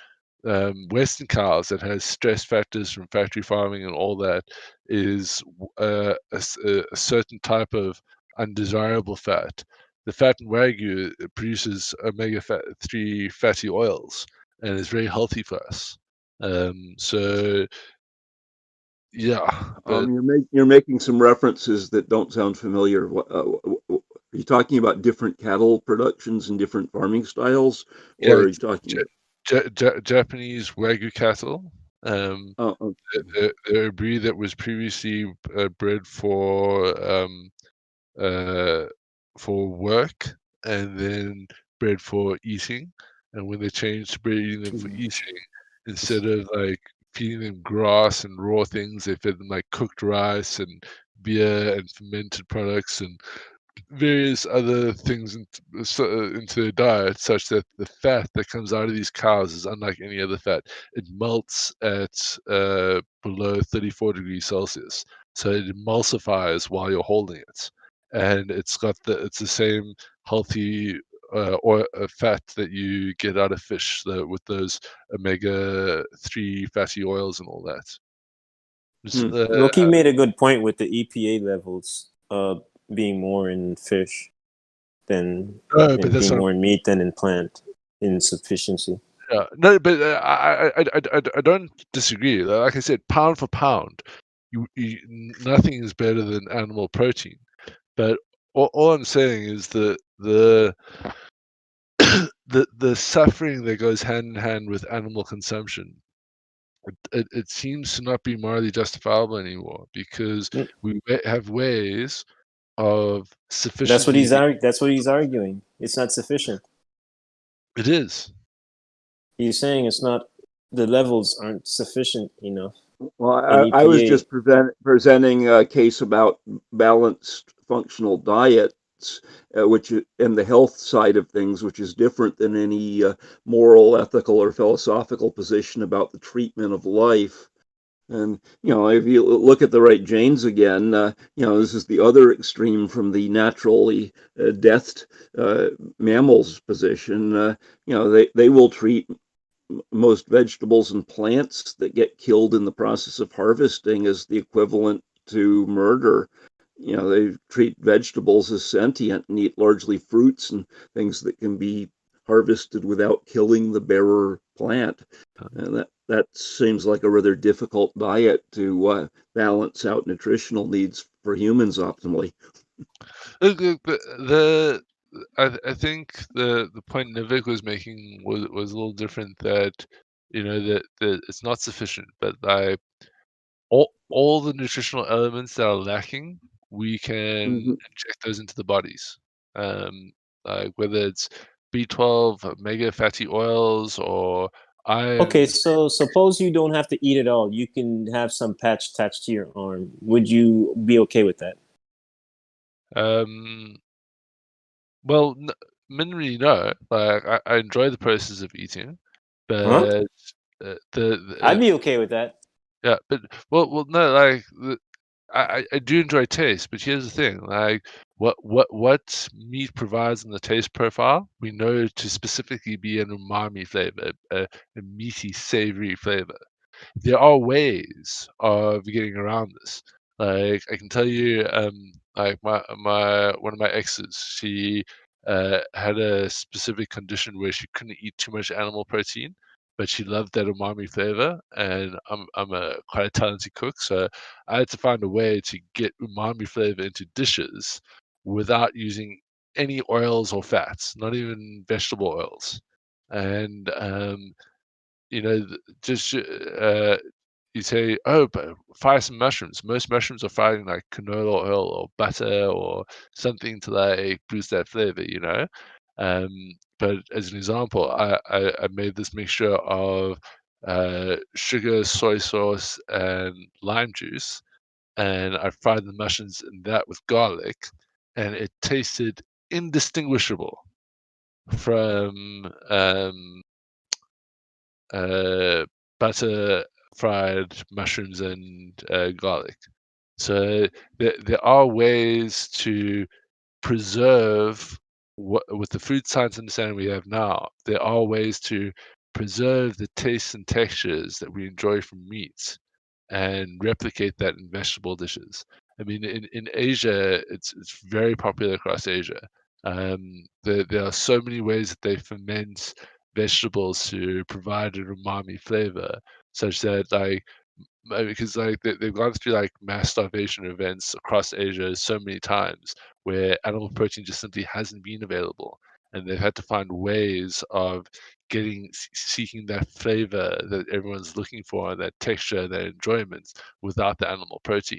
Western cows that has stress factors from factory farming and all that is a certain type of undesirable fat. The fat in Wagyu produces omega-3 fatty oils and is very healthy for us. So yeah, but You're making some references that don't sound familiar. Are you talking about different cattle productions and different farming styles, yeah, or are you talking? Japanese Wagyu cattle. Oh, oh, They're a breed that was previously bred uh, for work and then bred for eating. And when they changed to breeding them for eating, instead of like feeding them grass and raw things, they fed them like cooked rice and beer and fermented products and various other things into their diet, such that the fat that comes out of these cows is unlike any other fat. It melts at below 34 degrees Celsius, so it emulsifies while you're holding it, and it's the same healthy fat that you get out of fish with those omega-3 fatty oils and all that. Loki made a good point with the EPA levels being more in fish than being more in meat than in plant in sufficiency. Yeah, no, but I don't disagree. Like I said, pound for pound, nothing is better than animal protein. But all I'm saying is the the suffering that goes hand in hand with animal consumption, it seems to not be morally justifiable anymore because we have ways of sufficiently. That's what he's arguing. It's not sufficient. It is. He's saying it's not. The levels aren't sufficient enough. Well, I was just presenting a case about balanced functional diets, which in the health side of things, which is different than any moral, ethical, or philosophical position about the treatment of life. And if you look at the right genes again, this is the other extreme from the naturally deathed mammals position. They will treat most vegetables and plants that get killed in the process of harvesting as the equivalent to murder. They treat vegetables as sentient and eat largely fruits and things that can be harvested without killing the bearer plant. And that seems like a rather difficult diet to balance out nutritional needs for humans optimally. I think the point Nivek was making was a little different. That that it's not sufficient, but like all the nutritional elements that are lacking, we can inject those into the bodies. Like whether it's B12, omega fatty oils, or iron. Okay, so suppose you don't have to eat it all. You can have some patch attached to your arm. Would you be okay with that? Well, minimally, no. Like I enjoy the process of eating, but I'd be okay with that. Yeah, but well, no. Like I do enjoy taste, but here's the thing: like what meat provides in the taste profile, we know to specifically be an umami flavor, a meaty, savory flavor. There are ways of getting around this. Like I can tell you, like my one of my exes, she had a specific condition where she couldn't eat too much animal protein, but she loved that umami flavor. And I'm a quite a talented cook, so I had to find a way to get umami flavor into dishes without using any oils or fats, not even vegetable oils. And just you say, oh, but fry some mushrooms. Most mushrooms are fried in like canola oil or butter or something to like boost that flavor, But as an example, I made this mixture of sugar, soy sauce, and lime juice, and I fried the mushrooms in that with garlic, and it tasted indistinguishable from butter, fried mushrooms, and garlic. So there are ways to preserve with the food science understanding we have now. There are ways to preserve the tastes and textures that we enjoy from meats and replicate that in vegetable dishes. I mean, in Asia, it's very popular across Asia. There are so many ways that they ferment vegetables to provide an umami flavor, such that because they've gone through like mass starvation events across Asia so many times where animal protein just simply hasn't been available, and they've had to find ways of seeking that flavor that everyone's looking for, that texture, that enjoyment without the animal protein.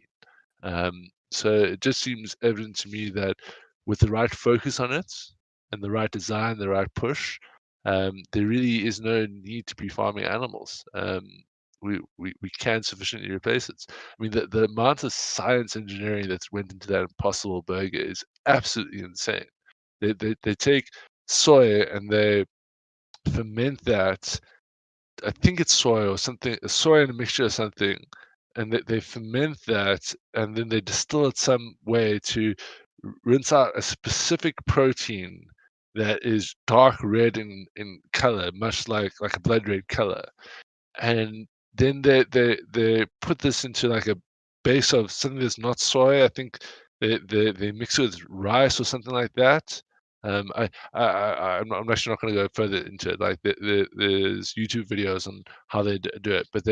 So it just seems evident to me that with the right focus on it and the right design, the right push, there really is no need to be farming animals. We can sufficiently replace it. I mean, the amount of science engineering that's went into that Impossible Burger is absolutely insane. They take soy and they ferment that. I think it's soy or something, soy and a mixture of something, and they ferment that, and then they distill it some way to rinse out a specific protein that is dark red in color, much like a blood red color. And then they put this into like a base of something that's not soy. I think they mix it with rice or something like that. I'm actually not going to go further into it. Like there's YouTube videos on how they do it, but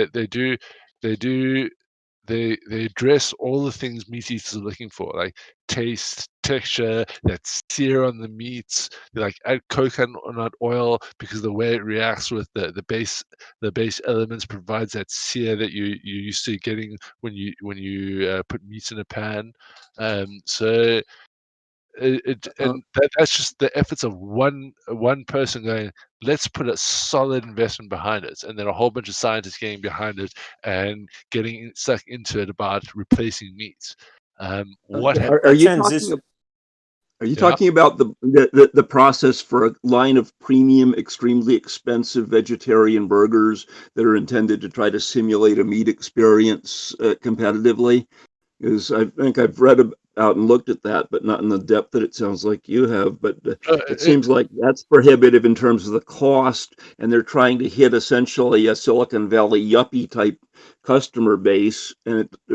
they address all the things meat eaters are looking for, like taste, texture, that sear on the meats. They like add coconut oil because the way it reacts with the base elements provides that sear that you're used to getting when you put meat in a pan. So that's just the efforts of one person going, let's put a solid investment behind it, and then a whole bunch of scientists getting behind it and getting stuck into it about replacing meat. What Are you talking? Are you talking about the process for a line of premium, extremely expensive vegetarian burgers that are intended to try to simulate a meat experience competitively? Because I think I've read about and looked at that, but not in the depth that it sounds like you have. But it seems like that's prohibitive in terms of the cost, and they're trying to hit essentially a Silicon Valley yuppie type customer base.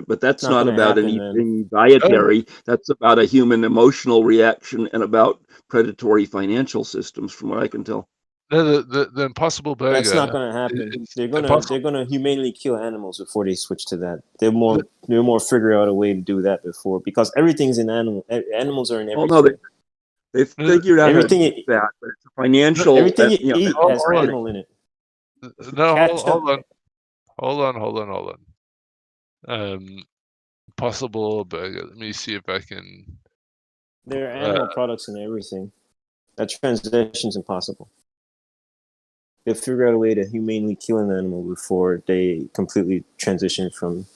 But that's not about anything dietary. That's about a human emotional reaction and about predatory financial systems, from what I can tell. No, the Impossible Burger. That's not going to happen. They're gonna humanely kill animals before they switch to that. They're more figure out a way to do that before, because everything's in animals are in everything. Oh no, they've figured out everything how to do that, but it's a financial. Everything you eat has animal in it. No, hold on. Impossible Burger. Let me see if I can. There are animal products in everything. That transition's impossible. They figure out a way to humanely kill an animal before they completely transition from.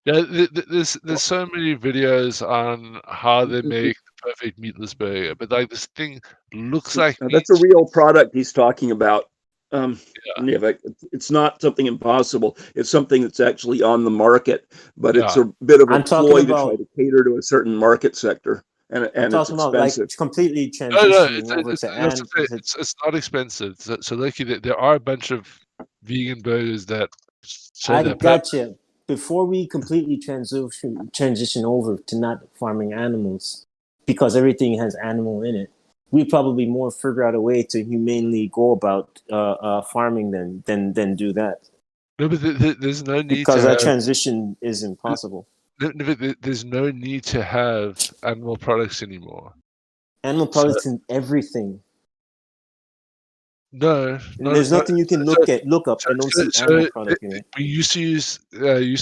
Yeah, there's so many videos on how they make the perfect meatless burger, but like this thing looks like meat. That's a real product he's talking about. It's not something impossible. It's something that's actually on the market, but it's a bit of a ploy to try to cater to a certain market sector, and it's expensive. Like completely transitioning over to animals. It's not expensive. So lucky that there are a bunch of vegan burgers that. I gotcha. Before we completely transition over to not farming animals, because everything has animal in it, we probably more figure out a way to humanely go about farming than do that. No, but there's no need because that transition is impossible. There's no need to have animal products anymore. Animal products in everything. No, there's nothing you can look up and don't see animal product in it. We used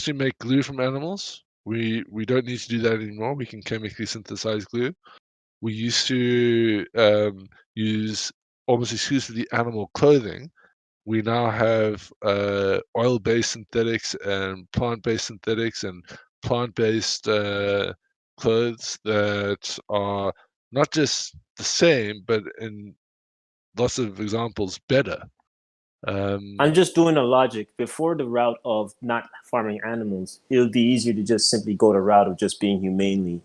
to make glue from animals. We don't need to do that anymore. We can chemically synthesize glue. We used to use almost exclusively animal clothing. We now have oil-based synthetics and plant-based synthetics and plant-based clothes that are not just the same, but in lots of examples better. I'm just doing a logic. Before the route of not farming animals, it would be easier to just simply go the route of just being humanely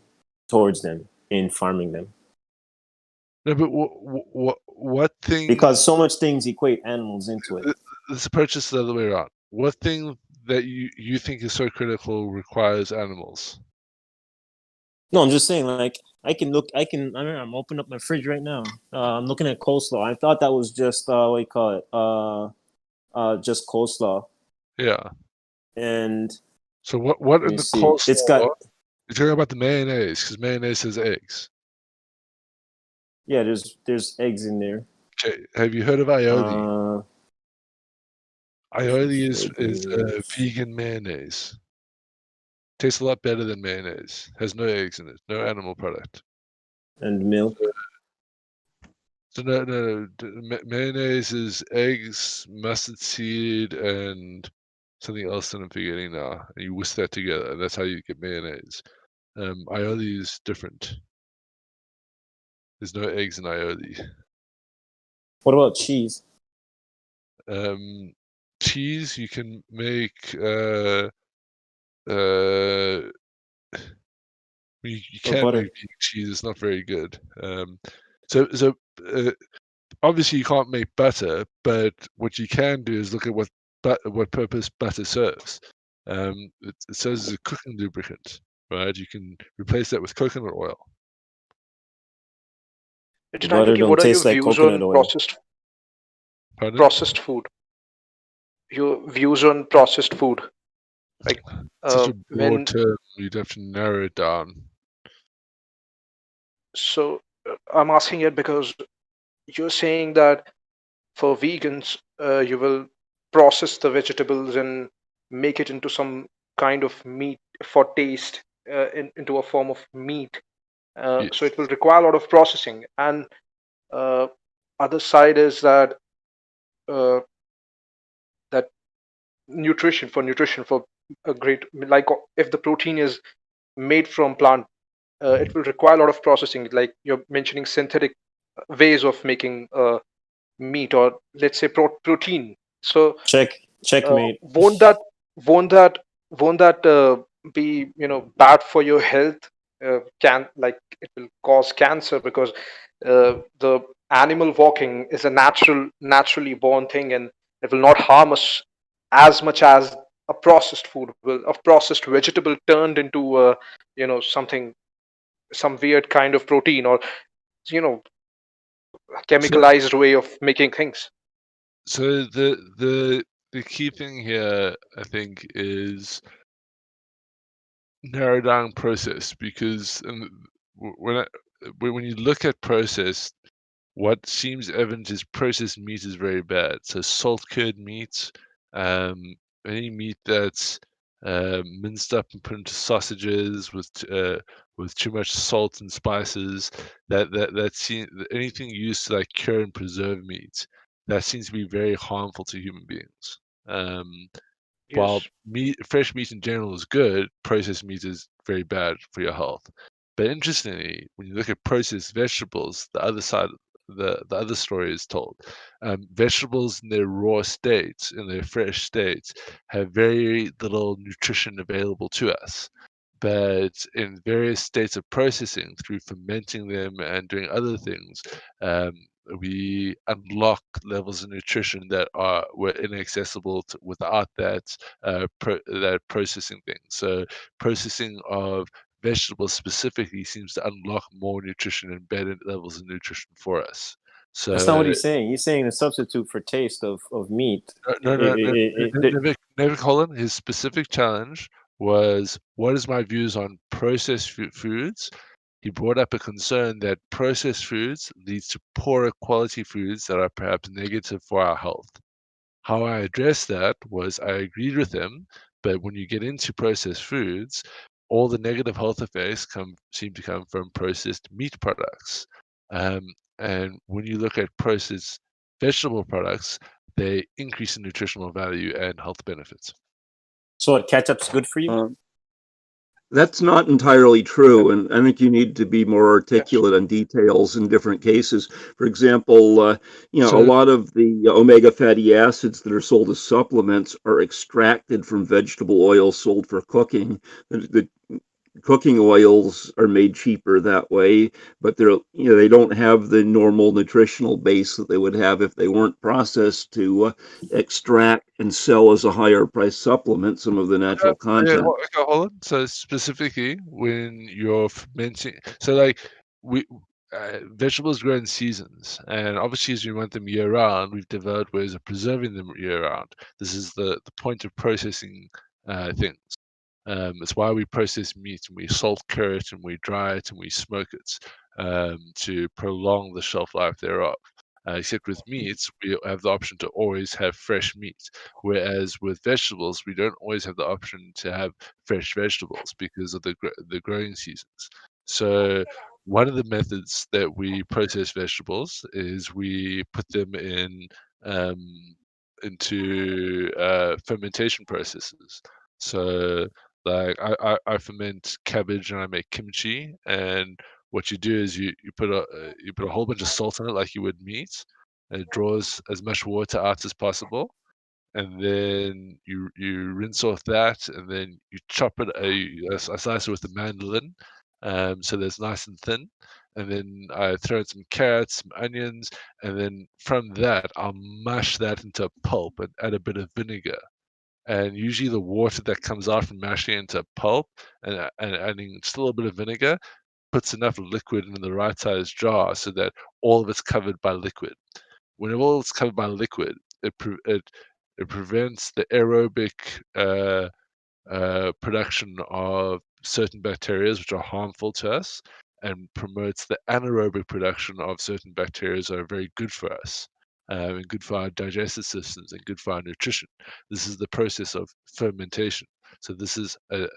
towards them in farming them. No, but what thing? Because so much things equate animals into it. Let's approach this the other way around. What thing that you think is so critical requires animals? No, I'm just saying, like, I'm opening up my fridge right now. I'm looking at coleslaw. I thought that was just what do you call it? Just coleslaw. Yeah. And so what in the coleslaw? It's got. You're talking about the mayonnaise, because mayonnaise has eggs. Yeah, there's eggs in there. Okay, have you heard of aioli? Aioli is vegan mayonnaise. Tastes a lot better than mayonnaise. Has no eggs in it. No animal product. And milk. So no. Mayonnaise is eggs, mustard seed, and something else that I'm forgetting now. And you whisk that together. That's how you get mayonnaise. Aioli is different. There's no eggs in aioli. What about cheese? Cheese you can make. You can make cheese. It's not very good. So obviously you can't make butter, but what you can do is look at what what purpose butter serves. It serves as a cooking lubricant, right? You can replace that with coconut oil. What don't are taste your like views coconut on oil. processed food? Your views on processed food, like Such a broad when term, you'd have to narrow it down. so I'm asking it because you're saying that for vegans, you will process the vegetables and make it into some kind of meat for taste, into a form of meat. Yes. So it will require a lot of processing. And other side is that uh, that nutrition for a great, like if the protein is made from plant, it will require a lot of processing. Like you're mentioning synthetic ways of making meat, or let's say protein. So Checkmate. won't that won't that won't that be bad for your health? Can like it will cause cancer, because the animal walking is a naturally born thing, and it will not harm us as much as a processed food will, a processed vegetable turned into something, some weird kind of protein, or you know chemicalized way of making things. So the key thing here, I think, is narrow down process, because when you look at processed, what seems evident is processed meat is very bad. So salt cured meat, any meat that's minced up and put into sausages with too much salt and spices, anything used to like cure and preserve meat, that seems to be very harmful to human beings. While fresh meat in general is good, processed meat is very bad for your health. But interestingly, when you look at processed vegetables, the other side, the other story is told. Vegetables in their raw states, in their fresh states, have very little nutrition available to us. But in various states of processing, through fermenting them and doing other things, we unlock levels of nutrition that were inaccessible without that that processing thing. So processing of vegetables specifically seems to unlock more nutrition and better levels of nutrition for us. So That's not what he's saying. He's saying a substitute for taste of meat. Never Colin, his specific challenge was, what is my views on processed foods? He brought up a concern that processed foods leads to poorer quality foods that are perhaps negative for our health. How I addressed that was, I agreed with him, but when you get into processed foods, all the negative health effects seem to come from processed meat products. And when you look at processed vegetable products, they increase in nutritional value and health benefits. So what, ketchup's good for you? That's not entirely true, and I think you need to be more articulate on details in different cases. For example, a lot of the omega fatty acids that are sold as supplements are extracted from vegetable oils sold for cooking. The cooking oils are made cheaper that way, but they don't have the normal nutritional base that they would have if they weren't processed to extract and sell as a higher price supplement some of the natural content. Okay, hold on. So specifically, when you're fermenting, so like vegetables grow in seasons, and obviously as we want them year round, we've developed ways of preserving them year round. This is the point of processing things. It's why we process meat, and we salt cure it, and we dry it, and we smoke it to prolong the shelf life thereof. Except with meats, we have the option to always have fresh meat. Whereas with vegetables, we don't always have the option to have fresh vegetables because of the growing seasons. So one of the methods that we process vegetables is we put them into fermentation processes. So like I ferment cabbage and I make kimchi, and what you do is you put a whole bunch of salt in it like you would meat, and it draws as much water out as possible, and then you rinse off that, and then you chop it. I slice it with a mandolin, so that's nice and thin, and then I throw in some carrots, some onions, and then from that I'll mash that into a pulp and add a bit of vinegar. And usually the water that comes out from mashing it into pulp and adding still a bit of vinegar puts enough liquid in the right size jar so that all of it's covered by liquid. When all it's covered by liquid, it prevents the aerobic production of certain bacteria which are harmful to us, and promotes the anaerobic production of certain bacteria that are very good for us, and good for our digestive systems and good for our nutrition. This is the process of fermentation. So this is an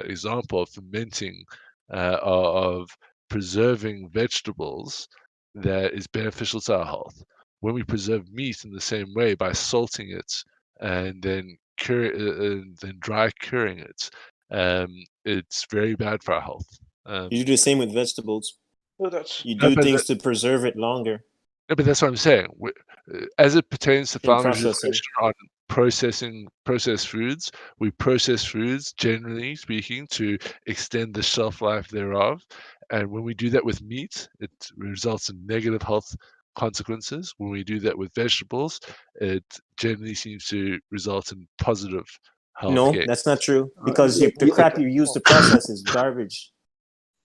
example of fermenting, of preserving vegetables that is beneficial to our health. When we preserve meat in the same way by salting it and then then dry curing it, it's very bad for our health. You do the same with vegetables. So that's You do things to preserve it longer. No, but that's what I'm saying. As it pertains to Flounder's processing. question on processed foods, we process foods, generally speaking, to extend the shelf life thereof. And when we do that with meat, it results in negative health consequences. When we do that with vegetables, it generally seems to result in positive health No, gain. that's not true. Because the crap you use to process is garbage.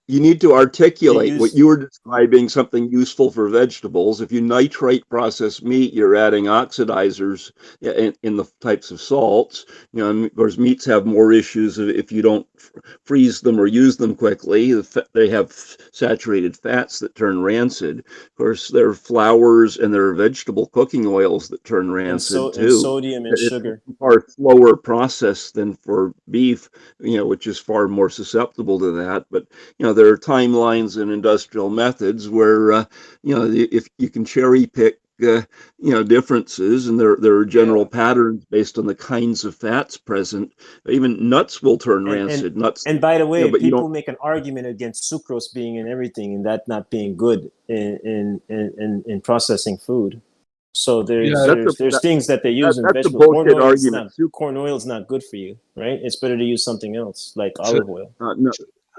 You need to articulate what you were describing, something useful for vegetables. If you nitrate process meat, you're adding oxidizers in the types of salts. You know, and of course, meats have more issues if you don't freeze them or use them quickly. They have saturated fats that turn rancid. Of course, there are flours and there are vegetable cooking oils that turn rancid too. And sodium and It's sugar. a far slower process than for beef, you know, which is far more susceptible to that. But you know, there are timelines and industrial methods where you know, if you can cherry pick you know, differences, and there are general patterns based on the kinds of fats present. Even nuts will turn rancid. Nuts. And by the way, but people make an argument against sucrose being in everything and that not being good in processing food. So there's things that they use in that's vegetables. a bullshit argument. Corn oil is not good for you, right? It's better to use something else like olive oil. No.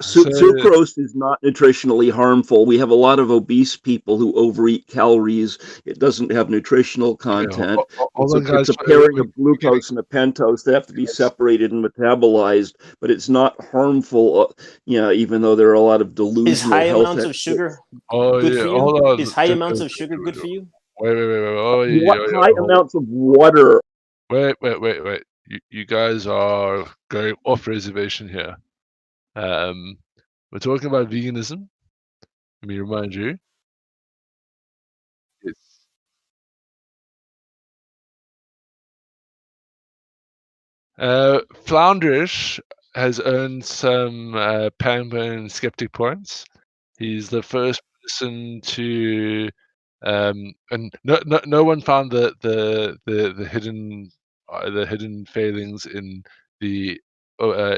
Sucrose is not nutritionally harmful. We have a lot of obese people who overeat calories. It doesn't have nutritional content. It's a pairing of glucose and a pentose. They have to be separated and metabolized, but it's not harmful. You know, even though there are a lot of delusional Is high health amounts of sugar good for you? Is high amounts of sugar good for you? What high amounts of water? Wait. You guys are going off reservation here. We're talking about veganism. Let me remind you. Yes. Flounderish has earned some Pangburn skeptic points. He's the first person to, and no one found the hidden failings in the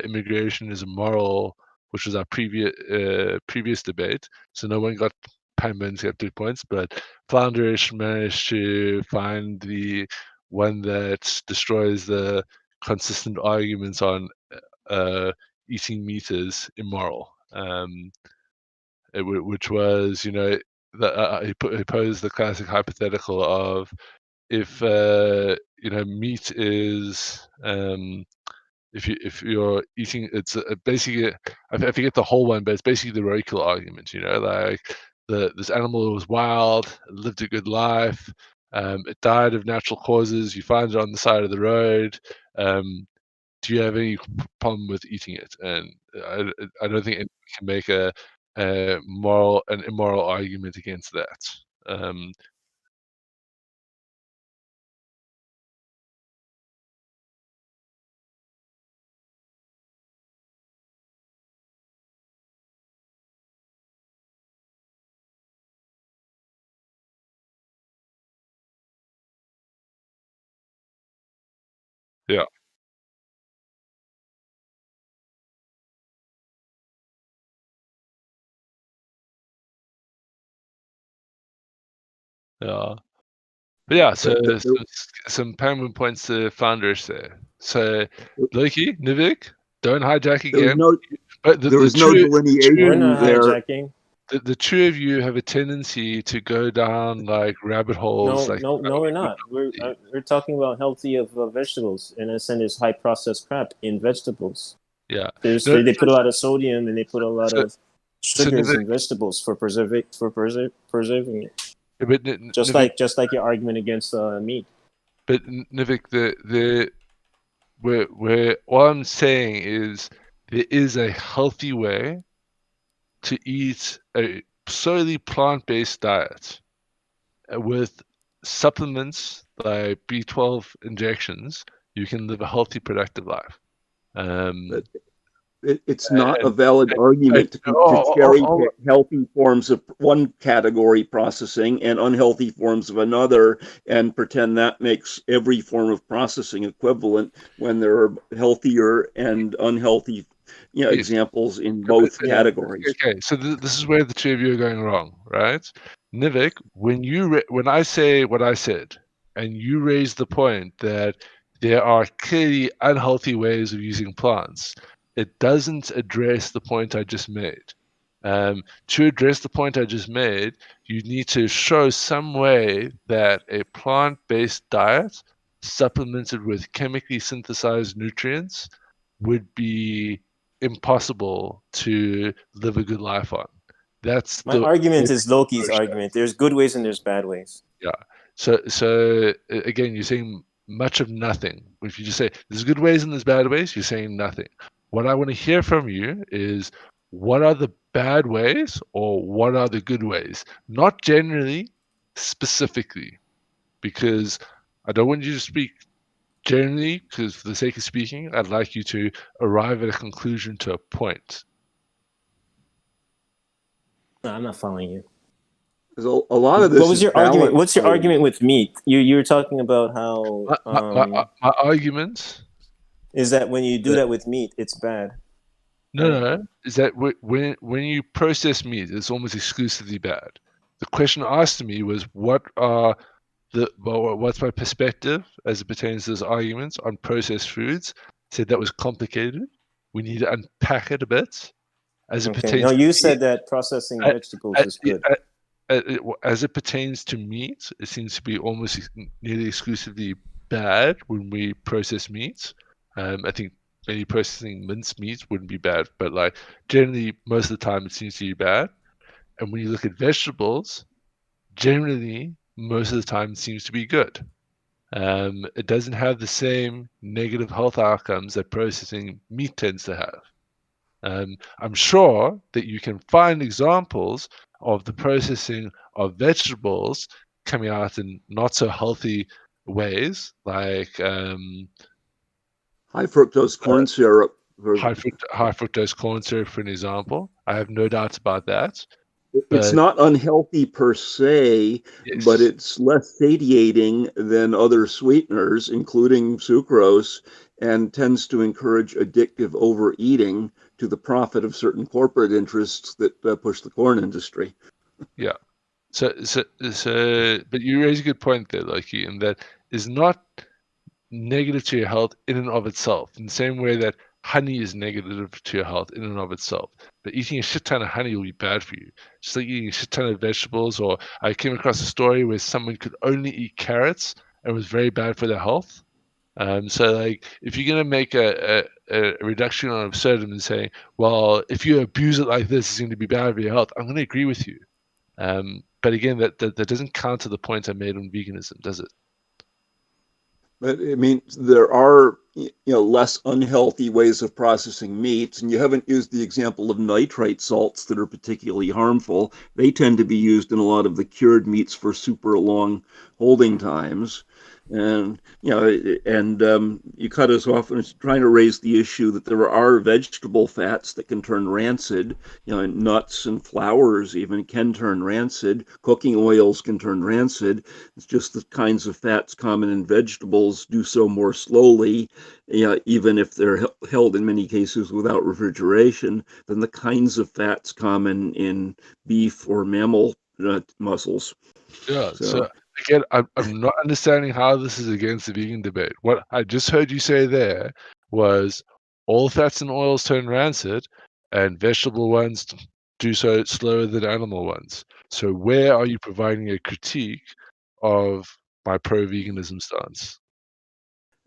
immigration is immoral, which was our previous debate. So no one got Pangburn skeptic points, but Flounderish managed to find the one that destroys the consistent arguments on eating meat is immoral, which was, you know, he posed the classic hypothetical of if you know, meat is if you're eating, it's basically, I forget the whole one, but it's basically the Roykill argument. You know, like this animal was wild, it lived a good life, it died of natural causes. You find it on the side of the road. Do you have any problem with eating it? And I don't think anyone can make an immoral argument against that. Yeah. Yeah. But yeah, so some Pangburn points to Founders there. So Loki, Nivik, don't hijack again. There was no delineation We're not there. hijacking. the two of you have a tendency to go down like rabbit holes. No, we're not. We're talking about healthy of vegetables, and I said there's high processed crap in vegetables. Yeah, they put a lot of sodium and they put a lot of sugars Nivek, in vegetables for preserving it. but Just Nivek, like your argument against meat. But Nivek, where all I'm saying is there is a healthy way to eat a solely plant-based diet with supplements like B12 injections. You can live a healthy, productive life. But it's not a valid argument to cherry pick healthy forms of one category processing and unhealthy forms of another and pretend that makes every form of processing equivalent when there are healthier and unhealthy examples in both categories. Okay, so this is where the two of you are going wrong, right? Nivek, when I say what I said, and you raise the point that there are clearly unhealthy ways of using plants, it doesn't address the point I just made. To address the point I just made, you need to show some way that a plant-based diet supplemented with chemically synthesized nutrients would be impossible to live a good life on. That's my argument is Loki's argument. There's good ways and there's bad ways. Yeah. So again, you're saying much of nothing. If you just say there's good ways and there's bad ways, you're saying nothing. What I want to hear from you is what are the bad ways or what are the good ways? Not generally, specifically, because I don't want you to speak generally, because for the sake of speaking, I'd like you to arrive at a conclusion to a point. No, I'm not following you. There's a lot of this. What was your argument? What's your argument with meat? You were talking about how my argument is that when you do that with meat, it's bad. No, is that when you process meat, it's almost exclusively bad. The question asked to me was, what's my perspective as it pertains to those arguments on processed foods? I said that was complicated. We need to unpack it a bit. As it pertains. No, you said that processing vegetables is good. As it pertains to meat, it seems to be almost nearly exclusively bad when we process meat. I think maybe processing minced meat wouldn't be bad, but like generally most of the time it seems to be bad. And when you look at vegetables, generally most of the time it seems to be good. It doesn't have the same negative health outcomes that processing meat tends to have. I'm sure that you can find examples of the processing of vegetables coming out in not so healthy ways, like high fructose corn syrup. High fructose corn syrup, for an example. I have no doubts about that. It's not unhealthy per se, yes, but it's less satiating than other sweeteners, including sucrose, and tends to encourage addictive overeating to the profit of certain corporate interests that push the corn industry. Yeah. So, but you raise a good point there, Loki, and that is not negative to your health in and of itself, in the same way that honey is negative to your health in and of itself. But eating a shit ton of honey will be bad for you. Just like eating a shit ton of vegetables, or I came across a story where someone could only eat carrots and it was very bad for their health. So like if you're going to make a reduction on sodium and say, well, if you abuse it like this, it's going to be bad for your health, I'm going to agree with you. But again, that doesn't counter the point I made on veganism, does it? But I mean, there are less unhealthy ways of processing meats, and you haven't used the example of nitrite salts that are particularly harmful. They tend to be used in a lot of the cured meats for super long holding times. And you cut us off and it's trying to raise the issue that there are vegetable fats that can turn rancid. And nuts and flours even can turn rancid. Cooking oils can turn rancid. It's just the kinds of fats common in vegetables do so more slowly, even if they're held in many cases without refrigeration, than the kinds of fats common in beef or mammal muscles. Yeah. So again, I'm not understanding how this is against the vegan debate. What I just heard you say there was all fats and oils turn rancid, and vegetable ones do so slower than animal ones. So where are you providing a critique of my pro-veganism stance?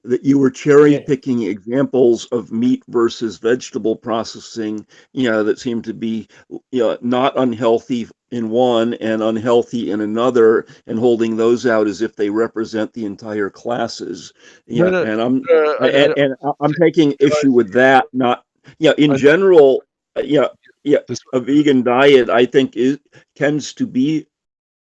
That you were cherry picking examples of meat versus vegetable processing, that seem to be, not unhealthy in one and unhealthy in another, and holding those out as if they represent the entire classes. No, no, And I'm I and I'm taking issue with that. Not, in I- general, this, a vegan diet I think tends to be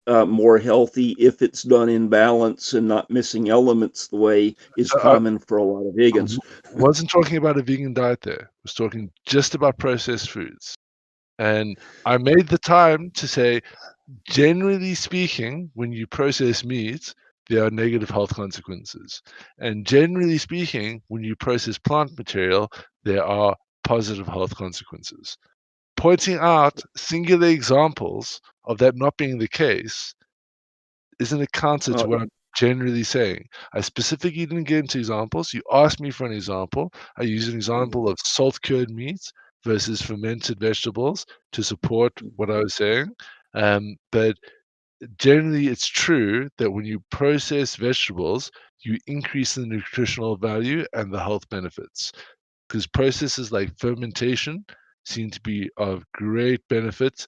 more healthy if it's done in balance and not missing elements the way is I common for a lot of vegans. wasn't talking about a vegan diet there. I was talking just about processed foods. And I made the time to say, generally speaking, when you process meat, there are negative health consequences. And generally speaking, when you process plant material, there are positive health consequences. Pointing out singular examples of that not being the case isn't a counter to what I'm generally saying. I specifically didn't get into examples. You asked me for an example. I used an example of salt cured meat versus fermented vegetables to support what I was saying. But generally, it's true that when you process vegetables, you increase the nutritional value and the health benefits. Because processes like fermentation seem to be of great benefit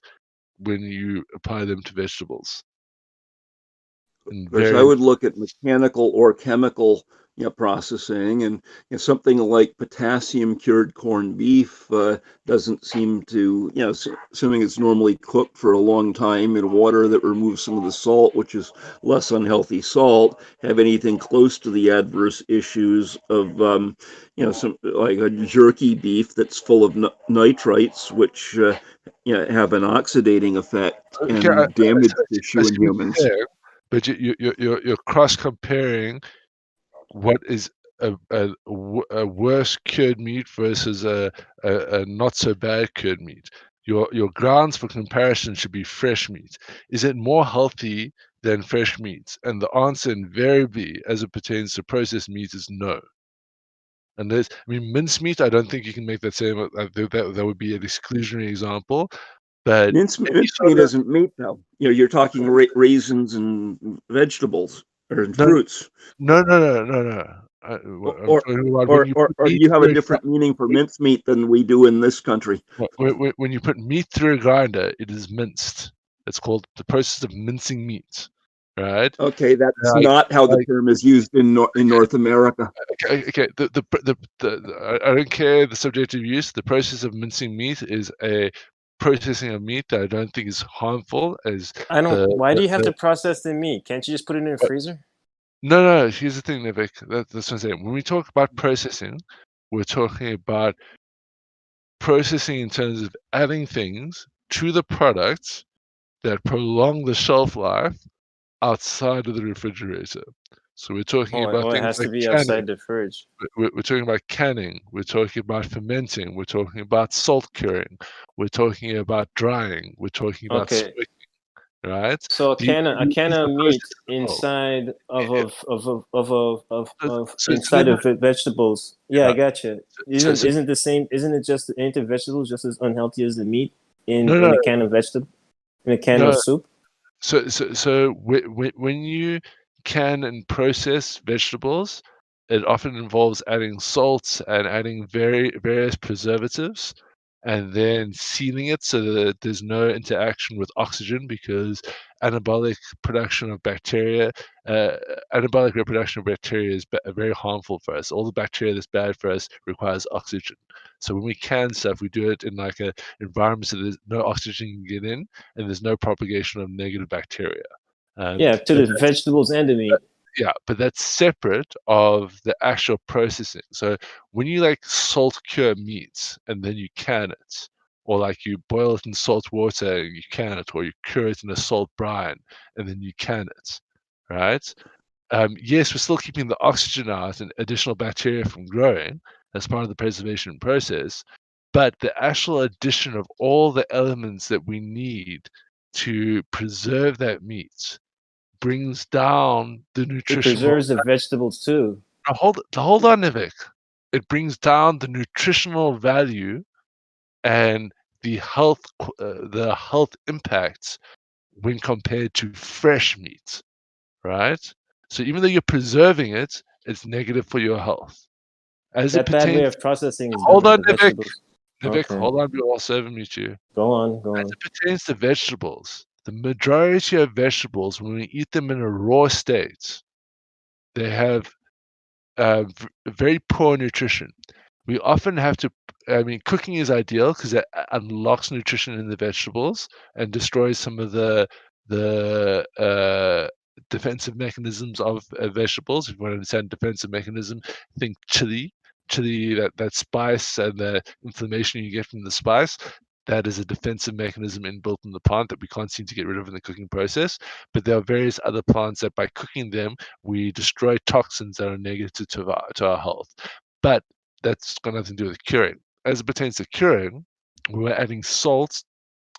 when you apply them to vegetables. Of course, I would look at mechanical or chemical, processing, and something like potassium cured corned beef doesn't seem to, assuming it's normally cooked for a long time in water that removes some of the salt, which is less unhealthy salt, have anything close to the adverse issues of, some like a jerky beef that's full of nitrites, which have an oxidating effect Okay, I and damage see tissue in what you're humans. saying, but you're cross comparing what is a worse cured meat versus a not so bad cured meat. Your grounds for comparison should be fresh meat. Is it more healthy than fresh meat? And the answer invariably, as it pertains to processed meat, is no. And mincemeat. I don't think you can make that same. That would be an exclusionary example. But Mincemeat isn't meat, though. You're talking raisins and vegetables or fruits. No. Or you have a different meaning for mincemeat than we do in this country. When you put meat through a grinder, it is minced. It's called the process of mincing meat, right? Okay, that's not how the term is used in North America. Okay. I don't care the subjective use. The process of mincing meat is a processing of meat that I don't think is harmful. Why do you have to process the meat? Can't you just put it in a freezer? No. Here's the thing, Nivek. That's what I'm saying. When we talk about processing, we're talking about processing in terms of adding things to the product that prolong the shelf life outside of the refrigerator. So we're talking about it things has like to be canning. outside the fridge. We're talking about canning. We're talking about fermenting. We're talking about salt curing. We're talking about drying. We're talking about smoking. Right? So a can of meat inside of vegetables. Yeah, I gotcha. Isn't the same? Ain't the vegetables just as unhealthy as the meat in a can of vegetable, in a can of soup? So when you can and process vegetables, it often involves adding salts and adding various preservatives, and then sealing it so that there's no interaction with oxygen, because anabolic reproduction of bacteria is very harmful for us. All the bacteria that's bad for us requires oxygen. So when we can stuff, we do it in like a environment so there's no oxygen can get in and there's no propagation of negative bacteria. To the vegetables and the meat. But that's separate of the actual processing. So when you like salt cure meats and then you can it, or like you boil it in salt water and you can it, or you cure it in a salt brine and then you can it, right? Yes, we're still keeping the oxygen out and additional bacteria from growing as part of the preservation process, but the actual addition of all the elements that we need to preserve that meat brings down the nutritional. It preserves the vegetables too. Hold on, Nivek. It brings down the nutritional value and the health impacts when compared to fresh meat, right? So even though you're preserving it, it's negative for your health. As it That bad way pertains, of processing is hold different on, for Nivek. vegetables. Nivek, Okay. hold on, we're all serving you too. Go on. As it pertains to vegetables, the majority of vegetables, when we eat them in a raw state, they have very poor nutrition. We often have to, cooking is ideal because it unlocks nutrition in the vegetables and destroys some of the defensive mechanisms of vegetables. If you want to understand defensive mechanism, think chili, that spice and the inflammation you get from the spice. That is a defensive mechanism inbuilt in the plant that we can't seem to get rid of in the cooking process. But there are various other plants that by cooking them, we destroy toxins that are negative to our health. But that's got nothing to do with curing. As it pertains to curing, we're adding salt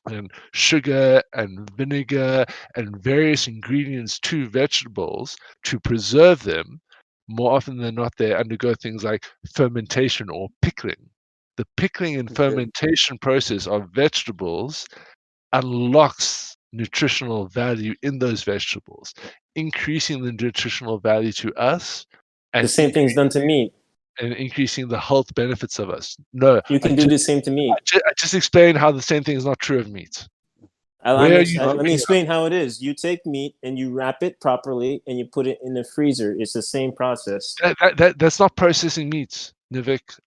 and sugar and vinegar and various ingredients to vegetables to preserve them. More often than not, they undergo things like fermentation or pickling. The pickling and fermentation process of vegetables unlocks nutritional value in those vegetables, increasing the nutritional value to us. And the same thing's done to meat. And increasing the health benefits of us. No, you can do the same to meat. I just explained how the same thing is not true of meat. Let me explain how it is. You take meat and you wrap it properly and you put it in the freezer. It's the same process. That's not processing meat, Nivek.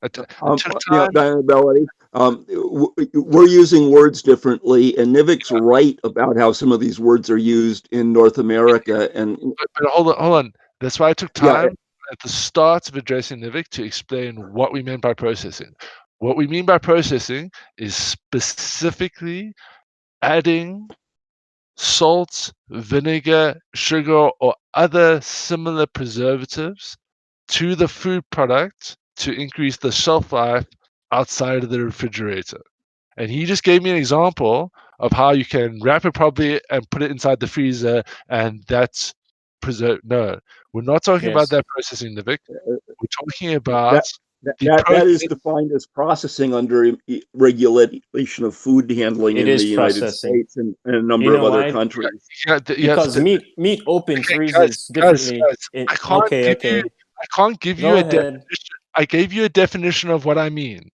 We're using words differently, and Nivik's right about how some of these words are used in North America. But hold on. That's why I took time at the start of addressing Nivek to explain what we meant by processing. What we mean by processing is specifically adding salt, vinegar, sugar, or other similar preservatives to the food product to increase the shelf life outside of the refrigerator. And he just gave me an example of how you can wrap it properly and put it inside the freezer, and that's preserved. No, we're not talking about that processing, Nivek. We're talking about that is defined as processing under regulation of food handling in the United States and a number of other countries. Because meat open freezes differently. I can't give you a definition. I gave you a definition of what I mean.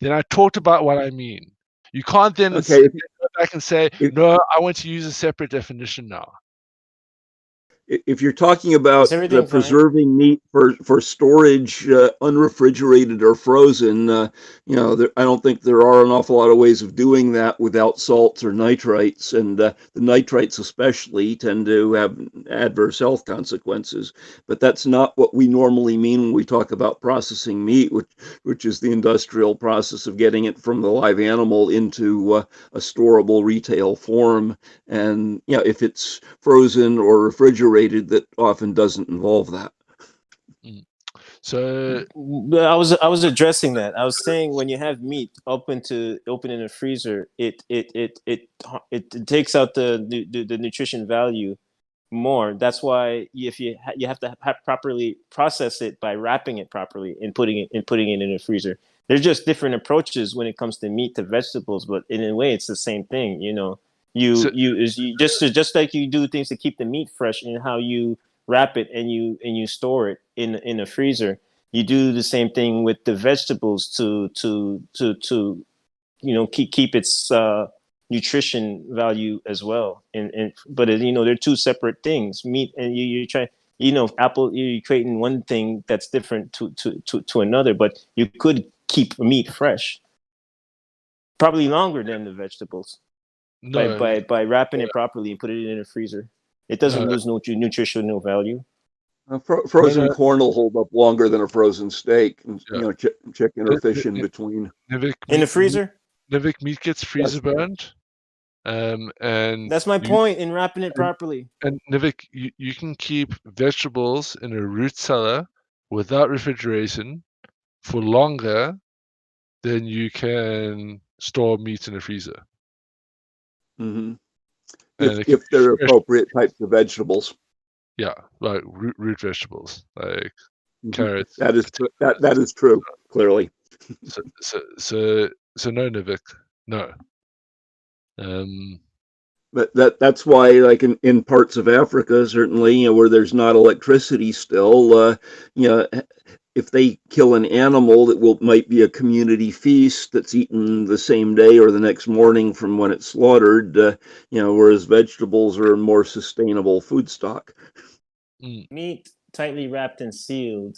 Then I talked about what I mean. You can't then go back and say, no, I want to use a separate definition now. If you're talking about preserving meat for storage, unrefrigerated or frozen, I don't think there are an awful lot of ways of doing that without salts or nitrates, and the nitrates especially tend to have adverse health consequences. But that's not what we normally mean when we talk about processing meat, which is the industrial process of getting it from the live animal into a storable retail form. And if it's frozen or refrigerated, that often doesn't involve that. So I was addressing that. I was saying when you have meat open in a freezer, it takes out the nutrition value more. That's why if you have to properly process it by wrapping it properly and putting it in a freezer. There's just different approaches when it comes to meat to vegetables, but in a way it's the same thing. Just like you do things to keep the meat fresh and how you wrap it and you store it in a freezer, you do the same thing with the vegetables to keep its nutrition value as well. But they're two separate things. Meat and you try apple, you're creating one thing that's different to another, but you could keep meat fresh probably longer than the vegetables. By wrapping it properly and put it in a freezer, it doesn't lose no nutritional value. Frozen corn will hold up longer than a frozen steak. Chicken or fish in between. In the freezer, Nivek, meat gets freezer burned, and that's my point in wrapping it properly. And Nivek, you can keep vegetables in a root cellar without refrigeration for longer than you can store meat in a freezer. Mm-hmm. If they're appropriate types of vegetables. Yeah, like root vegetables, like carrots. That is true, clearly. So no, Nivek. No. Um, But that's why, like in parts of Africa, certainly, where there's not electricity still, you know, if they kill an animal that might be a community feast that's eaten the same day or the next morning from when it's slaughtered, whereas vegetables are a more sustainable food stock. Meat tightly wrapped and sealed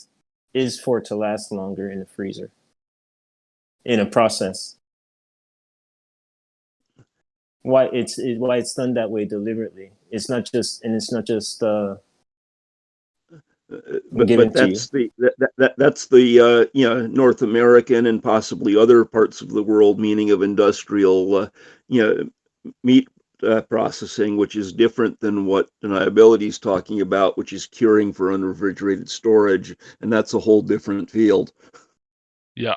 is for to last longer in the freezer in a process. Why it's done that way deliberately. It's not just But that's the North American and possibly other parts of the world meaning of industrial meat processing, which is different than what deniability is talking about, which is curing for unrefrigerated storage, and that's a whole different field. Yeah.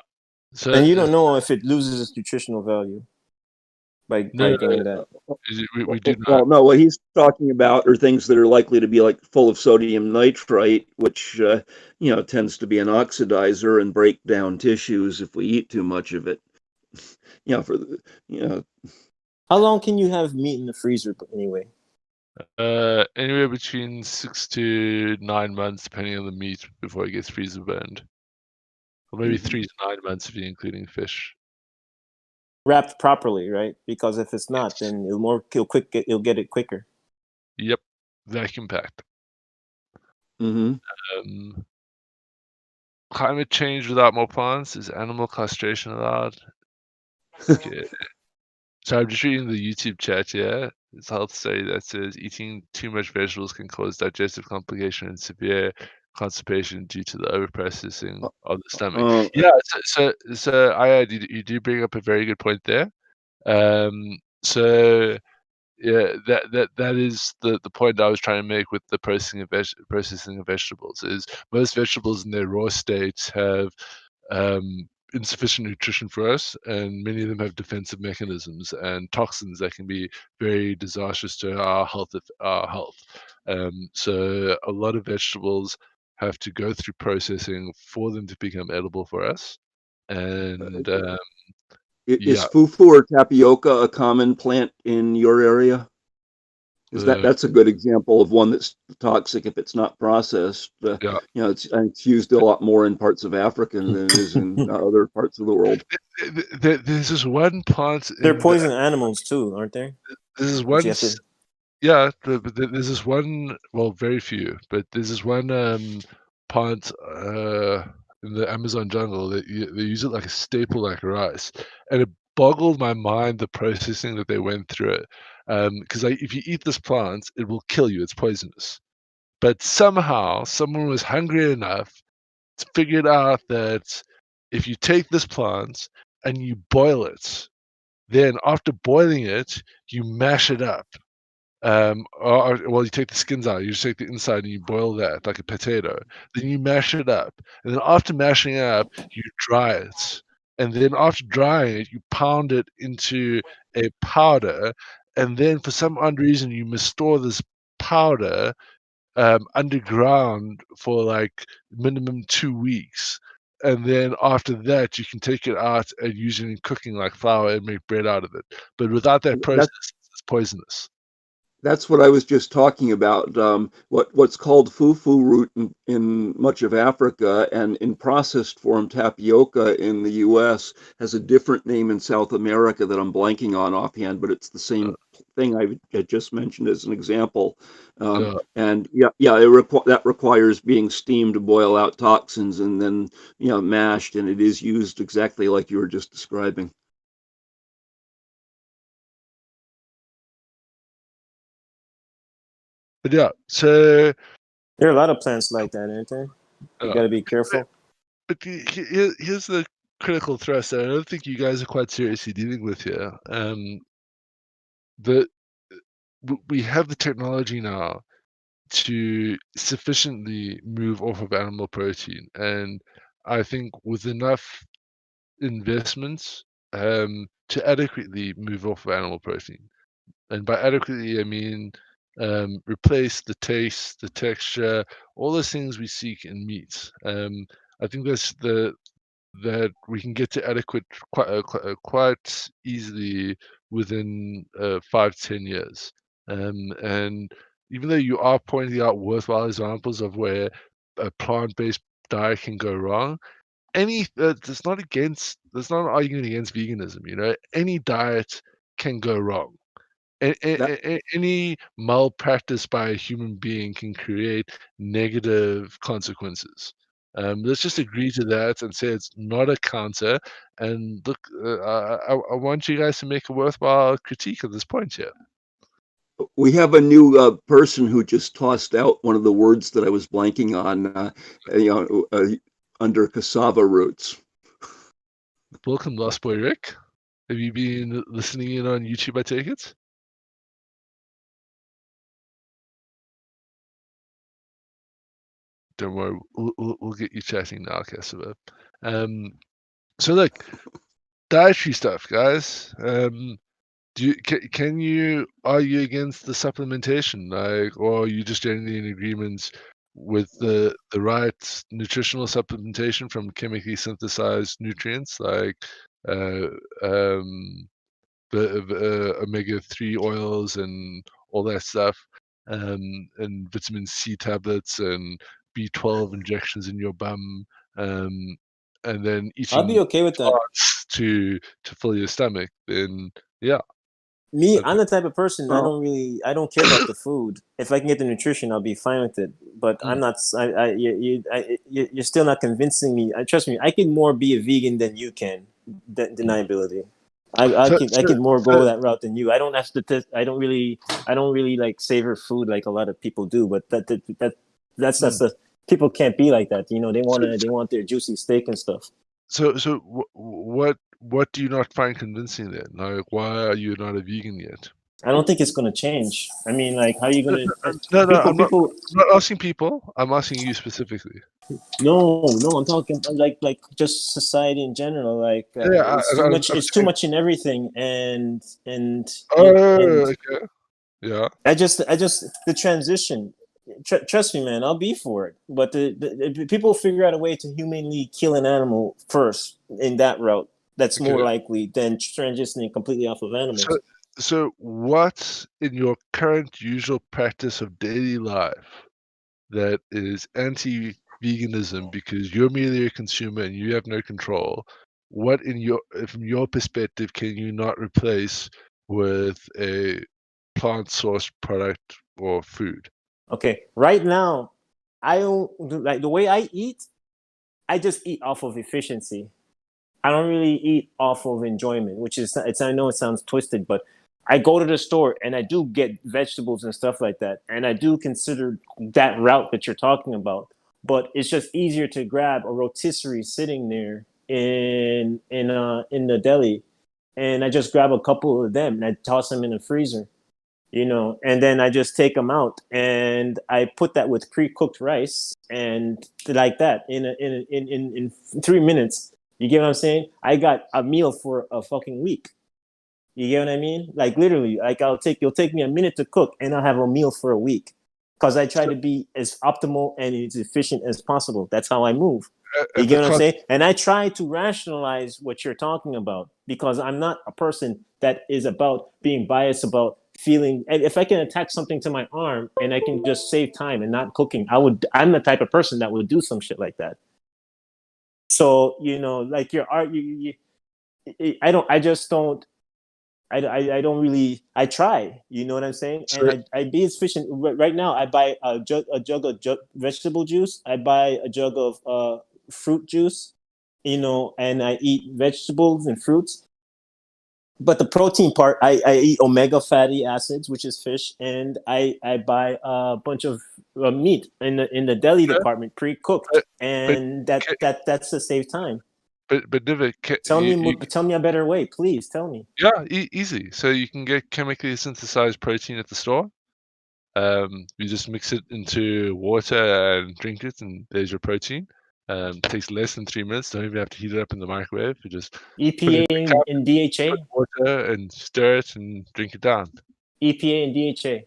So, and you don't know if it loses its nutritional value by doing that. We do not. Well, no, what he's talking about are things that are likely to be like full of sodium nitrite, which tends to be an oxidizer and break down tissues if we eat too much of it. How long can you have meat in the freezer anyway? Anywhere between 6 to 9 months, depending on the meat, before it gets freezer burned, or maybe 3 to 9 months if you're including fish. Wrapped properly, right? Because if it's not, then it'll get it quicker. Yep, vacuum packed. Climate change without more plants, is animal castration allowed? Okay. So I'm just reading the YouTube chat here. It's a health study that says eating too much vegetables can cause digestive complication and severe constipation due to the overprocessing of the stomach. Yeah, so you do bring up a very good point there. So yeah, that is the point I was trying to make with the processing of vegetables. Is most vegetables in their raw state have insufficient nutrition for us, and many of them have defensive mechanisms and toxins that can be very disastrous to our health. So a lot of vegetables have to go through processing for them to become edible for us. And is fufu or tapioca a common plant in your area? Because that's a good example of one that's toxic if it's not processed. It's used a lot more in parts of Africa than it is in other parts of the world. There's this one plant. They're poison animals too, aren't they? This is one. Yeah, but there's this one. Well, very few, but there's this one plant in the Amazon jungle that they use it like a staple, like rice, and it boggled my mind the processing that they went through it. Because if you eat this plant, it will kill you. It's poisonous. But somehow, someone was hungry enough to figure out that if you take this plant and you boil it, then after boiling it, you mash it up. Well, you take the skins out, you just take the inside and you boil that like a potato. Then you mash it up. And then after mashing it up, you dry it. And then after drying it, you pound it into a powder. And then for some odd reason, you must store this powder underground for like minimum 2 weeks. And then after that, you can take it out and use it in cooking like flour and make bread out of it. But without that process, it's poisonous. That's what I was just talking about. What's called fufu root in much of Africa, and in processed form tapioca in the U.S. has a different name in South America that I'm blanking on offhand, but it's the same thing I had just mentioned as an example. And that requires being steamed to boil out toxins and then mashed, and it is used exactly like you were just describing. But yeah, so there are a lot of plants like that, aren't there? You got to be careful. But here's the critical thrust that I don't think you guys are quite seriously dealing with here. We have the technology now to sufficiently move off of animal protein, and I think with enough investments to adequately move off of animal protein. And by adequately, I mean replace the taste, the texture, all those things we seek in meat. I think that's that we can get to adequate quite easily within 5 to 10 years. And even though you are pointing out worthwhile examples of where a plant-based diet can go wrong, that's not an argument against veganism. You know, any diet can go wrong. Any malpractice by a human being can create negative consequences. Let's just agree to that and say it's not a counter. And look, I want you guys to make a worthwhile critique at this point here. We have a new person who just tossed out one of the words that I was blanking on, under cassava roots. Welcome, Lost Boy Rick. Have you been listening in on YouTube, I take it? Don't worry, we'll get you chatting now, Cassava. So look, dietary stuff, guys. Can you argue against the supplementation, like, or are you just generally in agreement with the right nutritional supplementation from chemically synthesized nutrients like the omega-3 oils and all that stuff, and vitamin C tablets and B12 injections in your bum, and then I'll be eating okay with that. tarts to fill your stomach? Then yeah. Me, Okay. I'm the type of person I don't care about the food. If I can get the nutrition, I'll be fine with it. But I'm not. You're still not convincing me. Trust me, I can more be a vegan than you can. Deniability. I can more go that route than you. I don't have to. I don't really like savor food like a lot of people do. But that's the people can't be like that. You know, they want their juicy steak and stuff. So what do you not find convincing then? Like, why are you not a vegan yet? I don't think it's going to change. I mean, like, how are you going to? No, I'm not asking people. I'm asking you specifically. No, I'm talking like just society in general. Like, it's too much in everything, and okay, yeah. I just the transition. Trust me, man, I'll be for it. But the people figure out a way to humanely kill an animal first in that route. That's more likely than transitioning completely off of animals. So what in your current usual practice of daily life that is anti-veganism because you're merely a consumer and you have no control, what from your perspective can you not replace with a plant-sourced product or food? Okay, right now, I don't like the way I eat. I just eat off of efficiency. I don't really eat off of enjoyment, which is I know it sounds twisted, but I go to the store and I do get vegetables and stuff like that, and I do consider that route that you're talking about. But it's just easier to grab a rotisserie sitting there in the deli, and I just grab a couple of them and I toss them in the freezer, you know, and then I just take them out and I put that with pre-cooked rice and like that in 3 minutes. You get what I'm saying? I got a meal for a fucking week. You get what I mean? Like literally, like you'll take me a minute to cook and I'll have a meal for a week. Because I try to be as optimal and as efficient as possible. That's how I move. You get what I'm saying? And I try to rationalize what you're talking about because I'm not a person that is about being biased about feeling. And if I can attach something to my arm and I can just save time and not cooking, I'm the type of person that would do some shit like that. So, you know, like your art, I don't really. I try. You know what I'm saying? And I be efficient. Right now, I buy a jug of vegetable juice. I buy a jug of fruit juice. You know, and I eat vegetables and fruits. But the protein part, I eat omega fatty acids, which is fish, and I buy a bunch of meat in the deli department, pre-cooked, and that's to save time. But Divik, tell me a better way, please. Tell me. Yeah, easy. So you can get chemically synthesized protein at the store. You just mix it into water and drink it, and there's your protein. It takes less than 3 minutes. Don't even have to heat it up in the microwave. You just EPA and DHA, water, and stir it and drink it down. EPA and DHA.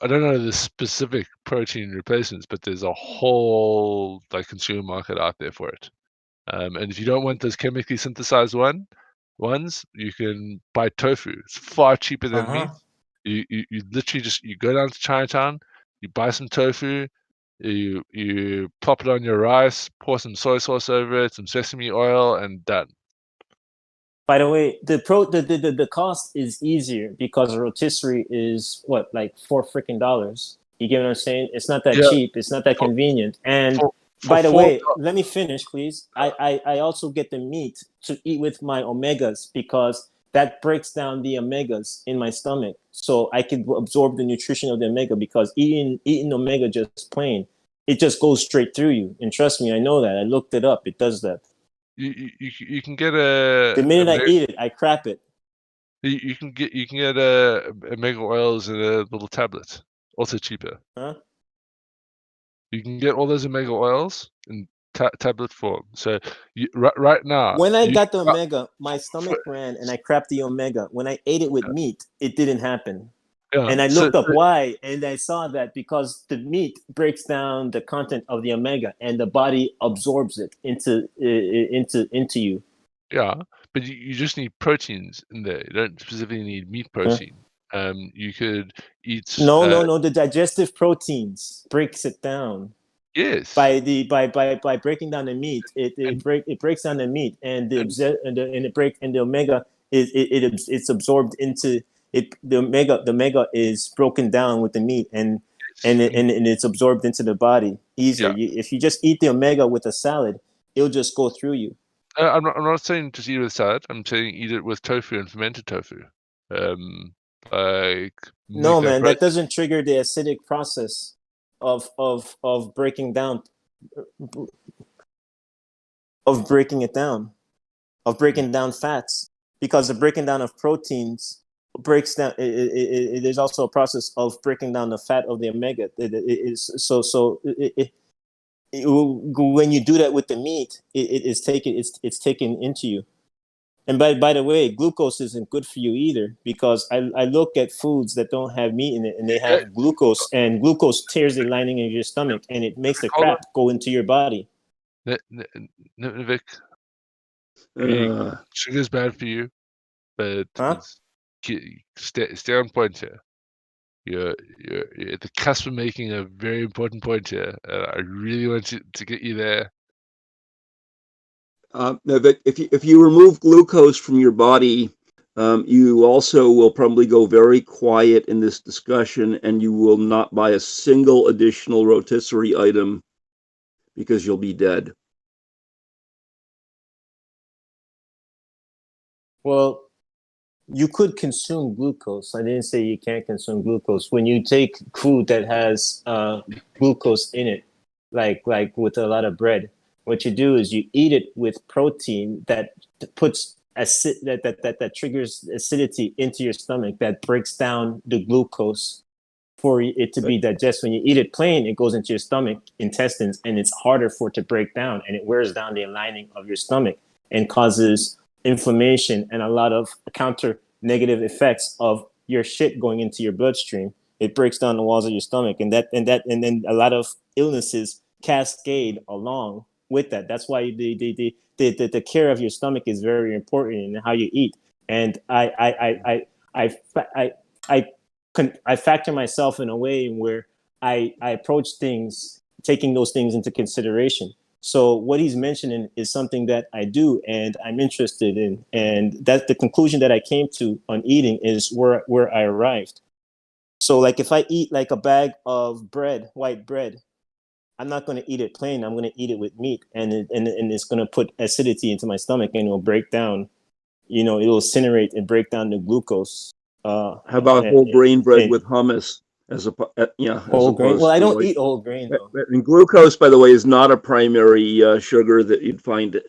I don't know the specific protein replacements, but there's a whole consumer market out there for it. And if you don't want those chemically synthesized ones, you can buy tofu. It's far cheaper than meat. You literally just go down to Chinatown, you buy some tofu, you plop it on your rice, pour some soy sauce over it, some sesame oil, and done. By the way, the cost is easier because rotisserie is what, like $4 freaking. You get what I'm saying? It's not that cheap. It's not that convenient. And by the way, let me finish, please. I also get the meat to eat with my omegas because that breaks down the omegas in my stomach, so I can absorb the nutrition of the omega. Because eating omega just plain, it just goes straight through you. And trust me, I know that. I looked it up. It does that. You can get a. The minute I eat it, I crap it. You can get omega oils in a little tablet, also cheaper. Huh? You can get all those omega oils in tablet form. So right now, when I got the omega, my stomach ran and I crapped the omega. When I ate it with meat, it didn't happen. Yeah, and I looked up why, and I saw that because the meat breaks down the content of the omega, and the body absorbs it into you. Yeah, but you just need proteins in there. You don't specifically need meat protein. You could eat. No. The digestive proteins breaks it down. Yes. By breaking down the meat, it breaks down the meat, and the omega it's absorbed into it. The omega is broken down with the meat, and it's absorbed into the body easier. Yeah. If you just eat the omega with a salad, it'll just go through you. I'm not saying just eat it with salad. I'm saying eat it with tofu and fermented tofu. No, man, that doesn't trigger the acidic process of breaking down, of breaking down fats, because the breaking down of proteins breaks down. There's also a process of breaking down the fat of the omega. When you do that with the meat, it's taken into you. And by the way, glucose isn't good for you either, because I look at foods that don't have meat in it and they have glucose, and glucose tears the lining of your stomach and it makes the crap go into your body. Vic, sugar's bad for you, but stay on point here. You're at the cusp of making a very important point here. I really want to get you there. No, but if you remove glucose from your body, you also will probably go very quiet in this discussion, and you will not buy a single additional rotisserie item because you'll be dead. Well, you could consume glucose. I didn't say you can't consume glucose. When you take food that has glucose in it, like with a lot of bread, what you do is you eat it with protein that puts that triggers acidity into your stomach, that breaks down the glucose for it to be digested. When you eat it plain, it goes into your stomach intestines, and it's harder for it to break down, and it wears down the lining of your stomach and causes inflammation and a lot of counter negative effects of your shit going into your bloodstream. It breaks down the walls of your stomach, and then a lot of illnesses cascade along with that. That's why the care of your stomach is very important in how you eat. And I factor myself in a way where I approach things taking those things into consideration. So what he's mentioning is something that I do and I'm interested in, and that's the conclusion that I came to on eating is where I arrived. So like if I eat like a bag of bread, white bread, I'm not going to eat it plain. I'm going to eat it with meat, and it's going to put acidity into my stomach, and it'll break down. It'll incinerate and break down the glucose. How about whole grain bread with hummus? Whole grain. Well, I don't eat whole grain though. And glucose, by the way, is not a primary sugar that you'd find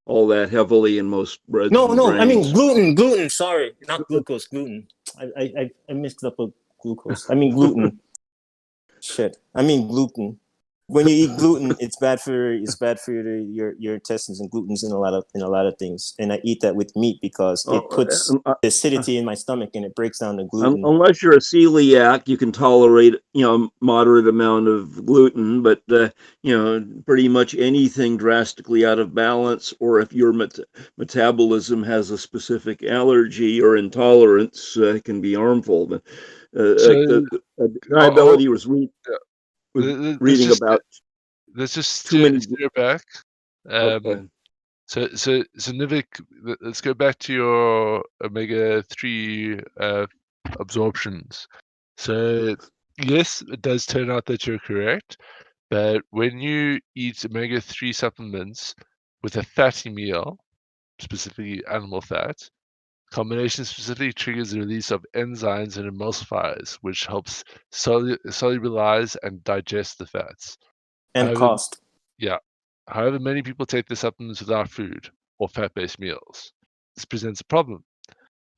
all that heavily in most breads. No, I mean gluten. Sorry, not glucose. Gluten. I mixed up with glucose. I mean gluten. Shit. I mean gluten. when you eat gluten, it's bad for your intestines, and gluten's in a lot of things. And I eat that with meat because it puts acidity in my stomach and it breaks down the gluten. Unless you're a celiac, you can tolerate moderate amount of gluten, but pretty much anything drastically out of balance, or if your metabolism has a specific allergy or intolerance, can be harmful. But Diability was reading about let's just too many. steer back. So Nivik, let's go back to your omega-3 absorptions. So yes, it does turn out that you're correct, but when you eat omega-3 supplements with a fatty meal, specifically animal fat, combination specifically triggers the release of enzymes and emulsifiers, which helps solubilize and digest the fats. And cost. Yeah. However, many people take the supplements without food or fat-based meals. This presents a problem,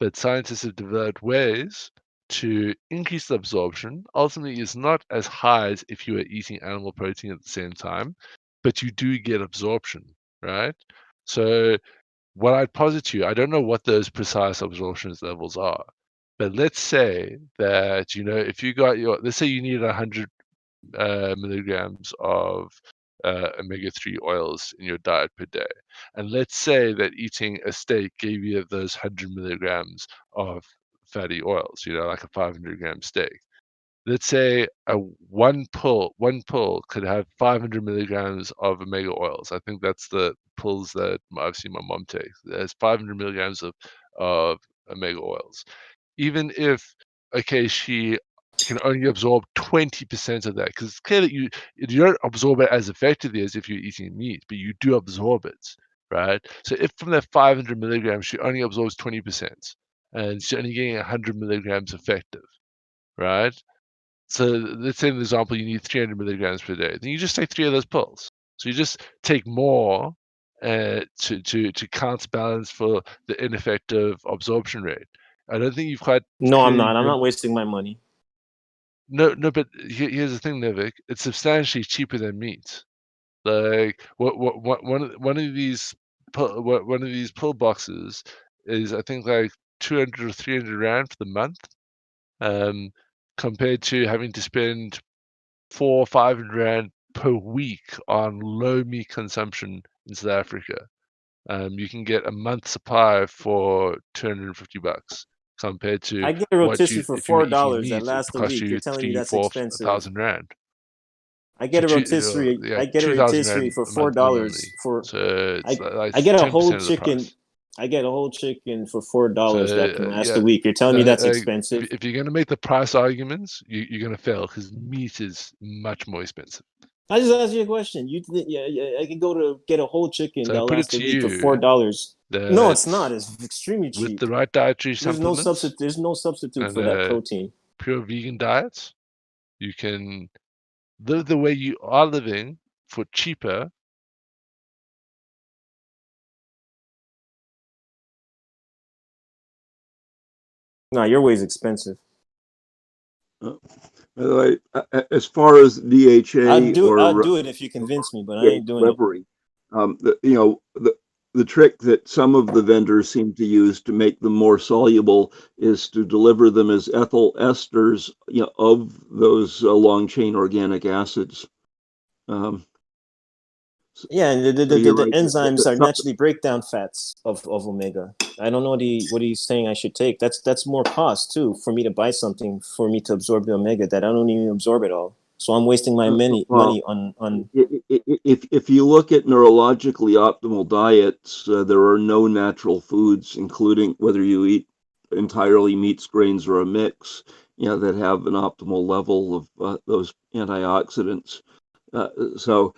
but scientists have developed ways to increase the absorption. Ultimately, it's not as high as if you were eating animal protein at the same time, but you do get absorption, right? So what I'd posit to you, I don't know what those precise absorption levels are, but let's say that, if you got let's say you need 100 milligrams of omega-3 oils in your diet per day. And let's say that eating a steak gave you those 100 milligrams of fatty oils, like a 500-gram steak. Let's say one pull could have 500 milligrams of omega oils. I think that's the pills that I've seen my mom take. There's 500 milligrams of omega oils. Even if, she can only absorb 20% of that, because it's clear that you don't absorb it as effectively as if you're eating meat, but you do absorb it, right? So if from that 500 milligrams she only absorbs 20%, and she's only getting 100 milligrams effective, right? So let's say in the example you need 300 milligrams per day, then you just take 3 of those pills. So you just take more to counterbalance for the ineffective absorption rate. I don't think you've quite. No, I'm not. I'm not wasting my money. No, but here's the thing, Nivik. It's substantially cheaper than meat. Like one of these pill boxes is, I think, like 200 or 300 rand for the month, compared to having to spend 400 or 500 rand per week on low meat consumption in South Africa. You can get a month's supply for $250 compared to I get a rotisserie for if you were eating $4 meat, that lasts it a cost week. you You're telling me that's 3,000-4,000 expensive. rand. I get a rotisserie. Yeah, I get a 2,000 rotisserie rand for a month $4 for. So it's like I get a 10% whole of the chicken. price. I get a whole chicken for $4 that can last yeah, a week. You're telling me that's expensive? If you're going to make the price arguments, you're going to fail, because meat is much more expensive. I just asked you a question. I can go to get a whole chicken So that I put it lasts a to week for you $4. No, it's not. It's extremely with cheap. the right dietary There's no supplements. There's no substitute and for that protein. Pure vegan diets, you can live the way you are living for cheaper. No, your way's expensive. By the way, as far as DHA, I'll do it if you convince me, but I ain't doing delivery, the trick that some of the vendors seem to use to make them more soluble is to deliver them as ethyl esters, of those long chain organic acids. Yeah, and the enzymes are naturally breakdown fats of omega. I don't know what he's saying I should take. That's more cost too for me to buy something for me to absorb the omega that I don't even absorb it all. So I'm wasting my money on. If you look at neurologically optimal diets, there are no natural foods, including whether you eat entirely meats, grains, or a mix, that have an optimal level of those antioxidants. So,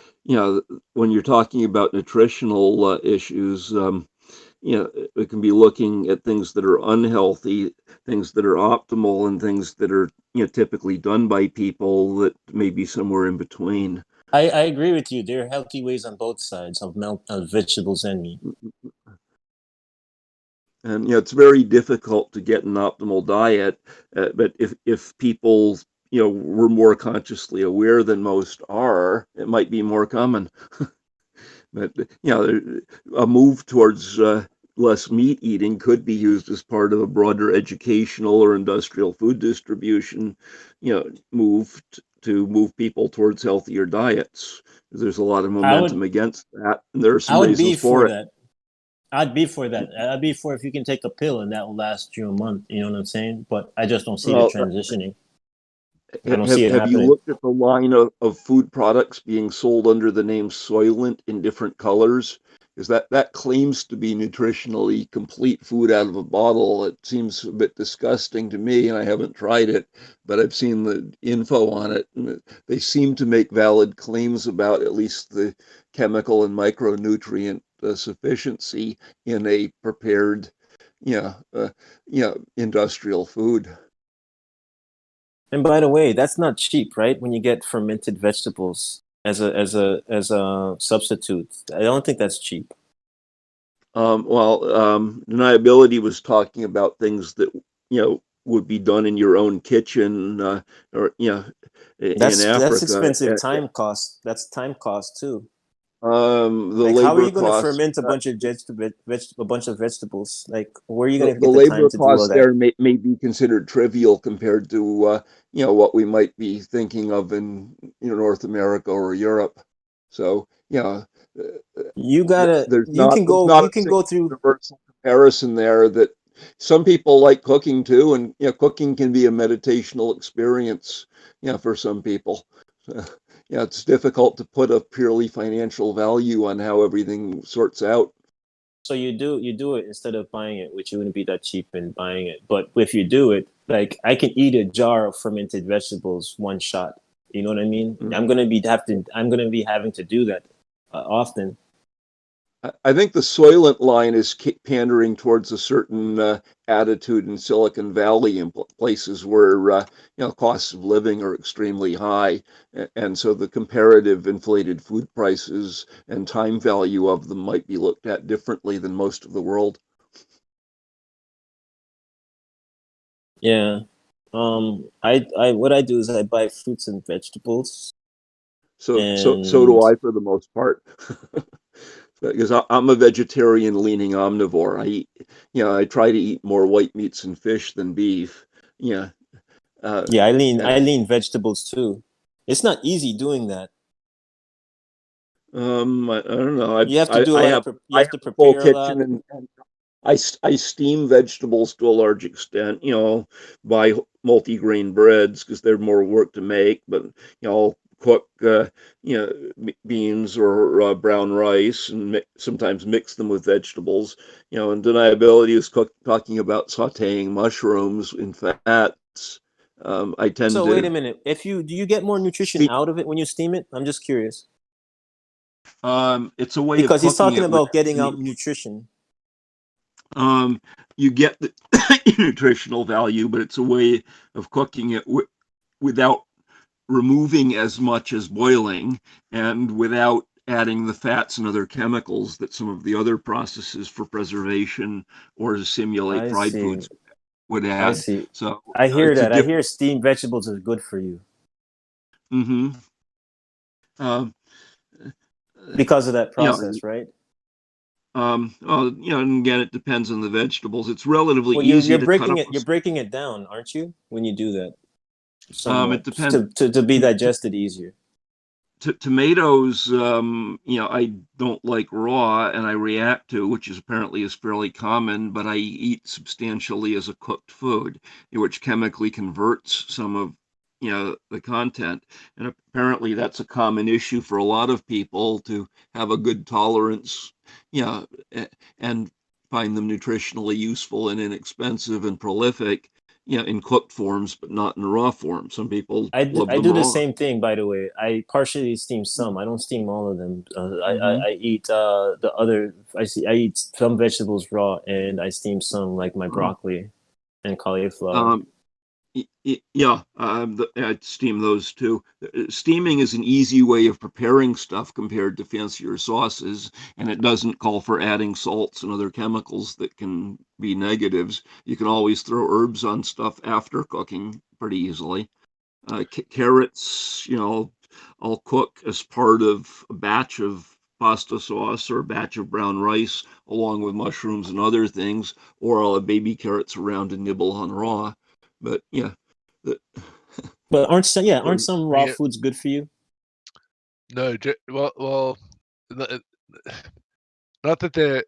when you're talking about nutritional issues, we can be looking at things that are unhealthy, things that are optimal, and things that are, typically done by people that may be somewhere in between. I agree with you. There are healthy ways on both sides of vegetables and meat. And it's very difficult to get an optimal diet, but if people we're more consciously aware than most are, it might be more common. But a move towards less meat eating could be used as part of a broader educational or industrial food distribution, move to move people towards healthier diets. There's a lot of momentum against that, and there are some I would be reasons for it. that. I'd be for that. I'd be for if you can take a pill and that will last you a month. You know what I'm saying? But I just don't see the transitioning. I don't see it Have you happening. looked at the line of food products being sold under the name Soylent in different colors? Because that claims to be nutritionally complete food out of a bottle. It seems a bit disgusting to me, and I haven't tried it, but I've seen the info on it, and they seem to make valid claims about at least the chemical and micronutrient sufficiency in a prepared, industrial food. And by the way, that's not cheap, right? When you get fermented vegetables as a substitute, I don't think that's cheap. Deniability was talking about things that would be done in your own kitchen, or in Africa. That's expensive time cost. That's time cost too. The like, labor how are you going to costs, ferment a bunch of vegetables? Like, where are you going to the get the time labor to do all costs that? there may be considered trivial compared to what we might be thinking of in North America or Europe. So You gotta. there's You not can go. not You a can single go through. universal comparison there. That some people like cooking too, and cooking can be a meditational experience for some people. It's difficult to put a purely financial value on how everything sorts out. So you do it instead of buying it, which wouldn't be that cheap in buying it. But if you do it, like, I can eat a jar of fermented vegetables one shot. You know what I mean? Mm-hmm. I'm gonna be having to do that often. I think the Soylent line is pandering towards a certain attitude in Silicon Valley in places where costs of living are extremely high, and so the comparative inflated food prices and time value of them might be looked at differently than most of the world. Yeah. I what I do is I buy fruits and vegetables. So do I for the most part. Because I'm a vegetarian leaning omnivore. I try to eat more white meats and fish than beef. I lean vegetables too. It's not easy doing that. I don't know. You have to do I a lot have of you have to a full prepare a lot. kitchen, and I steam vegetables to a large extent. Buy multi-grain breads because they're more work to make. But I'll cook beans or brown rice and sometimes mix them with vegetables. And deniability is talking about sautéing mushrooms in fats. I tend So to wait a minute. Do you get more nutrition out of it when you steam it? I'm just curious. It's a way Because of he's cooking talking it about getting out nutrition. You get the nutritional value, but it's a way of cooking it without removing as much as boiling and without adding the fats and other chemicals that some of the other processes for preservation or to simulate I fried see. foods would add. I see. So I hear it's that. I hear steamed vegetables are good for you. Mm-hmm. Because of that process, right? And again, it depends on the vegetables. It's relatively Well, easy you're to cut breaking up. it. You're breaking it down, aren't you? When you do that, It somewhat depends. to be digested easier. Tomatoes, I don't like raw, and I react to, which apparently is fairly common, but I eat substantially as a cooked food, which chemically converts some of the content. And apparently that's a common issue for a lot of people to have a good tolerance, and find them nutritionally useful and inexpensive and prolific, in cooked forms, but not in raw form. Some people I love them do the raw. same thing, by the way. I partially steam some. I don't steam all of them. Mm-hmm. I eat the other. I eat some vegetables raw, and I steam some, like my broccoli and cauliflower. I'd steam those too. Steaming is an easy way of preparing stuff compared to fancier sauces, and it doesn't call for adding salts and other chemicals that can be negatives. You can always throw herbs on stuff after cooking pretty easily. Carrots, I'll cook as part of a batch of pasta sauce or a batch of brown rice, along with mushrooms and other things, or I'll have baby carrots around and nibble on raw. But yeah, the, But aren't some raw Yeah. foods good for you? No, well, not that they're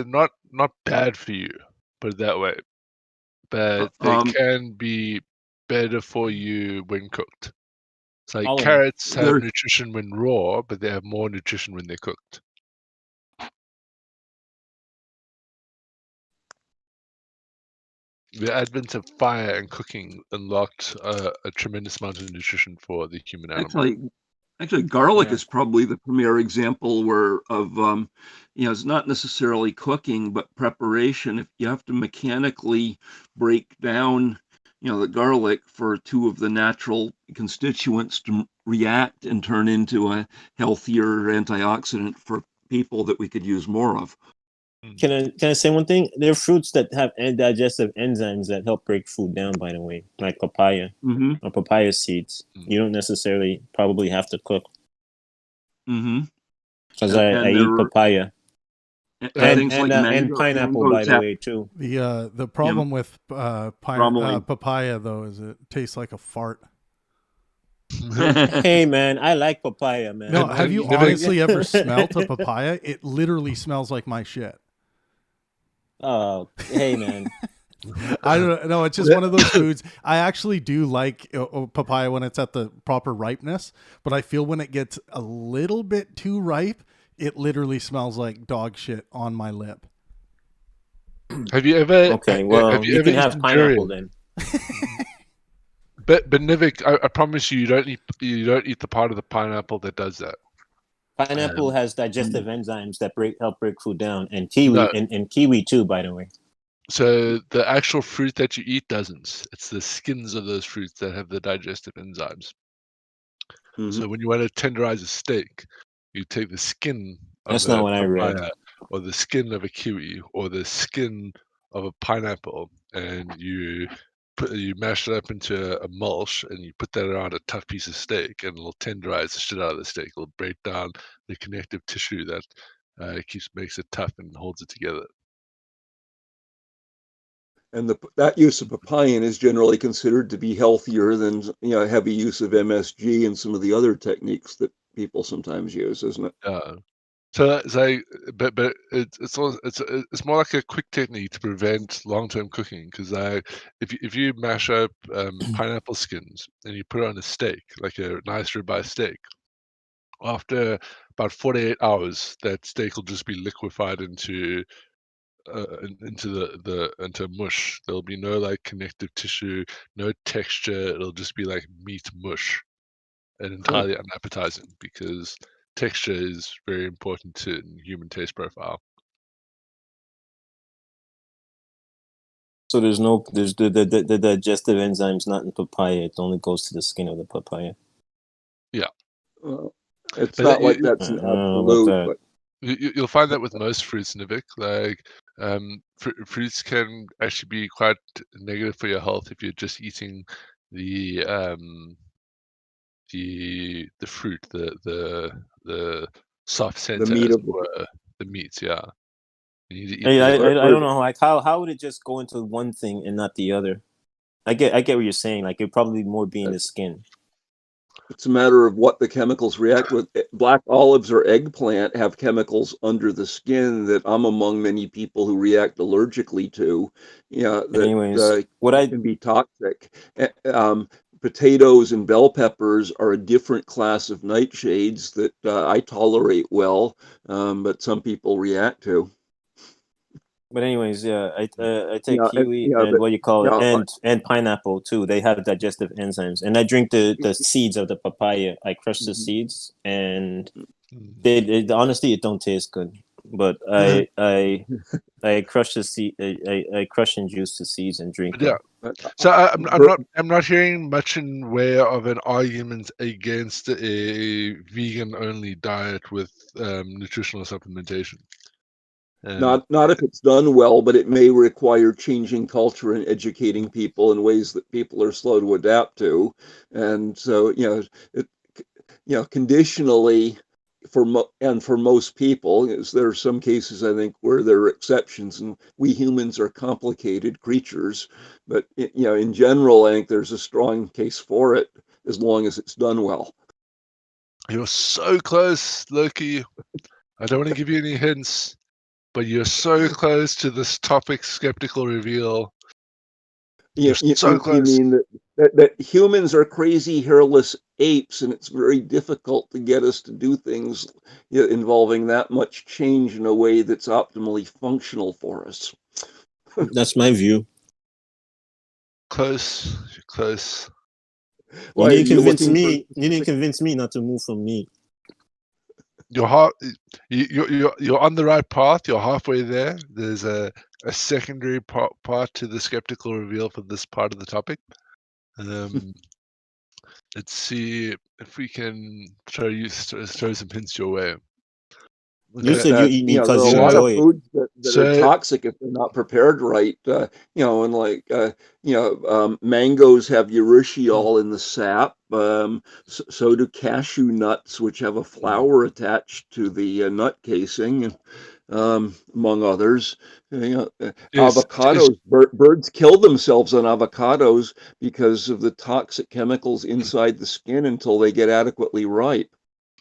not bad for you, put it that way, but they can be better for you when cooked. It's like carrots have nutrition when raw, but they have more nutrition when they're cooked. The advent of fire and cooking unlocked a tremendous amount of nutrition for the human animal. Actually, garlic is probably the premier example it's not necessarily cooking, but preparation. If you have to mechanically break down, the garlic for two of the natural constituents to react and turn into a healthier antioxidant for people that we could use more of. Can I say one thing? There are fruits that have digestive enzymes that help break food down, by the way, like papaya or papaya seeds. You don't necessarily probably have to cook. Because I eat papaya. And pineapple, by the way, too. The problem with papaya, though, is it tastes like a fart. Hey, man, I like papaya, man. No, have you honestly ever smelt a papaya? It literally smells like my shit. Oh, hey, man. I don't know. It's just one of those foods. I actually do like papaya when it's at the proper ripeness, but I feel when it gets a little bit too ripe, it literally smells like dog shit on my lip. Have you ever? Okay, well, you can have pineapple then. But Nivik, I promise you don't eat the part of the pineapple that does that. Pineapple has digestive enzymes that help break food down, and kiwi and kiwi too, by the way. So the actual fruit that you eat doesn't. It's the skins of those fruits that have the digestive enzymes. So when you want to tenderize a steak, you take the skin of That's not what I read. or the skin of a kiwi, or the skin of a pineapple, and you mash it up into a mulch, and you put that around a tough piece of steak, and it'll tenderize the shit out of the steak. It'll break down the connective tissue that makes it tough and holds it together. And that use of papain is generally considered to be healthier than heavy use of MSG and some of the other techniques that people sometimes use, isn't it? So but it's more like a quick technique to prevent long-term cooking, because if you mash up pineapple skins and you put it on a steak, like a nice ribeye steak, after about 48 hours, that steak will just be liquefied into mush. There'll be no like connective tissue, no texture. It'll just be like meat mush, and entirely unappetizing, because texture is very important to human taste profile. So there's the digestive enzymes not in papaya. It only goes to the skin of the papaya. Yeah. It's not like that's an absolute, but you'll find that with most fruits, Nivik. Like fruits can actually be quite negative for your health if you're just eating the fruit, the soft center, the meat as of it were, the meats. Yeah. You need to eat Hey, I don't know, like how would it just go into one thing and not the other? I get what you're saying. Like it'd probably more be in the skin. It's a matter of what the chemicals react with. Black olives or eggplant have chemicals under the skin that I'm among many people who react allergically to. That can be toxic. Potatoes and bell peppers are a different class of nightshades that I tolerate well, but some people react to. But anyways, yeah, I take kiwi and what you call it, and pineapple too. They have digestive enzymes, and I drink the seeds of the papaya. I crush the seeds, and honestly, it don't taste good. But I crush the seed. I crush and juice the seeds and drink them. So I'm not hearing much in way of an argument against a vegan only diet with nutritional supplementation. Not if it's done well, but it may require changing culture and educating people in ways that people are slow to adapt to. And so, conditionally, for most people, there are some cases I think where there are exceptions, and we humans are complicated creatures. But in general, I think there's a strong case for it as long as it's done well. You're so close, Loki. I don't want to give you any hints, but you're so close to this topic, skeptical reveal. You're so close. You mean that humans are crazy hairless apes, and it's very difficult to get us to do things involving that much change in a way that's optimally functional for us. That's my view. Close. You're close. Why, You need to convince looking me. You need to convince me not to move from meat. You're on the right path. You're halfway there. There's a secondary part to the skeptical reveal for this part of the topic. Let's see if we can throw some hints your way. You said you eat meat there are because a you lot of enjoy it. foods that are toxic if they're not prepared right. And like mangoes have urushiol in the sap. So do cashew nuts, which have a flour attached to the nut casing, among others. Avocados. Birds kill themselves on avocados because of the toxic chemicals inside the skin until they get adequately ripe.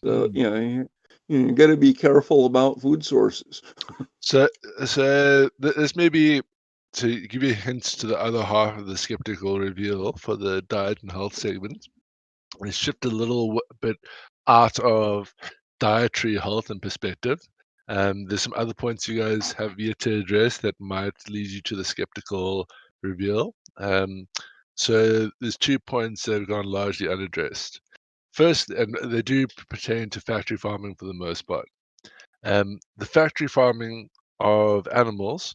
So you got to be careful about food sources. So this may be to give you hints to the other half of the skeptical reveal for the diet and health segment. We shift a little bit out of dietary health and perspective. There's some other points you guys have yet to address that might lead you to the skeptical reveal. So there's 2 points that have gone largely unaddressed. First, and they do pertain to factory farming for the most part. The factory farming of animals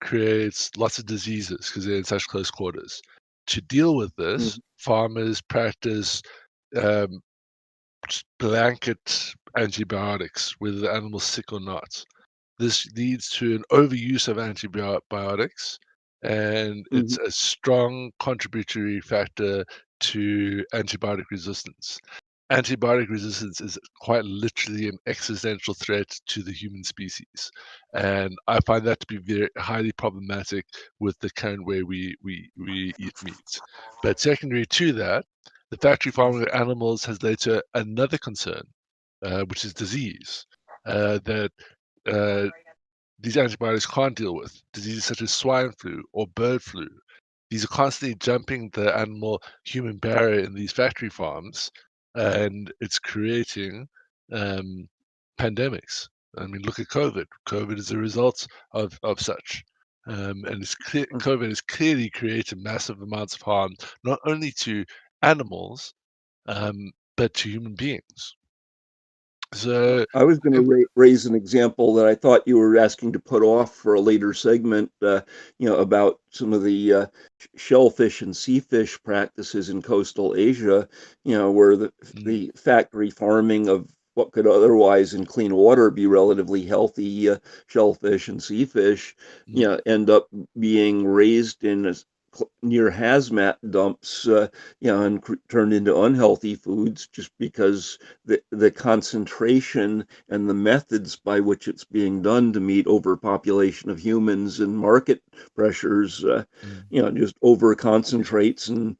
creates lots of diseases because they're in such close quarters. To deal with this, farmers practice blanket antibiotics, whether the animal's sick or not. This leads to an overuse of antibiotics, and it's a strong contributory factor to antibiotic resistance. Antibiotic resistance is quite literally an existential threat to the human species, and I find that to be very highly problematic with the current way we eat meat. But secondary to that, the factory farming of animals has led to another concern, which is disease, that these antibiotics can't deal with. Diseases such as swine flu or bird flu. These are constantly jumping the animal-human barrier in these factory farms, and it's creating pandemics. I mean, look at COVID. COVID is a result of such. And COVID has clearly created massive amounts of harm, not only to animals, but to human beings. So I was going to raise an example that I thought you were asking to put off for a later segment, about some of the shellfish and sea fish practices in coastal Asia, where the factory farming of what could otherwise in clean water be relatively healthy shellfish and sea fish, end up being raised in near hazmat dumps, and turned into unhealthy foods just because the concentration and the methods by which it's being done to meet overpopulation of humans and market pressures, just over concentrates and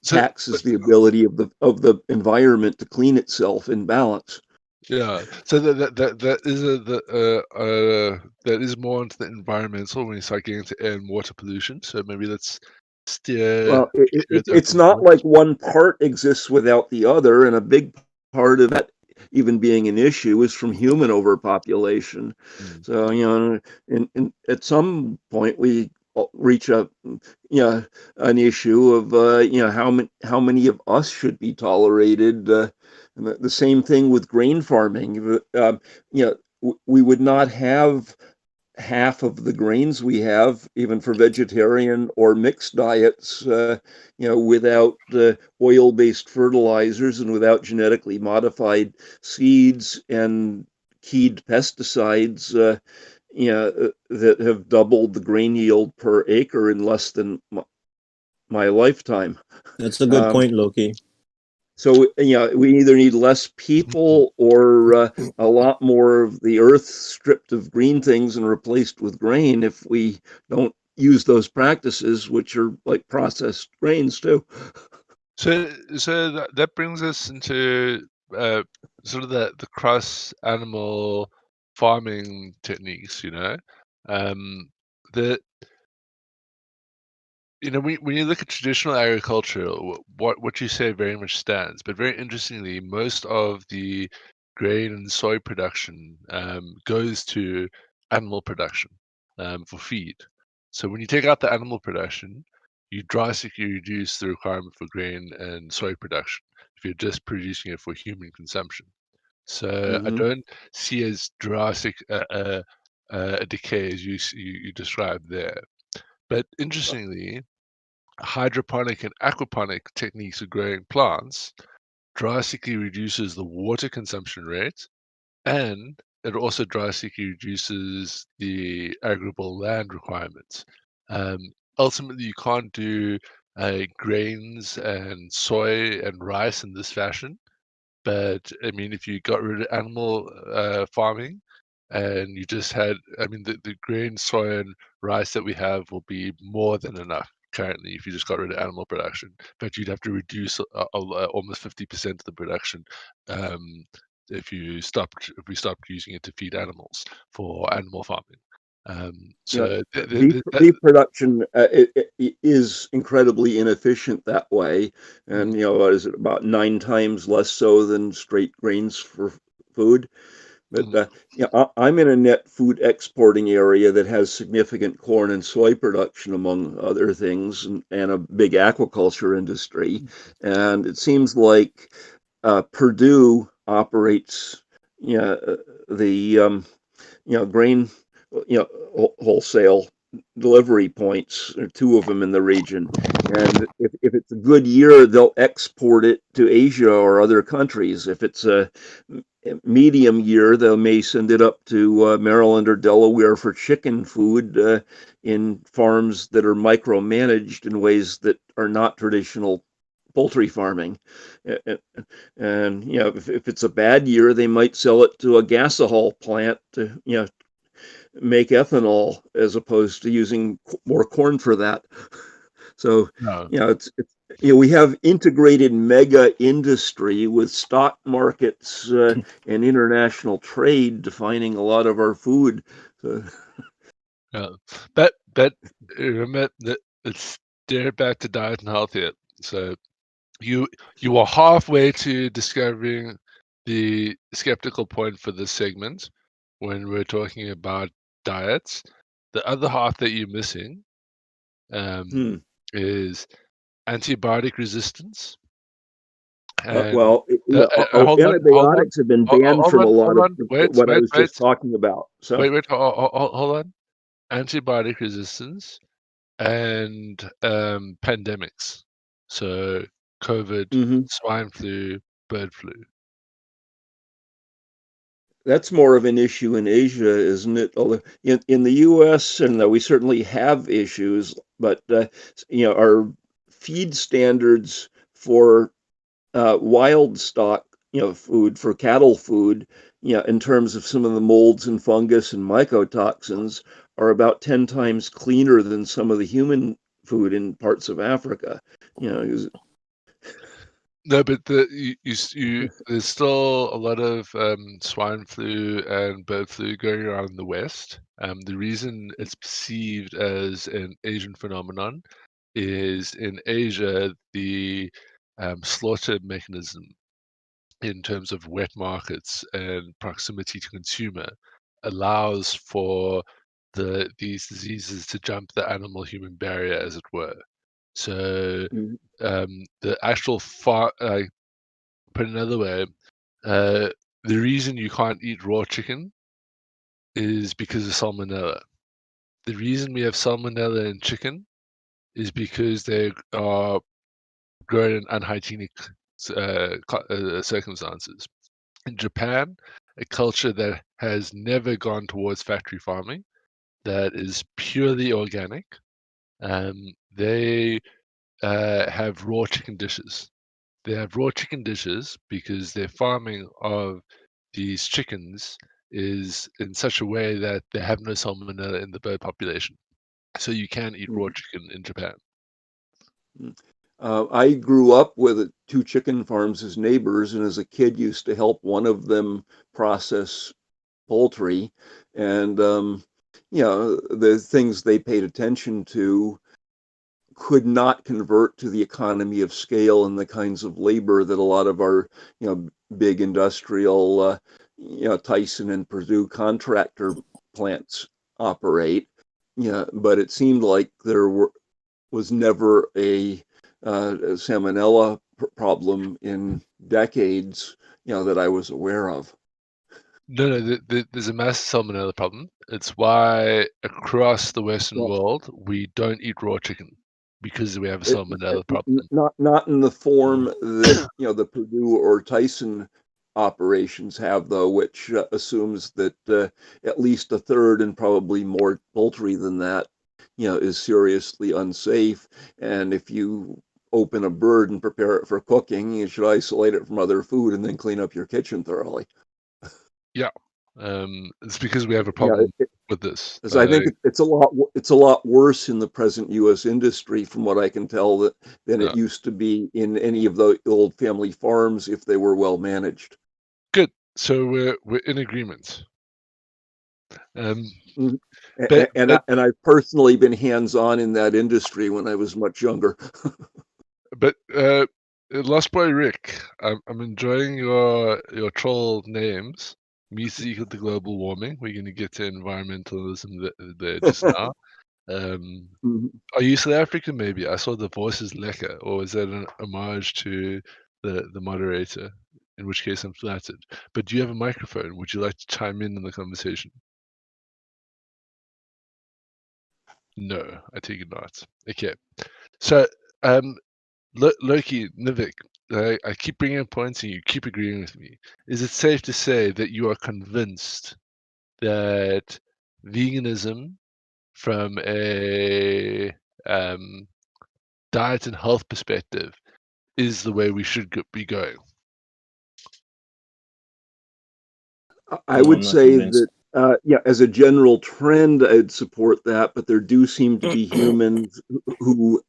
taxes the ability of the environment to clean itself in balance. Yeah, so that is more into the environmental when you start getting into air and water pollution. So maybe let's steer. Well, it's not like one part exists without the other, and a big part of that even being an issue is from human overpopulation. So at some point we reach an issue of how many of us should be tolerated. And the same thing with grain farming. We would not have half of the grains we have, even for vegetarian or mixed diets, without oil-based fertilizers and without genetically modified seeds and keyed pesticides. that have doubled the grain yield per acre in less than my lifetime. That's a good point, Loki. So we either need less people or a lot more of the earth stripped of green things and replaced with grain if we don't use those practices, which are like processed grains too. So that brings us into sort of the cross animal farming techniques. The when you look at traditional agriculture, what you say very much stands. But very interestingly, most of the grain and soy production goes to animal production for feed. So when you take out the animal production, you drastically reduce the requirement for grain and soy production if you're just producing it for human consumption. So I don't see as drastic a decay as you described there. But interestingly, hydroponic and aquaponic techniques of growing plants drastically reduces the water consumption rate, and it also drastically reduces the arable land requirements. Ultimately, you can't do grains and soy and rice in this fashion, but I mean, if you got rid of animal farming and you just had, I mean, the grain, soy, and rice that we have will be more than enough currently if you just got rid of animal production. But you'd have to reduce almost 50% of the production if we stopped using it to feed animals for animal farming. Beef production is incredibly inefficient that way, and what is it, about 9 times less so than straight grains for food. But I'm in a net food exporting area that has significant corn and soy production, among other things, and a big aquaculture industry. And it seems like Purdue operates the grain wholesale delivery points. There are 2 of them in the region, and if it's a good year, they'll export it to Asia or other countries. If it's a medium year, they may send it up to Maryland or Delaware for chicken food in farms that are micromanaged in ways that are not traditional poultry farming. And if it's a bad year, they might sell it to a gasohol plant to make ethanol as opposed to using more corn for that. So it's we have integrated mega industry with stock markets and international trade defining a lot of our food. So, but remember that it's steer back to diet and health here. So you are halfway to discovering the skeptical point for this segment when we're talking about diets. The other half that you're missing is antibiotic resistance. well, antibiotics have been banned from a lot of what I was just talking about. So hold on. Antibiotic resistance and pandemics. So COVID, swine flu, bird flu. That's more of an issue in Asia, isn't it? In the U.S., and we certainly have issues, but our feed standards for wild stock, food, for cattle food, in terms of some of the molds and fungus and mycotoxins, are about 10 times cleaner than some of the human food in parts of Africa. No, but there's still a lot of swine flu and bird flu going around in the West. The reason it's perceived as an Asian phenomenon is in Asia, the slaughter mechanism in terms of wet markets and proximity to consumer allows for these diseases to jump the animal-human barrier, as it were. So the actual put another way, the reason you can't eat raw chicken is because of salmonella. The reason we have salmonella in chicken is because they are grown in unhygienic circumstances. In Japan, a culture that has never gone towards factory farming, that is purely organic. They have raw chicken dishes. They have raw chicken dishes because their farming of these chickens is in such a way that they have no salmonella in the bird population. So you can eat raw chicken in Japan. I grew up with two chicken farms as neighbors, and as a kid used to help one of them process poultry. And, the things they paid attention to could not convert to the economy of scale and the kinds of labor that a lot of our, big industrial, Tyson and Purdue contractor plants operate. Yeah, but it seemed like was never a salmonella problem in decades, that I was aware of. No, there's a massive salmonella problem. It's why across the Western world we don't eat raw chicken because we have a salmonella problem. Not in the form that the Purdue or Tyson operations have, though, which assumes that at least a third and probably more poultry than that, is seriously unsafe. And if you open a bird and prepare it for cooking, you should isolate it from other food and then clean up your kitchen thoroughly. Yeah, it's because we have a problem with this. I think it's a lot worse in the present U.S. industry, from what I can tell, than it used to be in any of the old family farms if they were well managed. Good. So we're in agreement. And I've personally been hands-on in that industry when I was much younger. But Lost Boy Rick, I'm enjoying your troll names. Meat is equal to global warming. We're going to get to environmentalism there just now. Are you South African? Maybe I saw the voice is lekker, or is that an homage to the moderator? In which case, I'm flattered. But do you have a microphone? Would you like to chime in the conversation? No, I take it not. Okay, so Loki, Nivik, I keep bringing up points and you keep agreeing with me. Is it safe to say that you are convinced that veganism, from a diet and health perspective, is the way we should be going? I would say that, as a general trend, I'd support that, but there do seem to be humans who,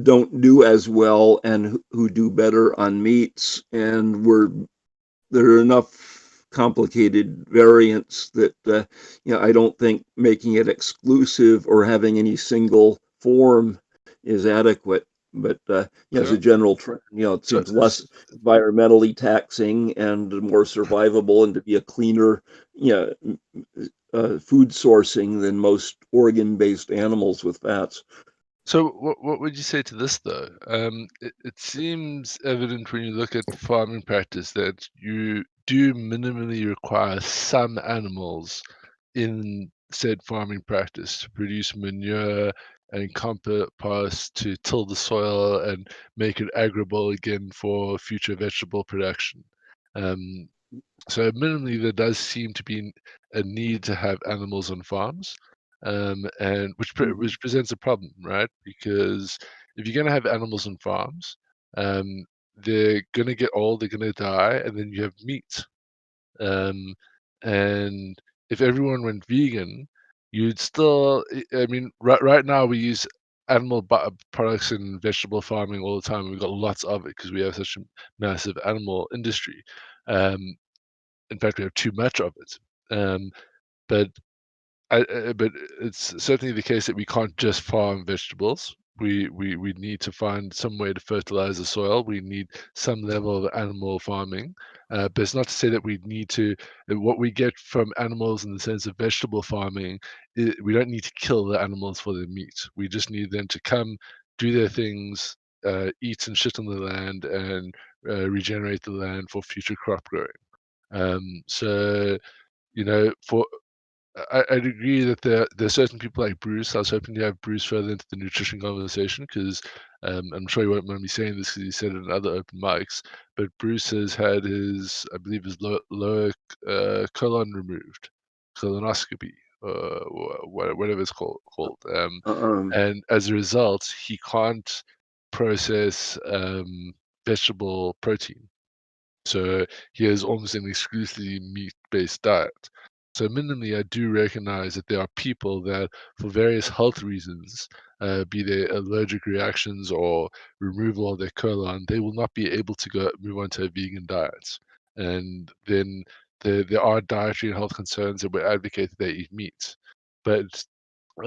don't do as well and who do better on meats, and there are enough complicated variants that I don't think making it exclusive or having any single form is adequate. But as a general trend, it seems less environmentally taxing and more survivable, and to be a cleaner, food sourcing than most organ-based animals with fats. So what would you say to this, though? It seems evident when you look at farming practice that you do minimally require some animals in said farming practice to produce manure and compost to till the soil and make it agrible again for future vegetable production. So minimally, there does seem to be a need to have animals on farms, and which presents a problem, right? Because if you're going to have animals on farms, they're going to get old, they're going to die, and then you have meat. And if everyone went vegan, you'd still. I mean, right now we use animal products in vegetable farming all the time. We've got lots of it because we have such a massive animal industry. In fact, we have too much of it. But but it's certainly the case that we can't just farm vegetables. We need to find some way to fertilize the soil. We need some level of animal farming. But it's not to say that we need to. What we get from animals in the sense of vegetable farming, we don't need to kill the animals for their meat. We just need them to come, do their things, eat and shit on the land, and regenerate the land for future crop growing. So, for I'd agree that there's certain people like Bruce. I was hoping to have Bruce further into the nutrition conversation because I'm sure he won't mind me saying this because he said it in other open mics. But Bruce has had his, I believe, his lower colon removed, colonoscopy, whatever it's called. And as a result, he can't process vegetable protein. So he has almost an exclusively meat-based diet. So minimally, I do recognize that there are people that, for various health reasons, be they allergic reactions or removal of their colon, they will not be able to move on to a vegan diet. And then there are dietary and health concerns that would advocate that they eat meat. But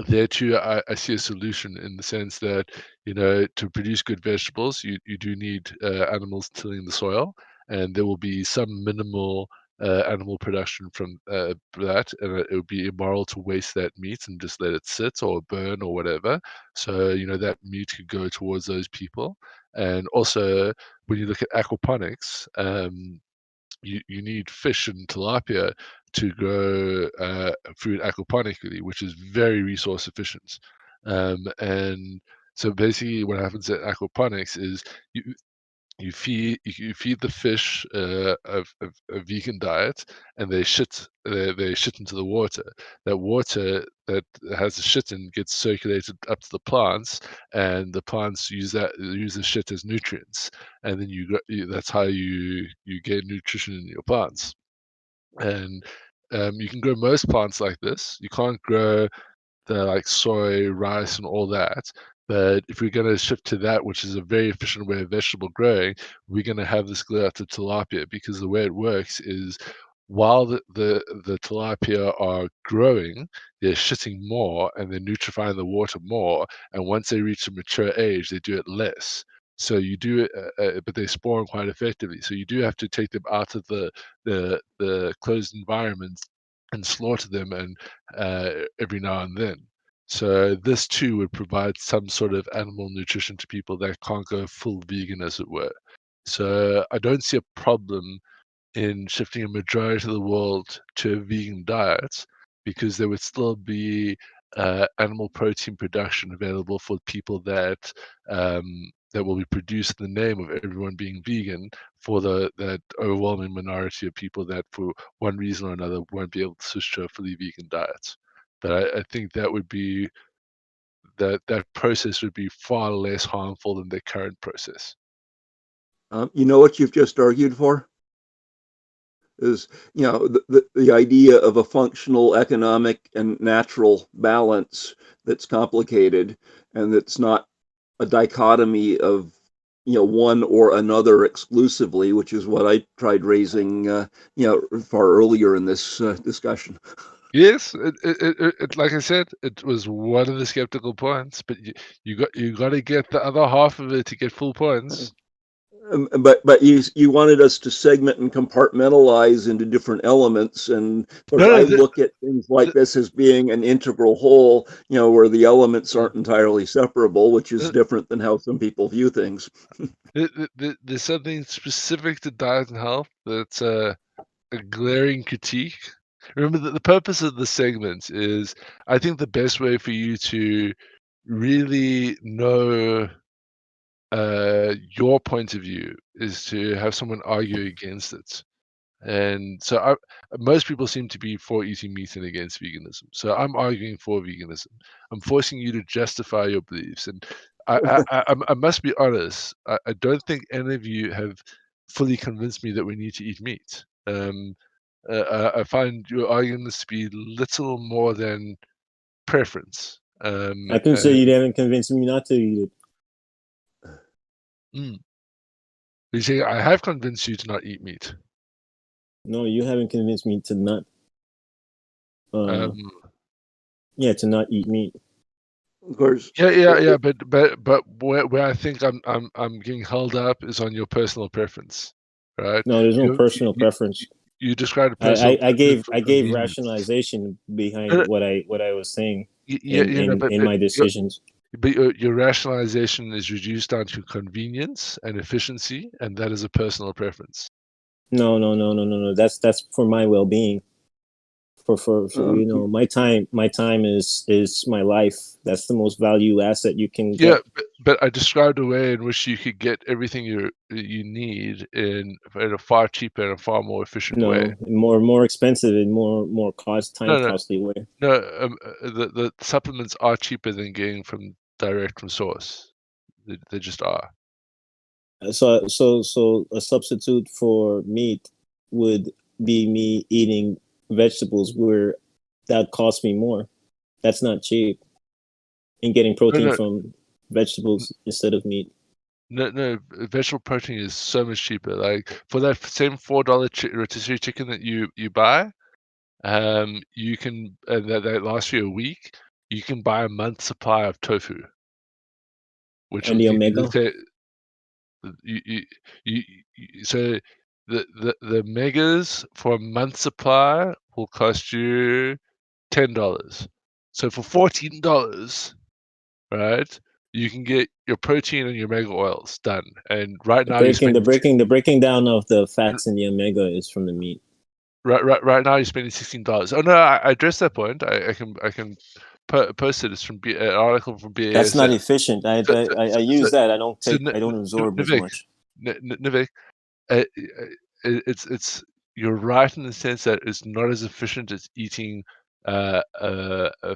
there too, I see a solution in the sense that, to produce good vegetables, you do need animals tilling the soil, and there will be some minimal animal production from that, and it would be immoral to waste that meat and just let it sit or burn or whatever. So, that meat could go towards those people. And also, when you look at aquaponics, you need fish and tilapia to grow food aquaponically, which is very resource efficient. And so basically, what happens at aquaponics is you you feed the fish a vegan diet, and they shit into the water. That water that has the shit in gets circulated up to the plants, and the plants use the shit as nutrients, and then that's how you get nutrition in your plants. And you can grow most plants like this. You can't grow like soy, rice, and all that. But if we're going to shift to that, which is a very efficient way of vegetable growing, we're going to have this go out to tilapia, because the way it works is while the tilapia are growing, they're shitting more and they're nutrifying the water more. And once they reach a mature age, they do it less. So you do it, but they spawn quite effectively. So you do have to take them out of the closed environments and slaughter them, and every now and then. So this too would provide some sort of animal nutrition to people that can't go full vegan, as it were. So I don't see a problem in shifting a majority of the world to a vegan diet, because there would still be animal protein production available for people that will be produced in the name of everyone being vegan, for that overwhelming minority of people that, for one reason or another, won't be able to switch to a fully vegan diet. But I think that process would be far less harmful than the current process. You know what you've just argued for? Is, the idea of a functional, economic, and natural balance that's complicated, and that's not a dichotomy of one or another exclusively, which is what I tried raising far earlier in this discussion. Yes, it like I said, it was one of the skeptical points, but you got to get the other half of it to get full points. But you wanted us to segment and compartmentalize into different elements, and of course I look at things like this as being an integral whole, where the elements aren't entirely separable, which is different than how some people view things. There's something specific to diet and health that's a glaring critique. Remember that the purpose of the segment is, I think the best way for you to really know your point of view is to have someone argue against it. And so most people seem to be for eating meat and against veganism. So I'm arguing for veganism. I'm forcing you to justify your beliefs. And I must be honest, I don't think any of you have fully convinced me that we need to eat meat. I find your arguments to be little more than preference. I can say you haven't convinced me not to eat it. You say I have convinced you to not eat meat. No, you haven't convinced me to not. To not eat meat. Of course. Yeah. But where I think I'm getting held up is on your personal preference, right? No, there's no personal preference. You described a personal. I gave rationalization behind what I was saying in my decisions. But your rationalization is reduced down to convenience and efficiency, and that is a personal preference. No. That's for my well-being. for my time is my life. That's the most value asset you can Yeah, get. but I described a way in which you could get everything you need in a far cheaper and a far more efficient way. More expensive and more costly way. No, the supplements are cheaper than getting direct from source. They just are. So a substitute for meat would be me eating vegetables where that costs me more. That's not cheap. And getting protein from vegetables instead of meat. No, vegetable protein is so much cheaper. Like for that same $4 rotisserie chicken that you buy, you can that lasts you a week. You can buy a month's supply of tofu, which and the omega. So the megas for a month's supply will cost you $10. So for $14, right, you can get your protein and your omega oils done. And right now the breaking down of the fats in the omega is from the meat. Right now you're spending $16. Oh no, I addressed that point. I can post it. It's from an article from BAS. That's not efficient. I use that. I don't absorb as much. Nivek, it's you're right in the sense that it's not as efficient as eating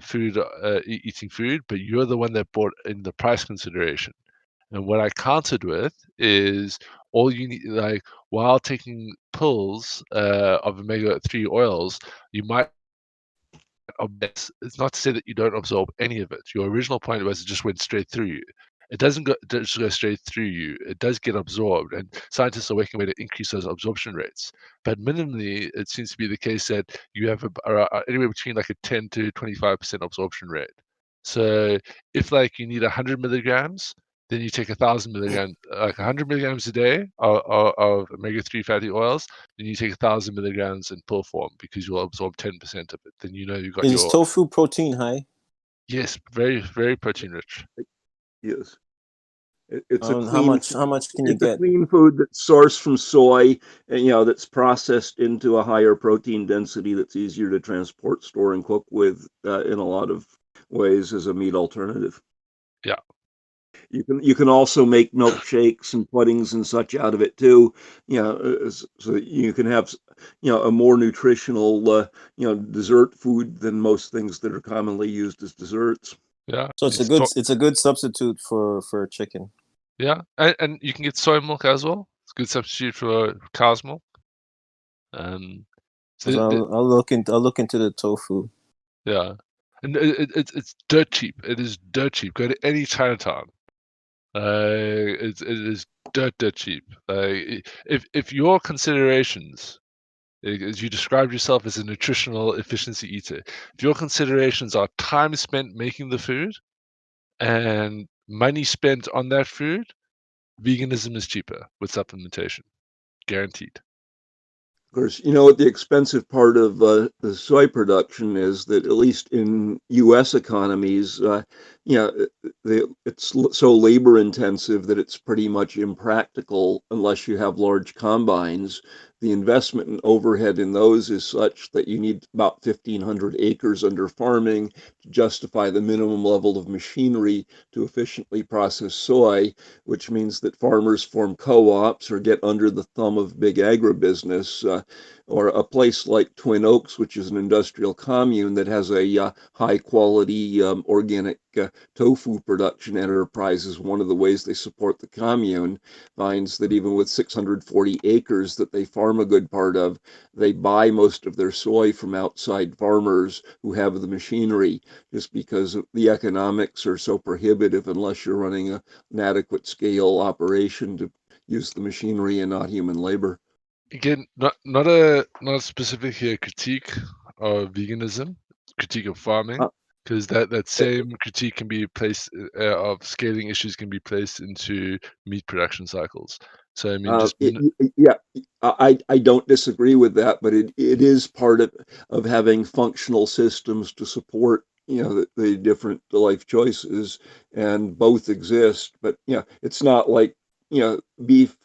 food, eating food, but you're the one that brought in the price consideration. And what I countered with is all you need, like while taking pills of omega-3 oils, you might. It's not to say that you don't absorb any of it. Your original point was it just went straight through you. It doesn't just go straight through you. It does get absorbed, and scientists are working a way to increase those absorption rates. But minimally, it seems to be the case that you have anywhere between like a 10 to 25% absorption rate. So if like you need 100 milligrams, then you take 1,000 milligrams, like 100 milligrams a day of omega-3 fatty oils. Then you take 1,000 milligrams in pill form because you'll absorb 10% of it. Then you know you've got Is tofu protein high? Yes, very, very protein rich. Yes. It's a clean. How much can you get? It's a clean food that's sourced from soy, and that's processed into a higher protein density that's easier to transport, store, and cook with in a lot of ways as a meat alternative. Yeah. You can also make milkshakes and puddings and such out of it too. So you can have a more nutritional dessert food than most things that are commonly used as desserts. Yeah. So it's a good substitute for chicken. Yeah, and you can get soy milk as well. It's a good substitute for cow's milk. So I'll look into the tofu. Yeah, and it's dirt cheap. It is dirt cheap. Go to any Chinatown. It is dirt cheap. If your considerations, as you described yourself as a nutritional efficiency eater, if your considerations are time spent making the food and money spent on that food, veganism is cheaper with supplementation, guaranteed. Of course, what the expensive part of the soy production is that at least in U.S. economies, it's so labor intensive that it's pretty much impractical unless you have large combines. The investment in overhead in those is such that you need about 1,500 acres under farming to justify the minimum level of machinery to efficiently process soy, which means that farmers form co-ops or get under the thumb of big agribusiness. Or a place like Twin Oaks, which is an industrial commune that has a high quality organic tofu production enterprise, is one of the ways they support the commune, finds that even with 640 acres that they farm a good part of, they buy most of their soy from outside farmers who have the machinery, just because the economics are so prohibitive unless you're running an adequate scale operation to use the machinery and not human labor. Again, not a specific here critique of veganism, critique of farming, because that same critique can be placed of scaling issues can be placed into meat production cycles. So I mean, I don't disagree with that, but it is part of having functional systems to support the different life choices, and both exist. But it's not like beef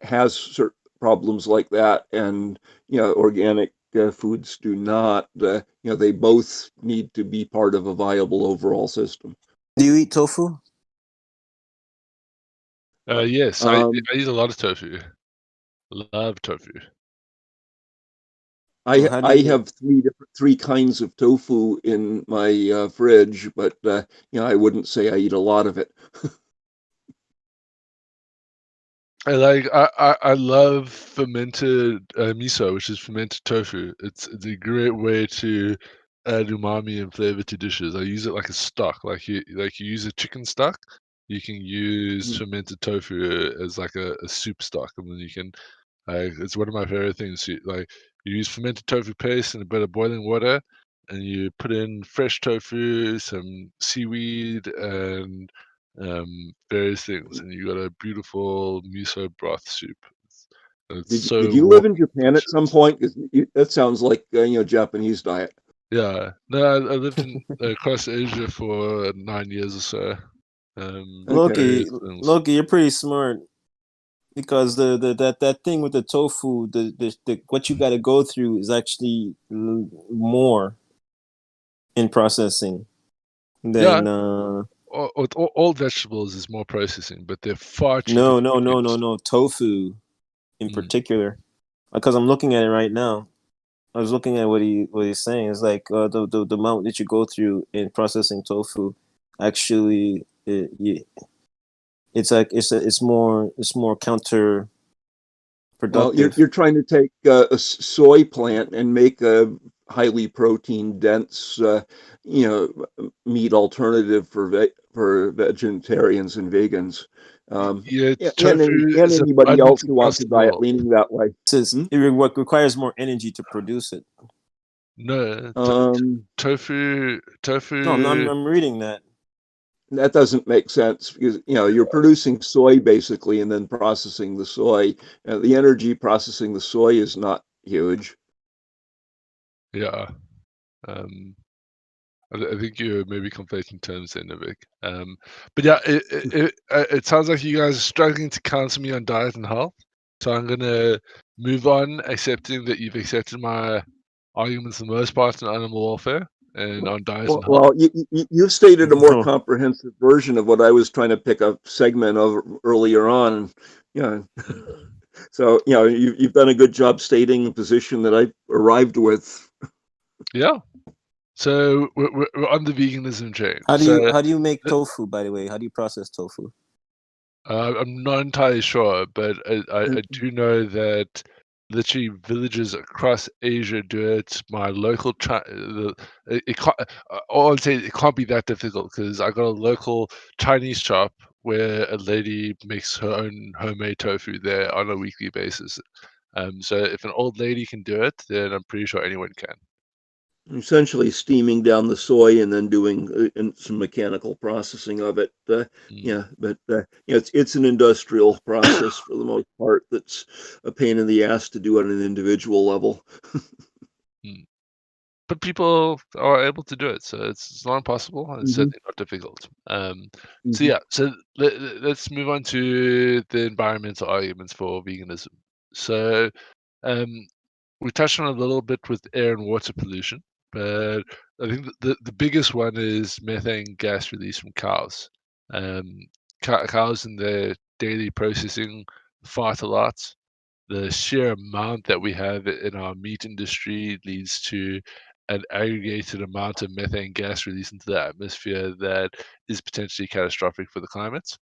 has certain problems like that, and organic foods do not. They both need to be part of a viable overall system. Do you eat tofu? Yes, I eat a lot of tofu. Love tofu. I have three kinds of tofu in my fridge, but I wouldn't say I eat a lot of it. I love fermented miso, which is fermented tofu. It's a great way to add umami and flavor to dishes. I use it like a stock, like you use a chicken stock. You can use fermented tofu as like a soup stock, and then you can. It's one of my favorite things. You use fermented tofu paste in a bit of boiling water, and you put in fresh tofu, some seaweed, and various things, and you got a beautiful miso broth soup. It's so Did you live in Japan at some point? 'Cause that sounds like Japanese diet. Yeah, no, I lived in across Asia for 9 years or so. Loki, you're pretty smart because that thing with the tofu, the what you got to go through is actually more in processing than all vegetables is more processing, but they're far cheaper. No. Tofu, in particular, because I'm looking at it right now. I was looking at what he's saying. It's like the amount that you go through in processing tofu, actually, it's like it's more counterproductive. Well, you're trying to take a soy plant and make a highly protein dense, meat alternative for vegetarians and vegans. And anybody else who wants a diet leaning that way. It requires more energy to produce it. No, tofu. No, I'm reading that. That doesn't make sense because you're producing soy basically and then processing the soy. The energy processing the soy is not huge. Yeah, I think you're maybe conflating terms there, Nivik. But yeah, it sounds like you guys are struggling to counsel me on diet and health. So I'm gonna move on, accepting that you've accepted my arguments for the most part on animal welfare and on diet and health. Well, you stated a more comprehensive version of what I was trying to pick a segment of earlier on. So you've done a good job stating the position that I arrived with. Yeah. So we're on the veganism train. How do you make tofu? By the way, how do you process tofu? I'm not entirely sure, but I do know that literally villages across Asia do it. My local it can't. All I'd say it can't be that difficult because I got a local Chinese shop where a lady makes her own homemade tofu there on a weekly basis. So if an old lady can do it, then I'm pretty sure anyone can. Essentially steaming down the soy and then doing some mechanical processing of it. Yeah, but it's an industrial process for the most part. That's a pain in the ass to do at an individual level. But people are able to do it, so it's not impossible. It's certainly not difficult. So yeah, so let's move on to the environmental arguments for veganism. So we touched on a little bit with air and water pollution, but I think the biggest one is methane gas release from cows. Cows in their daily processing fart a lot. The sheer amount that we have in our meat industry leads to an aggregated amount of methane gas released into the atmosphere that is potentially catastrophic for the climate.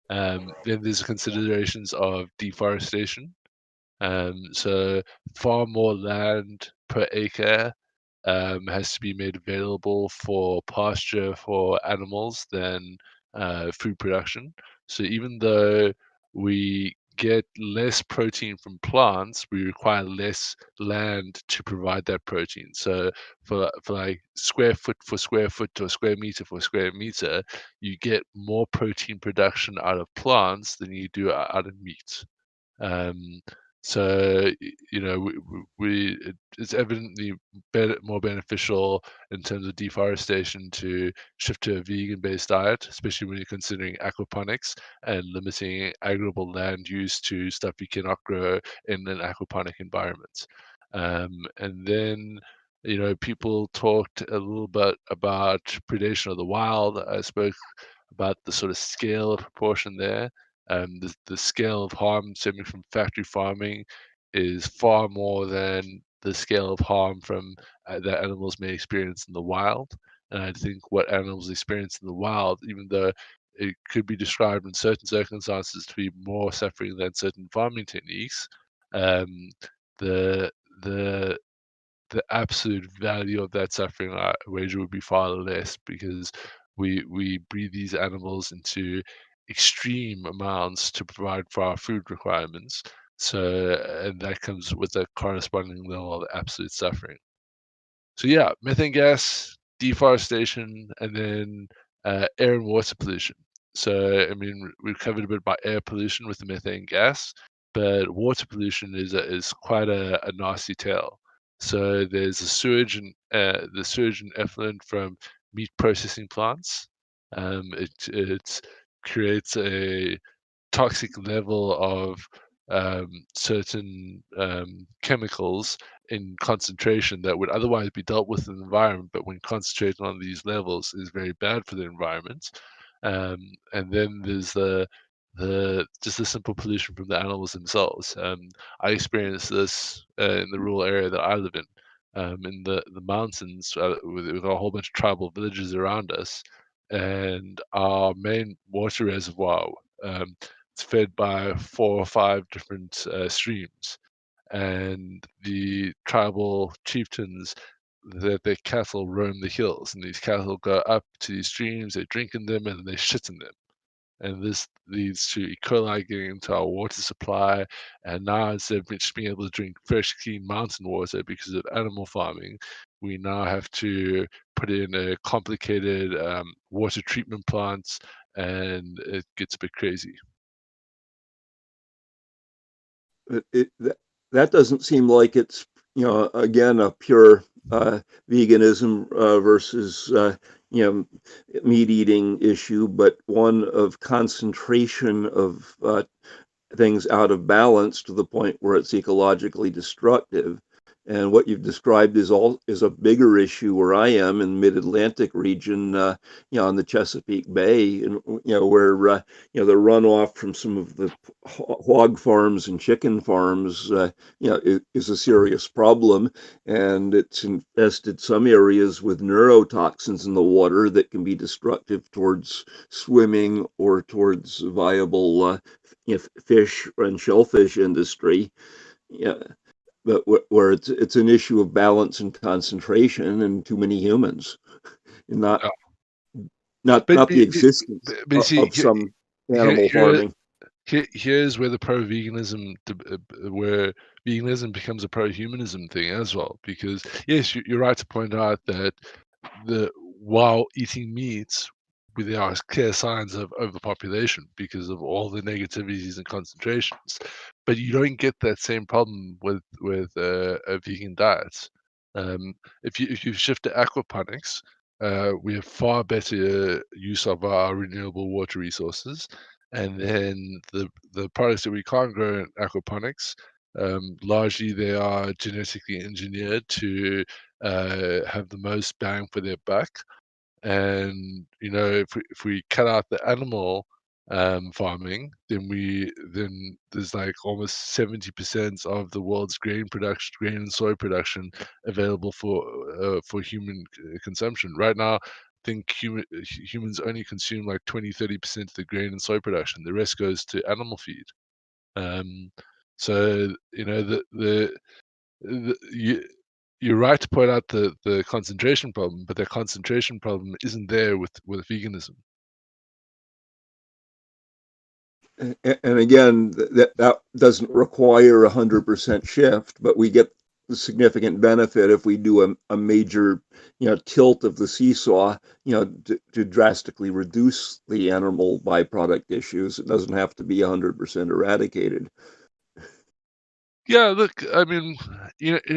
Then there's considerations of deforestation. So far more land per acre has to be made available for pasture for animals than food production. So even though we get less protein from plants, we require less land to provide that protein. So for like square foot for square foot or square meter for square meter, you get more protein production out of plants than you do out of meat. So it's evidently more beneficial in terms of deforestation to shift to a vegan-based diet, especially when you're considering aquaponics and limiting arable land use to stuff you cannot grow in an aquaponic environment. And then, people talked a little bit about predation of the wild. I spoke about the sort of scale of proportion there. The scale of harm stemming from factory farming is far more than the scale of harm from that animals may experience in the wild. And I think what animals experience in the wild, even though it could be described in certain circumstances to be more suffering than certain farming techniques, um, the the the absolute value of that suffering, I wager, would be far less, because we breed these animals into extreme amounts to provide for our food requirements. So, and that comes with a corresponding level of absolute suffering. So yeah, methane gas, deforestation, and then air and water pollution. So I mean, we've covered a bit about air pollution with the methane gas, but water pollution is quite a nasty tale. So there's the sewage and effluent from meat processing plants. It creates a toxic level of certain chemicals in concentration that would otherwise be dealt with in the environment, but when concentrated on these levels is very bad for the environment. And then there's just the simple pollution from the animals themselves. I experienced this in the rural area that I live in the mountains, with a whole bunch of tribal villages around us, and our main water reservoir. It's fed by 4 or 5 different streams, and the tribal chieftains, their cattle roam the hills, and these cattle go up to these streams, they drink in them, and they shit in them. And this leads to E. coli getting into our water supply. And now, instead of just being able to drink fresh, clean mountain water because of animal farming, we now have to put in a complicated water treatment plant, and it gets a bit crazy. That doesn't seem like it's, again, a pure veganism versus meat eating issue, but one of concentration of things out of balance to the point where it's ecologically destructive. And what you've described is a bigger issue where I am in the Mid-Atlantic region, on the Chesapeake Bay, and where the runoff from some of the hog farms and chicken farms, is a serious problem, and it's infested some areas with neurotoxins in the water that can be destructive towards swimming or towards viable fish and shellfish industry. Yeah, but where it's an issue of balance and concentration and too many humans, and not the existence of some animal farming. Here's where the pro-veganism, where veganism becomes a pro-humanism thing as well. Because yes, you're right to point out that while eating meat, there are clear signs of overpopulation because of all the negativities and concentrations, but you don't get that same problem with a vegan diet. If you shift to aquaponics, we have far better use of our renewable water resources, and then the products that we can't grow in aquaponics, largely they are genetically engineered to have the most bang for their buck. And if we cut out the animal farming, then there's like almost 70% of the world's grain and soy production available for human consumption. Right now, I think humans only consume like 20-30% of the grain and soy production. The rest goes to animal feed. So you're right to point out the concentration problem, but the concentration problem isn't there with veganism. And again, that doesn't require 100% shift, but we get the significant benefit if we do a major, tilt of the seesaw, to drastically reduce the animal byproduct issues. It doesn't have to be 100% eradicated. Yeah, look, I mean,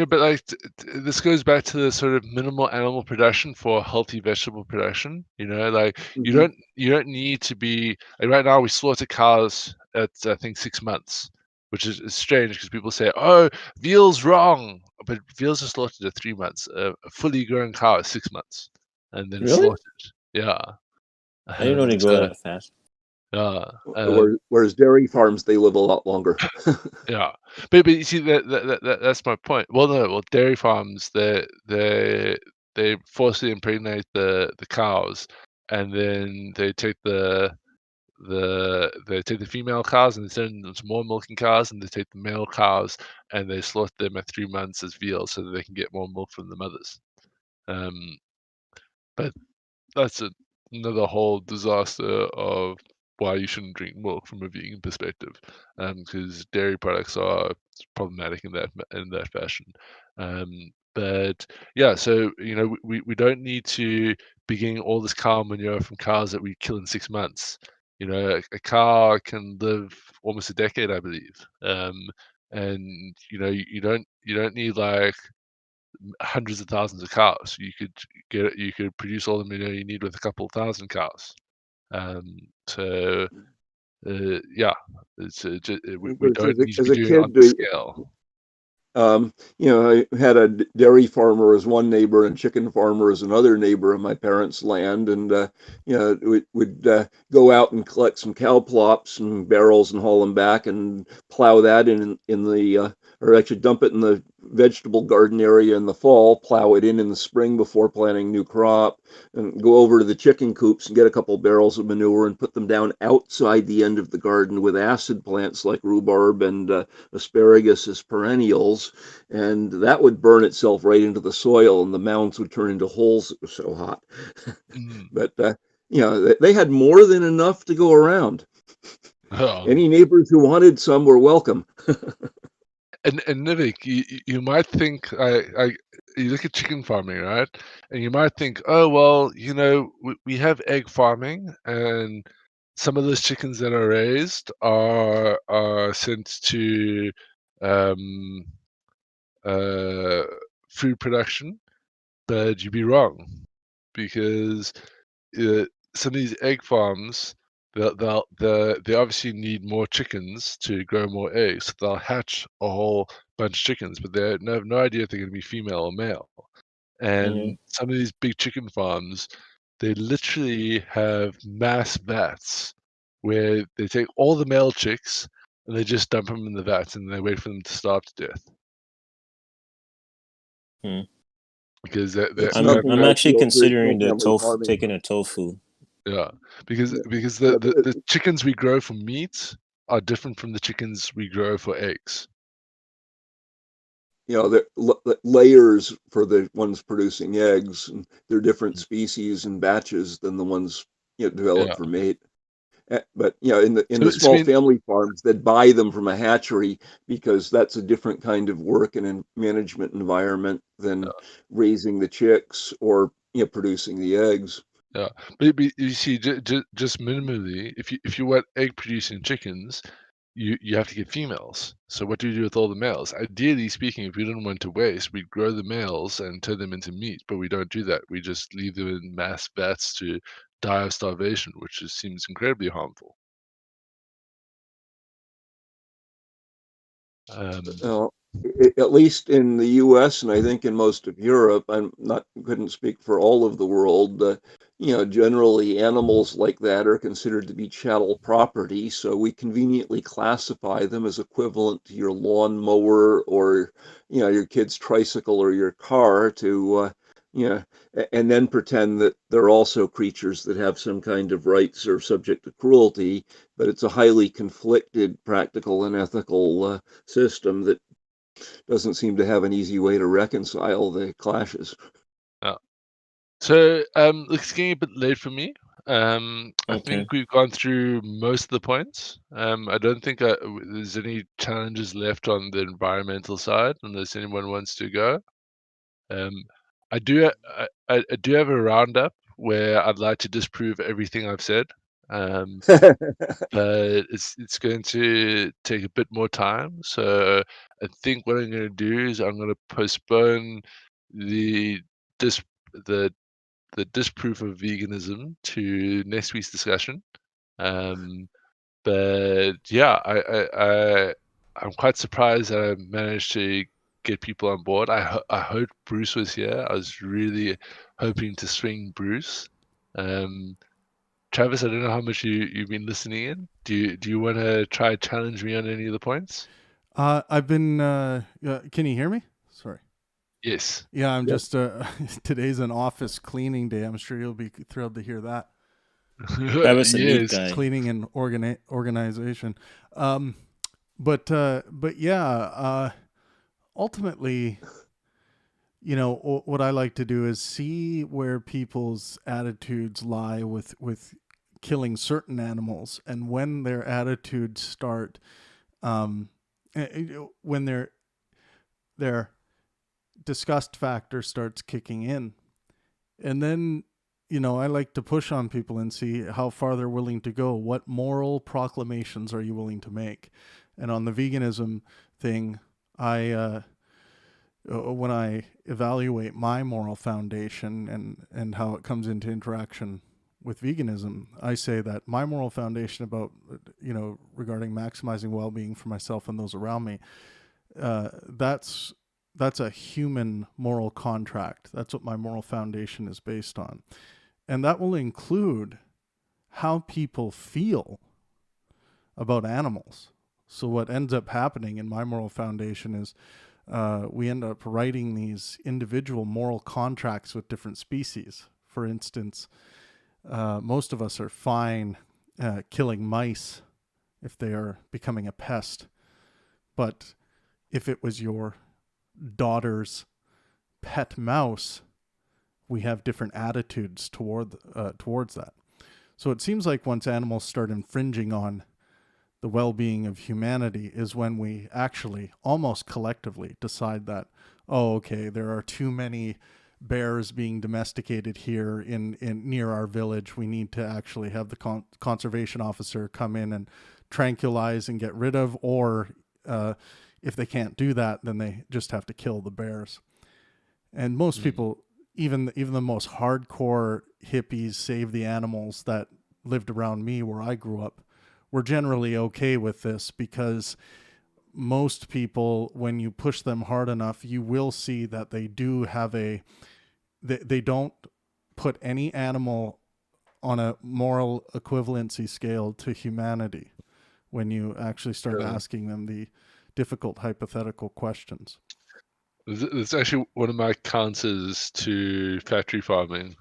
but like this goes back to the sort of minimal animal production for healthy vegetable production. Like you don't need to be like right now we slaughter cows at I think 6 months, which is strange because people say, "Oh, veal's wrong." but veals are slaughtered at 3 months. A fully grown cow is 6 months, and then Really? slaughtered. Yeah. I didn't know they grow that fast. Yeah. Whereas dairy farms, they live a lot longer. Yeah, but you see that's my point. Well, no, well, dairy farms they forcibly impregnate the cows, and then they take the female cows and they turn them into more milking cows, and they take the male cows and they slaughter them at 3 months as veal so that they can get more milk from the mothers. But that's another whole disaster of why you shouldn't drink milk from a vegan perspective, because dairy products are problematic in that fashion. But yeah, so we don't need to be getting all this cow manure from cows that we kill in 6 months. A cow can live almost a decade, I believe. And you don't need like hundreds of thousands of cows. You could produce all the manure you need with a couple of thousand cows. So yeah, we don't need to As be a doing it on kid, the scale. I had a dairy farmer as one neighbor and chicken farmer as another neighbor on my parents' land, and we'd go out and collect some cow plops and barrels and haul them back and plow that in the or actually dump it in the vegetable garden area in the fall, plow it in the spring before planting new crop, and go over to the chicken coops and get a couple barrels of manure and put them down outside the end of the garden with acid plants like rhubarb and asparagus as perennials, and that would burn itself right into the soil, and the mounds would turn into holes. It was so hot. But they had more than enough to go around. Any neighbors who wanted some were welcome. And Nivek, you might think you look at chicken farming, right? And you might think, oh well, we have egg farming, and some of those chickens that are raised are sent to food production, but you'd be wrong, because some of these egg farms, they obviously need more chickens to grow more eggs. So they'll hatch a whole bunch of chickens, but they have no idea if they're going to be female or male. And some of these big chicken farms, they literally have mass vats where they take all the male chicks and they just dump them in the vats and they wait for them to starve to death. Because I'm actually considering taking a tofu. Yeah, because the chickens we grow for meat are different from the chickens we grow for eggs. The layers for the ones producing eggs, and they're different species and batches than the ones developed for meat. But in the small family farms that buy them from a hatchery, because that's a different kind of work and management environment than raising the chicks or producing the eggs. Yeah, but you see, just minimally, if you want egg producing chickens, you have to get females. So what do you do with all the males? Ideally speaking, if we didn't want to waste, we'd grow the males and turn them into meat, but we don't do that. We just leave them in mass vats to die of starvation, which just seems incredibly harmful. At least in the U.S. and I think in most of Europe, couldn't speak for all of the world. Generally animals like that are considered to be chattel property, so we conveniently classify them as equivalent to your lawn mower or your kid's tricycle or your car and then pretend that they're also creatures that have some kind of rights or subject to cruelty, but it's a highly conflicted practical and ethical system that doesn't seem to have an easy way to reconcile the clashes. Yeah. So it's getting a bit late for me. I think we've gone through most of the points. I don't think there's any challenges left on the environmental side, unless anyone wants to go. I do have a roundup where I'd like to disprove everything I've said. But it's going to take a bit more time. So I think what I'm going to do is I'm going to postpone the disproof of veganism to next week's discussion. But yeah, I'm quite surprised that I managed to get people on board. I hope Bruce was here. I was really hoping to swing Bruce. Travis, I don't know how much you've been listening in. Do you want to try challenge me on any of the points? I've been. Can you hear me? Sorry. Yes. Yeah, I'm just. Today's an office cleaning day. I'm sure you'll be thrilled to hear that. That was a neat Yes. guy. Cleaning and organization. But yeah. Ultimately, you know, what I like to do is see where people's attitudes lie with killing certain animals, and when their attitudes start, when their disgust factor starts kicking in, and then, you know, I like to push on people and see how far they're willing to go. What moral proclamations are you willing to make? And on the veganism thing, when I evaluate my moral foundation and how it comes into interaction with veganism, I say that my moral foundation about, you know, regarding maximizing well-being for myself and those around me, that's a human moral contract. That's what my moral foundation is based on. And that will include how people feel about animals. So what ends up happening in my moral foundation is we end up writing these individual moral contracts with different species. For instance, most of us are fine killing mice if they are becoming a pest. But if it was your daughter's pet mouse, we have different attitudes towards that. So it seems like once animals start infringing on the well-being of humanity is when we actually almost collectively decide that, oh, okay, there are too many bears being domesticated here in near our village. We need to actually have the conservation officer come in and tranquilize and get rid of, or if they can't do that, then they just have to kill the bears. And most people, even the most hardcore hippies, save the animals that lived around me where I grew up, we're generally okay with this, because most people, when you push them hard enough, you will see that they do have they don't put any animal on a moral equivalency scale to humanity when you actually start asking them the difficult hypothetical questions. It's actually one of my counters to factory farming.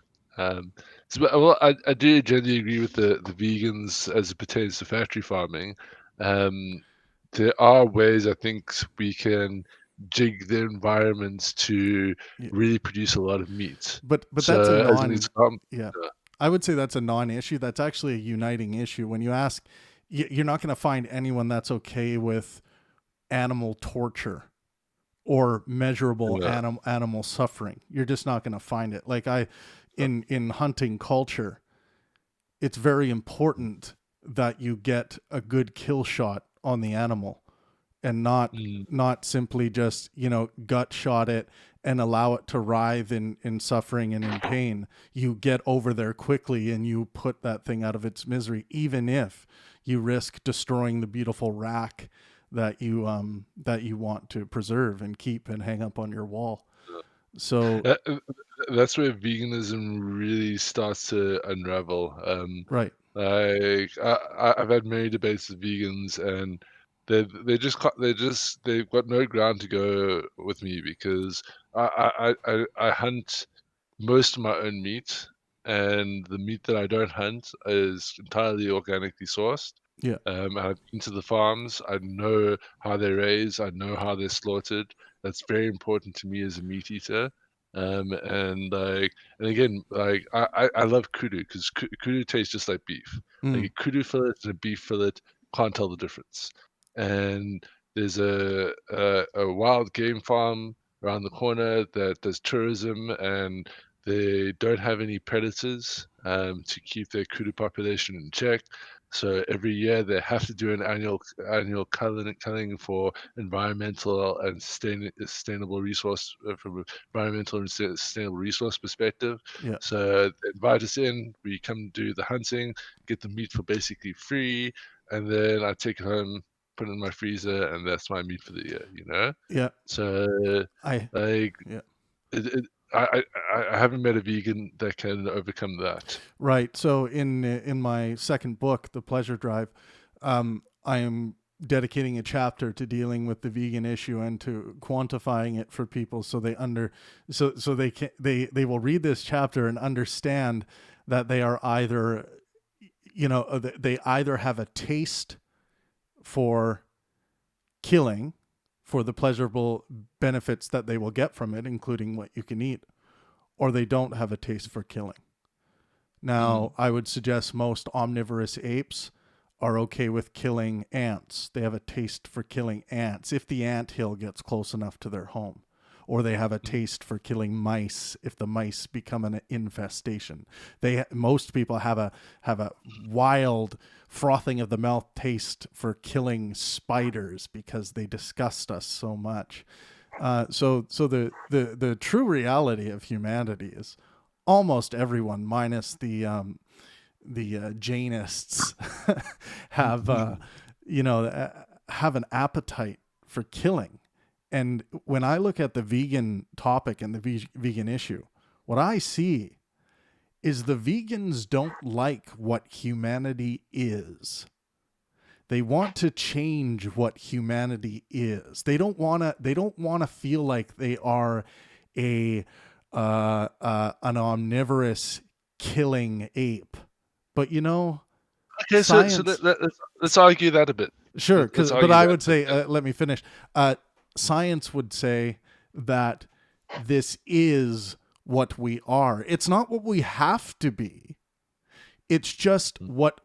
Well, I do generally agree with the vegans as it pertains to factory farming. There are ways I think we can jig the environments to really produce a lot of meat. But so that's a as an example, I would say that's a non-issue. That's actually a uniting issue. When you ask, you're not going to find anyone that's okay with animal torture or measurable animal suffering. You're just not going to find it. Like in hunting culture, it's very important that you get a good kill shot on the animal, and not simply just, you know, gut shot it and allow it to writhe in suffering and in pain. You get over there quickly and you put that thing out of its misery, even if you risk destroying the beautiful rack that you want to preserve and keep and hang up on your wall. So that's where veganism really starts to unravel. Right. Like I've had many debates with vegans, and they've got no ground to go with me, because I hunt most of my own meat, and the meat that I don't hunt is entirely organically sourced. Yeah. I've been to the farms. I know how they're raised. I know how they're slaughtered. That's very important to me as a meat eater. And again, like I love kudu, because kudu tastes just like beef. Like a kudu fillet and a beef fillet, can't tell the difference. And there's a wild game farm around the corner that does tourism, and they don't have any predators to keep their kudu population in check. So every year they have to do an annual culling for environmental and sustainable resource from environmental and sustainable resource perspective. Yeah. So they invite us in, we come do the hunting, get the meat for basically free, and then I take it home, put it in my freezer, and that's my meat for the year. You know. Yeah. So I like yeah. I haven't met a vegan that can overcome that. Right. So in my second book, The Pleasure Drive, I am dedicating a chapter to dealing with the vegan issue and to quantifying it for people so they can they will read this chapter and understand that they are either they either have a taste for killing for the pleasurable benefits that they will get from it, including what you can eat, or they don't have a taste for killing. Now, I would suggest most omnivorous apes are okay with killing ants. They have a taste for killing ants if the anthill gets close enough to their home. Or they have a taste for killing mice if the mice become an infestation. Most people have a wild frothing of the mouth taste for killing spiders because they disgust us so much. So the true reality of humanity is almost everyone, minus the Jainists, have have an appetite for killing. And when I look at the vegan topic and the vegan issue, what I see is the vegans don't like what humanity is. They want to change what humanity is. They don't want to feel like they are an omnivorous killing ape. But Okay, science, so let's argue that a bit. Sure, but I would say, let me finish. Science would say that this is what we are. It's not what we have to be. It's just what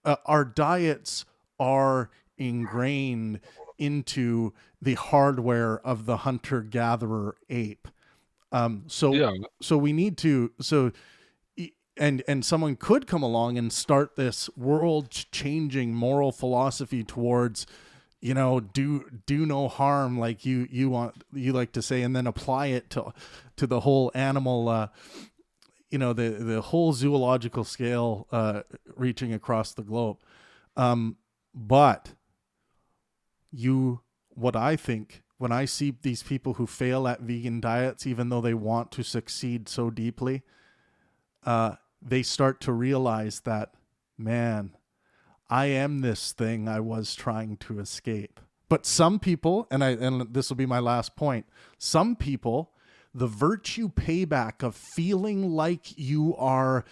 our diets are ingrained into the hardware of the hunter-gatherer ape. So we need to, and someone could come along and start this world-changing moral philosophy towards, do no harm, like you like to say, and then apply it to the whole animal, the whole zoological scale, reaching across the globe. But what I think when I see these people who fail at vegan diets, even though they want to succeed so deeply, they start to realize that, man, I am this thing I was trying to escape. But some people, and this will be my last point, some people, the virtue payback of feeling like you are,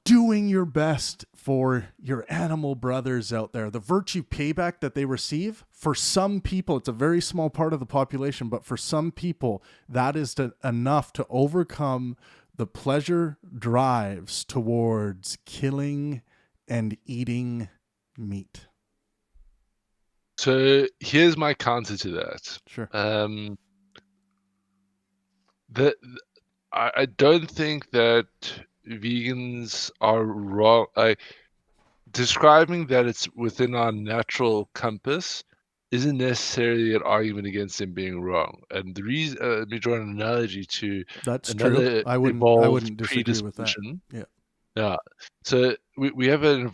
doing your best for your animal brothers out there, the virtue payback that they receive, for some people, it's a very small part of the population, but for some people, that is enough to overcome the pleasure drives towards killing and eating meat. So here's my counter to that. Sure. I don't think that vegans are wrong. Describing that it's within our natural compass isn't necessarily an argument against them being wrong. And the reason, let me draw an analogy to that's another true. I wouldn't disagree with that. Yeah. Yeah. So we have a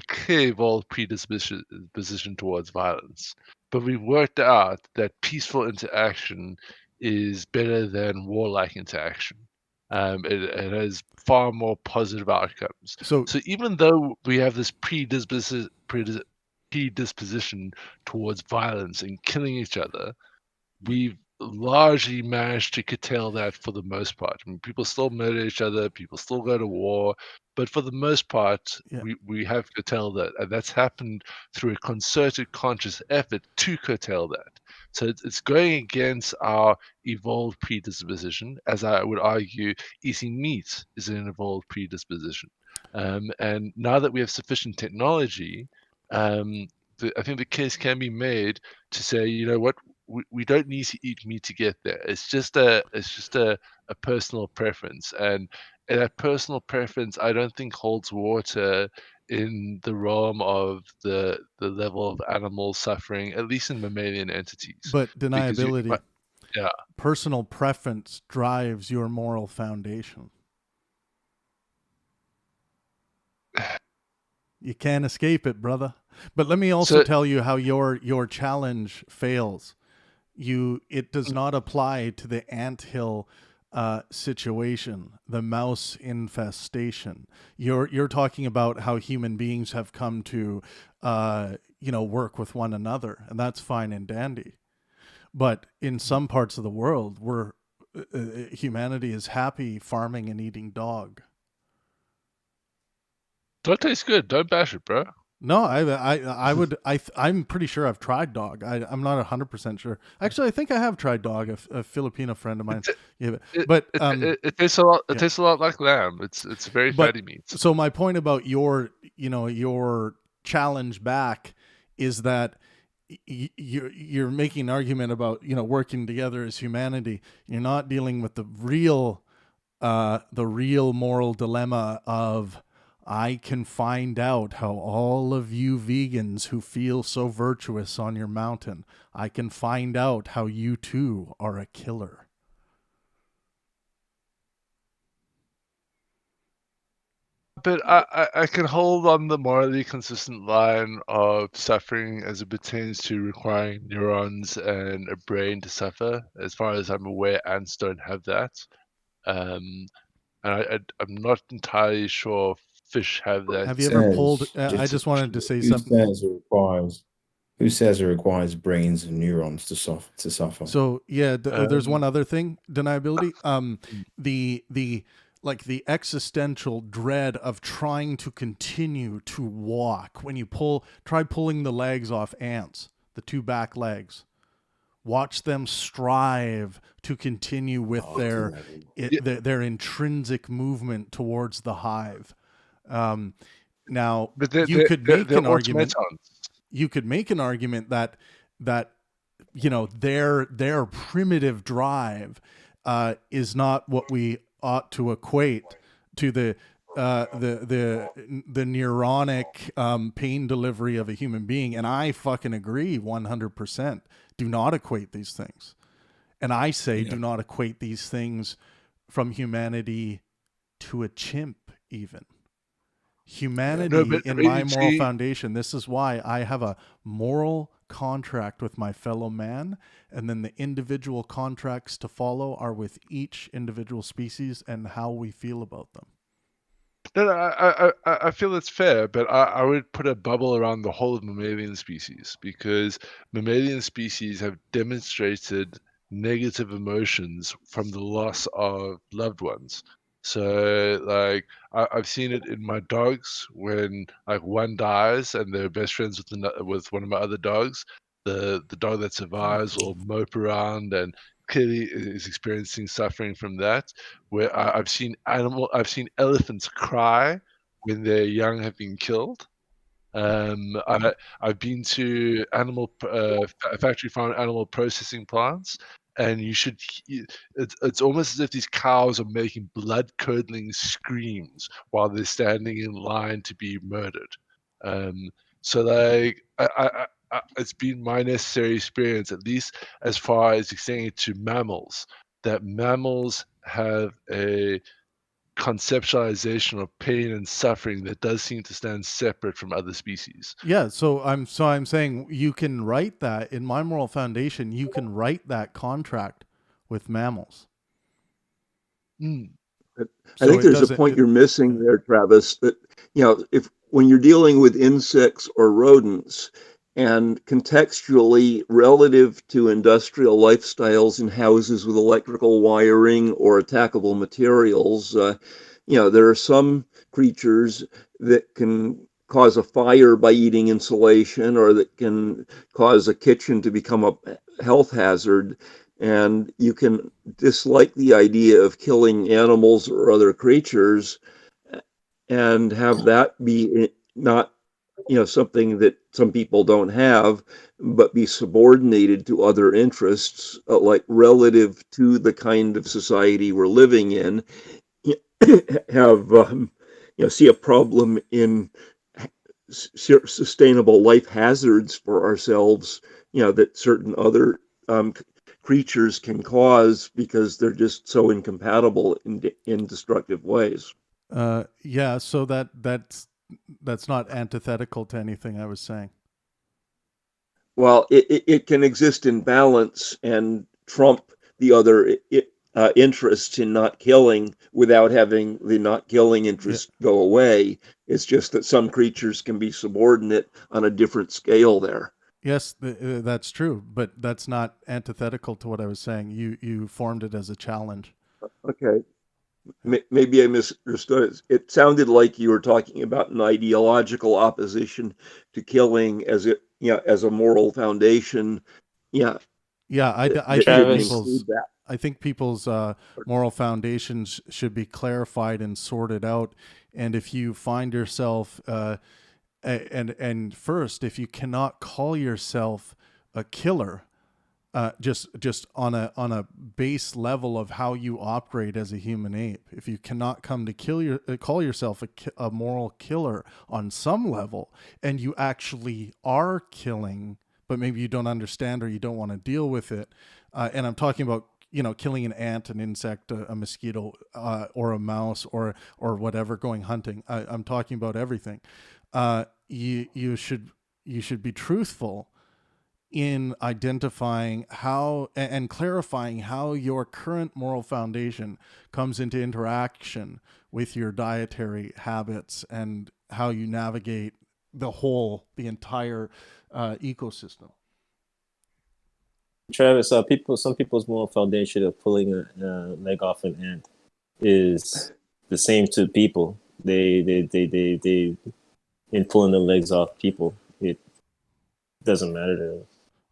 clear evolved predisposition towards violence, but we've worked out that peaceful interaction is better than warlike interaction. It has far more positive outcomes. So even though we have this predisposition towards violence and killing each other, we've largely managed to curtail that for the most part. I mean, people still murder each other, people still go to war, but for the most part, we have curtailed that. And that's happened through a concerted, conscious effort to curtail that. So it's going against our evolved predisposition. As I would argue, eating meat is an evolved predisposition. And now that we have sufficient technology, I think the case can be made to say, you know what, we don't need to eat meat to get there. It's just a personal preference, and that personal preference I don't think holds water in the realm of the level of animal suffering, at least in mammalian entities. But deniability, yeah, personal preference drives your moral foundation. You can't escape it, brother. But let me also So tell you how your challenge fails. It does not apply to the anthill situation, the mouse infestation. You're talking about how human beings have come to work with one another, and that's fine and dandy. But in some parts of the world, where humanity is happy farming and eating dog. dog tastes good. Don't bash it, bro. No, I'm pretty sure I've tried dog. I'm not 100% sure. Actually, I think I have tried dog. A Filipino friend of mine. It tastes a lot. It tastes a lot like lamb. It's very fatty meat. So my point about your challenge back is that you're making an argument about working together as humanity. You're not dealing with the real moral dilemma of, I can find out how all of you vegans who feel so virtuous on your mountain, I can find out how you too are a killer. But I can hold on the morally consistent line of suffering as it pertains to requiring neurons and a brain to suffer. As far as I'm aware, ants don't have that. And I'm not entirely sure fish have that. Have you ever pulled? I just wanted to say something. Who says it requires brains and neurons to suffer? So yeah, there's one other thing. Deniability. The existential dread of trying to continue to walk when you try pulling the legs off ants, the two back legs. Watch them strive to continue with their intrinsic movement towards the hive. Now, you could make an argument. You could make an argument that their primitive drive is not what we ought to equate to the neuronic pain delivery of a human being, and I fucking agree 100%. Do not equate these things, and I say do not equate these things from humanity to a chimp even. Humanity in my moral foundation. This is why I have a moral contract with my fellow man, and then the individual contracts to follow are with each individual species and how we feel about them. No, I feel it's fair, but I would put a bubble around the whole of mammalian species, because mammalian species have demonstrated negative emotions from the loss of loved ones. So, like, I've seen it in my dogs when, like, one dies and they're best friends with one of my other dogs. The dog that survives will mope around and clearly is experiencing suffering from that. Where I've seen elephants cry when their young have been killed. I've been to factory farm animal processing plants, and it's almost as if these cows are making blood curdling screams while they're standing in line to be murdered. So like it's been my necessary experience, at least as far as extending it to mammals, that mammals have a conceptualization of pain and suffering that does seem to stand separate from other species. Yeah, so I'm saying you can write that in my moral foundation. You can write that contract with mammals. I think there's a point you're missing there, Travis, that, when you're dealing with insects or rodents, and contextually relative to industrial lifestyles in houses with electrical wiring or attackable materials, there are some creatures that can cause a fire by eating insulation, or that can cause a kitchen to become a health hazard. And you can dislike the idea of killing animals or other creatures and have that be not, something that some people don't have, but be subordinated to other interests, like relative to the kind of society we're living in, have, see a problem in sustainable life hazards for ourselves, that certain other creatures can cause because they're just so incompatible in destructive ways. Yeah, so that's antithetical to anything I was saying. Well, it can exist in balance and trump the other interests in not killing without having the not killing interest go away. It's just that some creatures can be subordinate on a different scale there. Yes, that's true, but that's not antithetical to what I was saying. You formed it as a challenge. Okay. Maybe I misunderstood. It sounded like you were talking about an ideological opposition to killing as a moral foundation. Yeah. Yeah, I think people's moral foundations should be clarified and sorted out. And if you find yourself, and first, if you cannot call yourself a killer, just on a base level of how you operate as a human ape, if you cannot come to call yourself a moral killer on some level, and you actually are killing, but maybe you don't understand or you don't want to deal with it, and I'm talking about killing an ant, an insect, a mosquito, or a mouse, or whatever, going hunting. I'm talking about everything. You should be truthful in identifying how and clarifying how your current moral foundation comes into interaction with your dietary habits and how you navigate the entire ecosystem. Travis, some people's moral foundation of pulling a leg off an ant is the same to people. They in pulling the legs off people, it doesn't matter to them.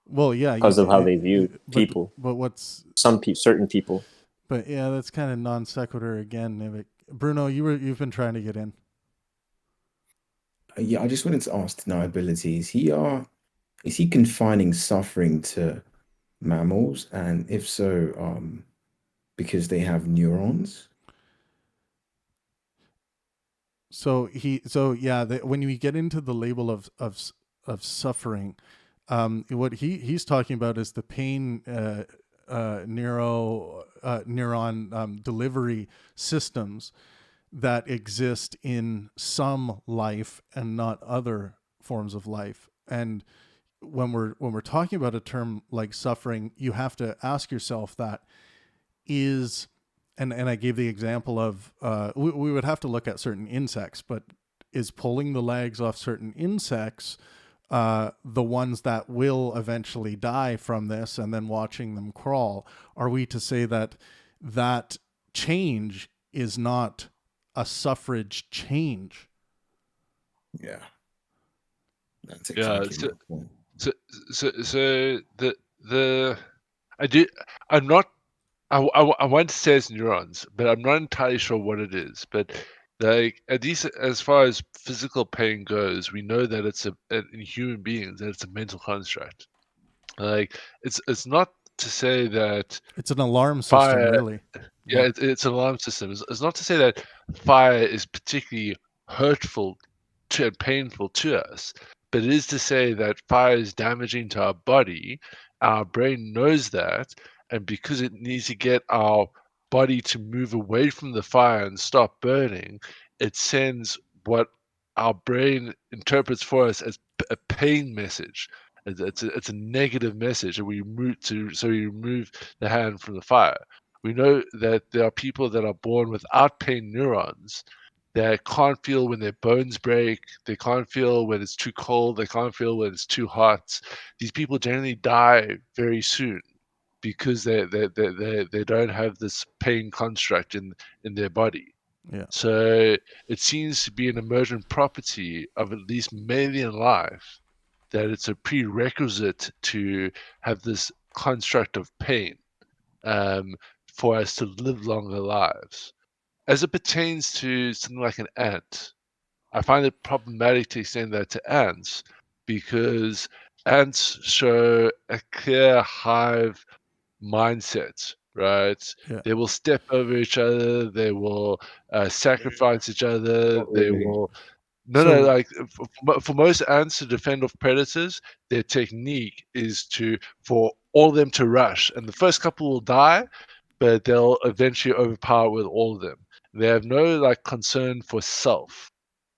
Well, yeah, because of how they view people. But what's certain people? But yeah, that's kind of non sequitur again. Bruno, you've been trying to get in. Yeah, I just wanted to ask deniability. Is he confining suffering to mammals, and if so, because they have neurons? So when you get into the label of suffering, what he's talking about is the pain neuron delivery systems that exist in some life and not other forms of life. And when we're talking about a term like suffering, you have to ask yourself that is, and I gave the example of we would have to look at certain insects, but is pulling the legs off certain insects the ones that will eventually die from this, and then watching them crawl? Are we to say that change is not a suffrage change? Yeah, that's exactly my point. So I want to say it's neurons, but I'm not entirely sure what it is. But like, at least as far as physical pain goes, we know that it's in human beings that it's a mental construct. Like, it's not to say that it's an alarm system, really. Yeah, it's an alarm system. It's not to say that fire is particularly hurtful and painful to us, but it is to say that fire is damaging to our body. Our brain knows that, and because it needs to get our body to move away from the fire and stop burning, it sends what our brain interprets for us as a pain message. It's a negative message, and we remove the hand from the fire. We know that there are people that are born without pain neurons that can't feel when their bones break. They can't feel when it's too cold. They can't feel when it's too hot. These people generally die very soon because they don't have this pain construct in their body. Yeah. So it seems to be an emergent property of at least mammalian life that it's a prerequisite to have this construct of pain for us to live longer lives. As it pertains to something like an ant, I find it problematic to extend that to ants because ants show a clear hive mindset, right? Yeah. They will step over each other. They will sacrifice each other. They will. Like for most ants to defend off predators, their technique is for all of them to rush, and the first couple will die, but they'll eventually overpower with all of them. They have no concern for self,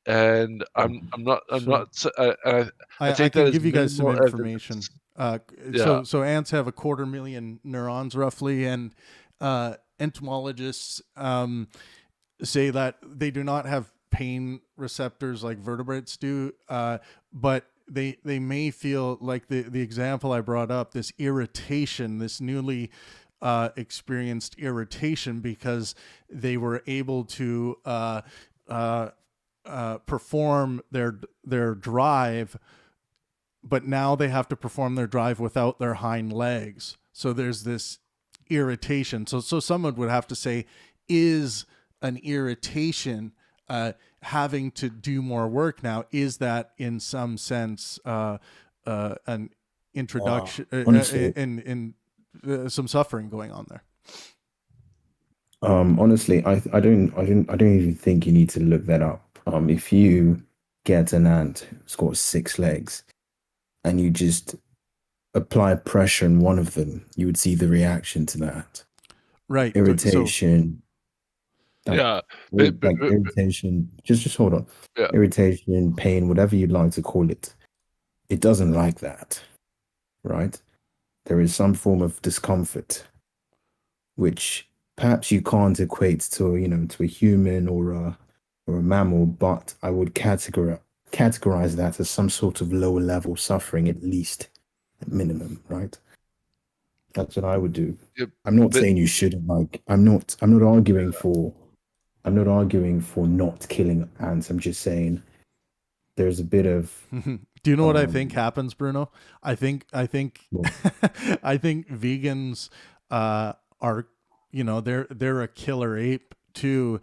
and I'm not I take can that give as you guys some minimal information. Yeah. So ants have 250,000 neurons roughly, and entomologists say that they do not have pain receptors like vertebrates do, but they may feel like the example I brought up, this irritation, this newly experienced irritation, because they were able to perform their drive, but now they have to perform their drive without their hind legs. So there's this irritation. So someone would have to say, is an irritation having to do more work now? Is that in some sense an introduction in some suffering going on there? Honestly, I don't even think you need to look that up. If you get an ant who's got 6 legs and you just apply pressure on one of them, you would see the reaction to that. Right. Irritation. Yeah. Irritation. Just hold on. Yeah. Irritation, pain, whatever you'd like to call it. It doesn't like that, right? There is some form of discomfort, which perhaps you can't equate to, to a human or a mammal, but I would categorize that as some sort of lower level suffering, at least, at minimum, right? That's what I would do. Yep. I'm not saying you shouldn't. I'm not arguing for not killing ants. I'm just saying there's a bit of. Do you know what I think happens, Bruno? I think I think vegans are, they're a killer ape too,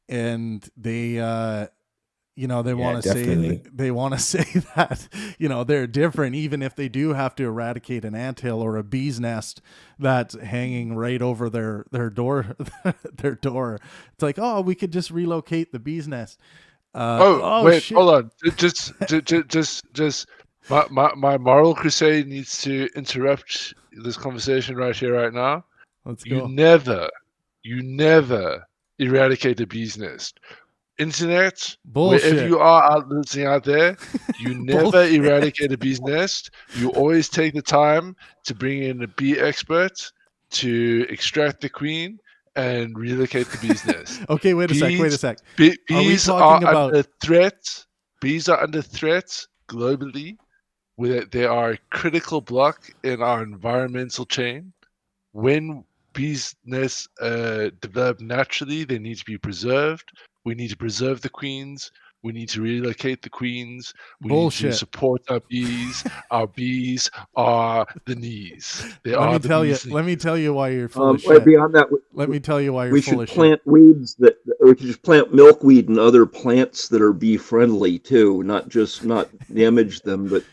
and they they want to say that they're different, even if they do have to eradicate an anthill or a bee's nest that's hanging right over their door. Their door. It's like, oh, we could just relocate the bee's nest. Wait, shit. hold on. Just my moral crusade needs to interrupt this conversation right here, right now. Let's go. You never eradicate the bee's nest. Internet, bullshit. Wherever you are listening out there, you never eradicate a bee's nest. You always take the time to bring in a bee expert to extract the queen and relocate the bee's nest. Okay, wait a sec. Bees are under threat. Bees are under threat globally. They are a critical block in our environmental chain. When bees' nests develop naturally, they need to be preserved. We need to preserve the queens. We need to relocate the queens. We need to support our bees. Our bees are the knees. Let me tell you why you're full of shit. Beyond that, let me tell you why you're full of shit. We should plant weeds we should just plant milkweed and other plants that are bee friendly too, not damage them, but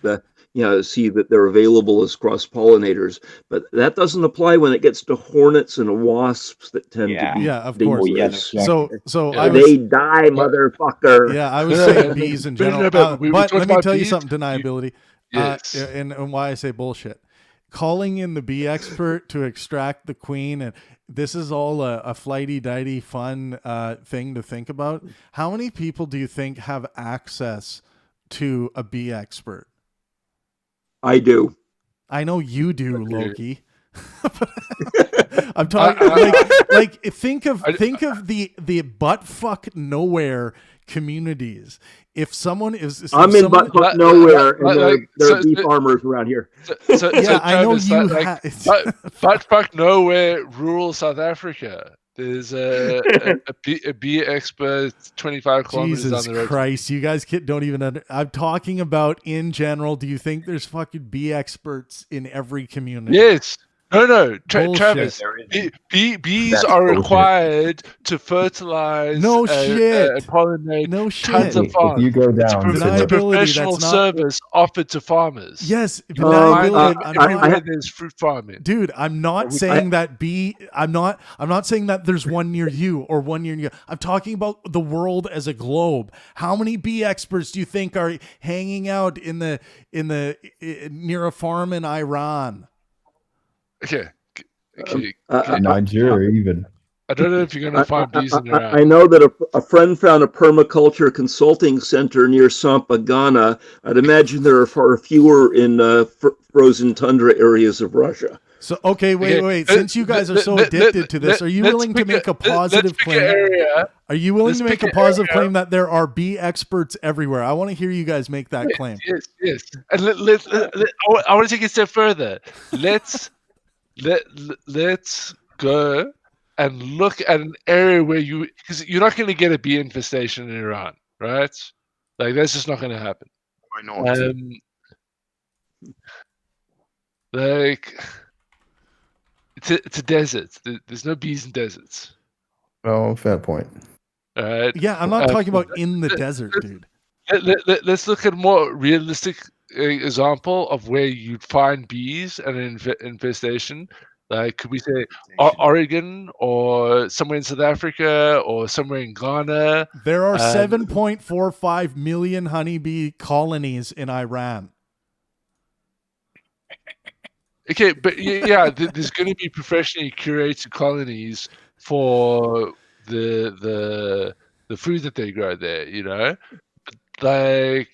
see that they're available as cross-pollinators. But that doesn't apply when it gets to hornets and wasps that tend to be of course. They die, motherfucker. Yeah, I was saying bees in general. But let me tell you something, deniability. Yes. And why I say bullshit. Calling in the bee expert to extract the queen, and this is all a flighty-dighty fun thing to think about. How many people do you think have access to a bee expert? I do. I know you do, Loki. I'm talking like think of the buttfuck nowhere communities. If someone is, I'm in buttfuck nowhere, and there are bee farmers around here. I know you. Buttfuck nowhere, rural South Africa. There's a bee expert 25 kilometers Jesus down the road. Christ, you guys don't even I'm talking about in general. Do you think there's fucking bee experts in every community? Yes. No, Travis. Bees are required to fertilize and pollinate tons of farms. You go down. It's a professional service offered to farmers. Yes, everywhere there's fruit farming. Dude, I'm not saying that I'm not saying that there's one near you or one near you. I'm talking about the world as a globe. How many bee experts do you think are hanging out in the near a farm in Iran? Okay. Nigeria, even. I don't know if you're going to find bees in your I know that a friend found a permaculture consulting center near Sampa, Ghana. I'd imagine there are far fewer in frozen tundra areas of Russia. So, okay, wait. Since you guys are so addicted to this, are you willing to make a positive claim? Are you willing to make a positive claim that there are bee experts everywhere? I want to hear you guys make that claim. Yes. And I want to take it a step further. Let's go and look at an area where because you're not going to get a bee infestation in Iran, right? Like that's just not going to happen. Why not? Like it's a desert. There's no bees in deserts. Oh, fair point. All right. Yeah, I'm not talking about in the desert, dude. Let's look at a more realistic example of where you'd find bees and an infestation. Like, could we say Oregon or somewhere in South Africa or somewhere in Ghana? There are 7.45 million honeybee colonies in Iran. Okay, but yeah, there's going to be professionally curated colonies for the food that they grow there. You know, like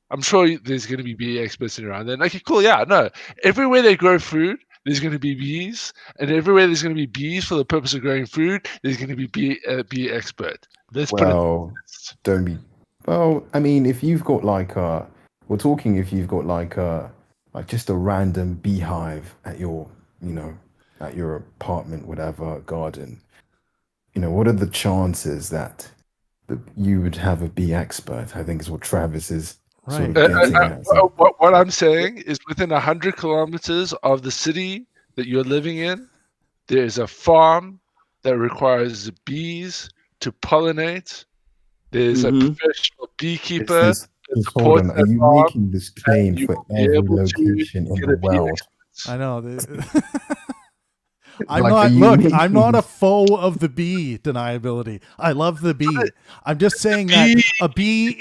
I'm sure there's going to be bee experts in Iran. Then, okay, cool, yeah, no, everywhere they grow food, there's going to be bees, and everywhere there's going to be bees for the purpose of growing food, there's going to be bee expert. Don't be. Well, I mean, if you've got we're talking if you've got like just a random beehive at your, at your apartment, whatever, garden. What are the chances that you would have a bee expert? I think is what Travis is sort of getting at. What I'm saying is within 100 kilometers of the city that you're living in, there's a farm that requires bees to pollinate. There's a professional beekeeper. Hold on. Are you making this claim for every location in the world? I know. I'm not a foe of the bee deniability. I love the bee. I'm just saying that a bee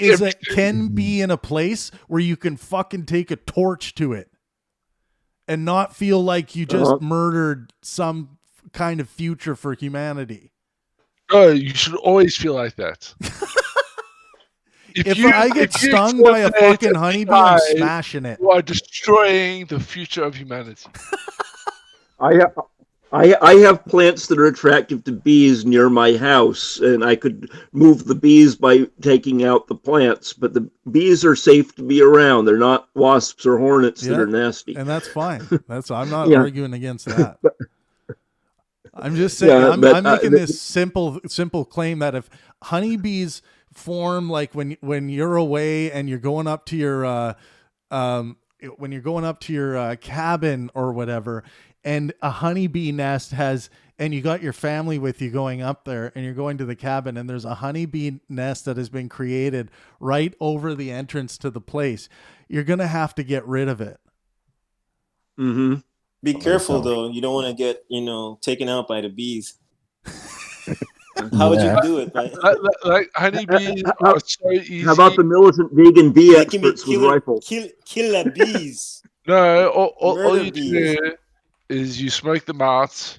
can be in a place where you can fucking take a torch to it and not feel like you just murdered some kind of future for humanity. Oh, you should always feel like that. If I get stung by a fucking honeybee, I'm smashing it. You are destroying the future of humanity. I have plants that are attractive to bees near my house, and I could move the bees by taking out the plants, but the bees are safe to be around. They're not wasps or hornets that are nasty. And that's fine. I'm not arguing against that. I'm just saying, I'm making this simple claim that if honeybees form like when you're away and you're going up to your cabin or whatever, and a honeybee nest and you got your family with you going up there and you're going to the cabin and there's a honeybee nest that has been created right over the entrance to the place, you're going to have to get rid of it. Mm-hmm. Be careful though. You don't want to get, taken out by the bees. How would you do it? Like honeybees are so easy. How about the militant vegan bee experts with rifles? Kill the bees. No, all you do is you smoke them out,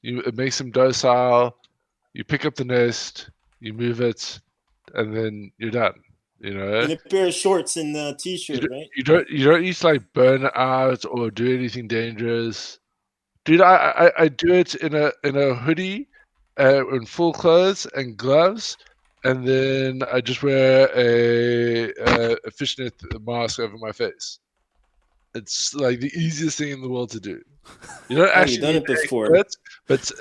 it makes them docile, you pick up the nest, you move it, and then you're done. In a pair of shorts and a t-shirt, right? You don't need to like burn it out or do anything dangerous. Dude, I do it in a hoodie, in full clothes and gloves, and then I just wear a fishnet mask over my face. It's like the easiest thing in the world to do. You don't actually done it before, but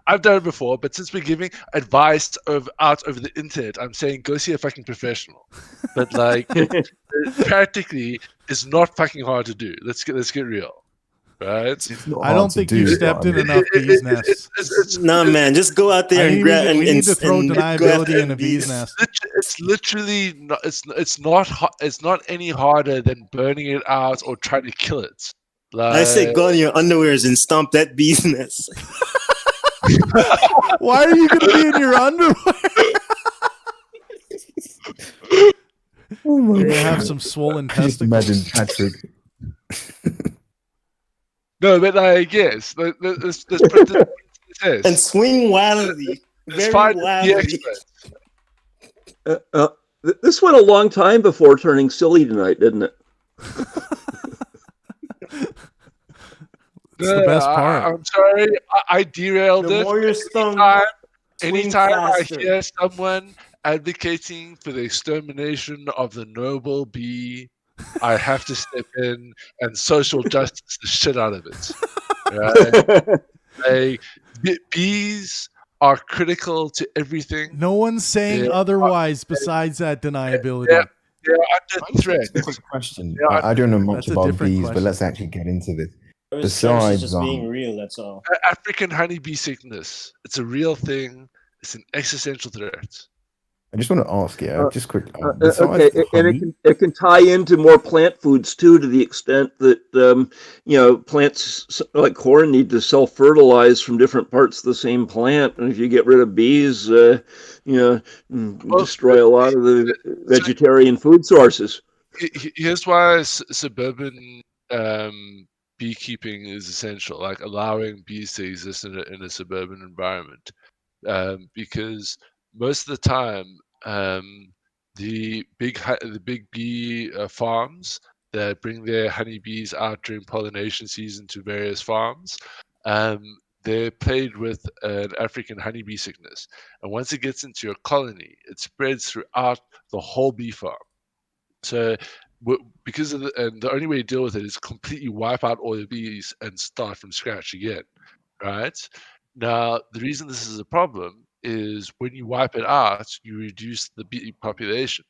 I've done it before. But since we're giving advice out over the internet, I'm saying go see a fucking professional. But like, practically, it's not fucking hard to do. Let's get real. Right? I don't think you stepped in enough bees nests. No, man, just go out there and grab. We need to throw deniability in a bees nest. It's literally not. It's not any harder than burning it out or trying to kill it. Like, I say go in your underwears and stomp that bees nest. Why are you going to be in your underwear? Oh my You're going to have some swollen testicles. Imagine Patrick. No, but yes, let's put this success. And swing wildly, very Despite the wildly. experts. This went a long time before turning silly tonight, didn't it? It's the best part. I'm sorry, I derailed The it. more you're stung, Anytime I faster. hear someone advocating for the extermination of the noble bee, I have to step in and social justice the shit out of it. Right? Bees are critical to everything. No one's saying otherwise besides that deniability. They're under threat. That's a quick question. I don't know much about bees, but let's actually get into this. Travis is just being real, that's all. African honeybee sickness. It's a real thing. It's an existential threat. I just want to ask, just quickly. Okay, and it can tie into more plant foods too, to the extent that plants like corn need to self-fertilize from different parts of the same plant, and if you get rid of bees, destroy a lot of the vegetarian food sources. Here's why suburban beekeeping is essential, like allowing bees to exist in a suburban environment, because most of the time, the big bee farms that bring their honeybees out during pollination season to various farms, they're plagued with an African honeybee sickness, and once it gets into your colony, it spreads throughout the whole bee farm. So, because of and the only way to deal with it is completely wipe out all the bees and start from scratch again, right? Now, the reason this is a problem is when you wipe it out, you reduce the bee population.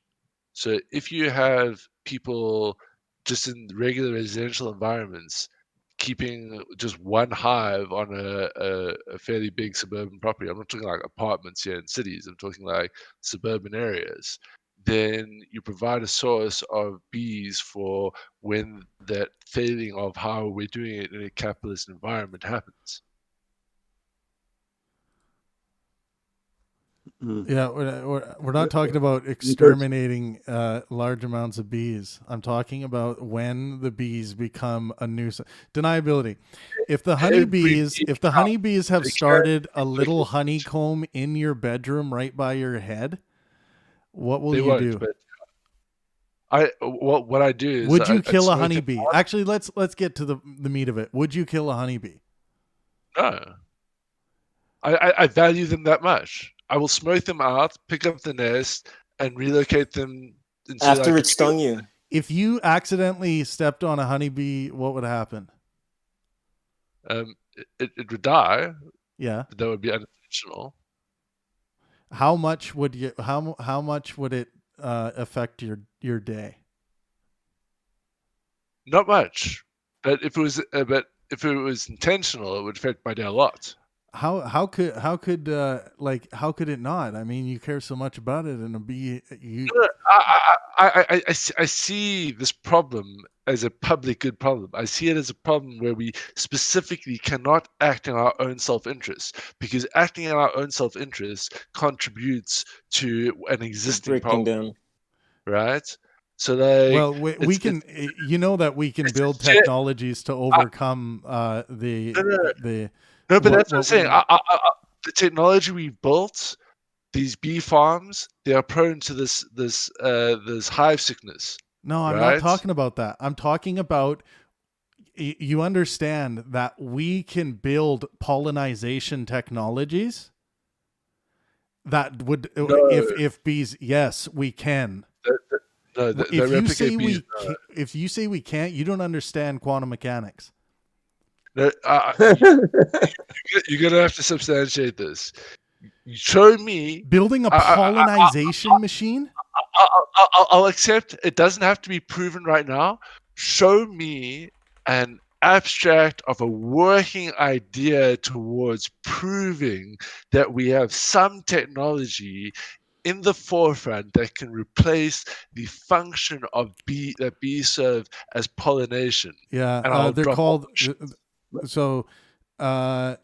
So if you have people just in regular residential environments keeping just one hive on a fairly big suburban property, I'm not talking like apartments here in cities, I'm talking like suburban areas, then you provide a source of bees for when that failing of how we're doing it in a capitalist environment happens. Yeah, we're not talking about exterminating large amounts of bees. I'm talking about when the bees become a nuisance. Deniability. If the honeybees have started a little honeycomb in your bedroom right by your head, what will you do? What I do is, would you kill a honeybee? Actually, let's get to the meat of it. Would you kill a honeybee? No. I value them that much. I will smoke them out, pick up the nest, and relocate them after it stung you. If you accidentally stepped on a honeybee, what would happen? It would die. Yeah, but that would be unintentional. How much would it affect your day? Not much, but if it was intentional, it would affect my day a lot. How could it not? I mean, you care so much about it, and I see this problem as a public good problem. I see it as a problem where we specifically cannot act in our own self-interest, because acting in our own self-interest contributes to an existing problem. Down. Right? So we can build technologies to overcome the. No, but that's what I'm saying. The technology we built, these bee farms, they are prone to this hive sickness. No, I'm not talking about that. I'm talking about, you understand that we can build pollination technologies that would, if bees, yes, we can. If you say we can't, you don't understand quantum mechanics. You're gonna have to substantiate this. Show me building a pollination machine. I'll accept it doesn't have to be proven right now. Show me an abstract of a working idea towards proving that we have some technology in the forefront that can replace the function of that bees serve as pollination. Yeah, they're called. So, I'll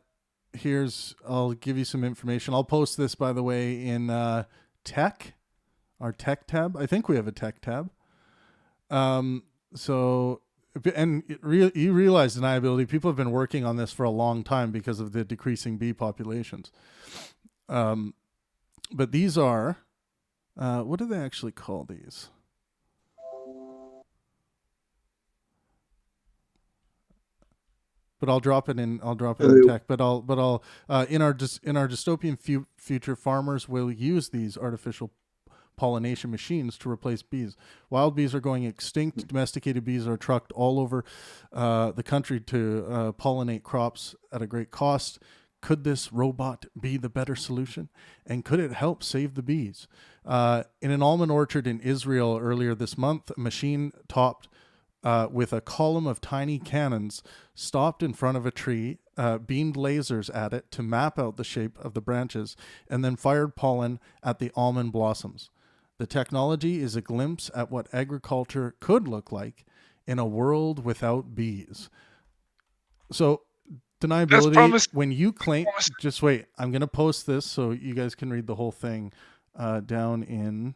give you some information. I'll post this, by the way, in our tech tab. I think we have a tech tab. So and you realize deniability. People have been working on this for a long time because of the decreasing bee populations. But these are, what do they actually call these? But I'll drop it in. I'll drop it in tech. But I'll in our dystopian future, farmers will use these artificial pollination machines to replace bees. Wild bees are going extinct. Domesticated bees are trucked all over the country to pollinate crops at a great cost. Could this robot be the better solution? And could it help save the bees? In an almond orchard in Israel earlier this month, a machine topped with a column of tiny cannons stopped in front of a tree, beamed lasers at it to map out the shape of the branches, and then fired pollen at the almond blossoms. The technology is a glimpse at what agriculture could look like in a world without bees. So, deniability, when you claim, just wait, I'm going to post this so you guys can read the whole thing down in,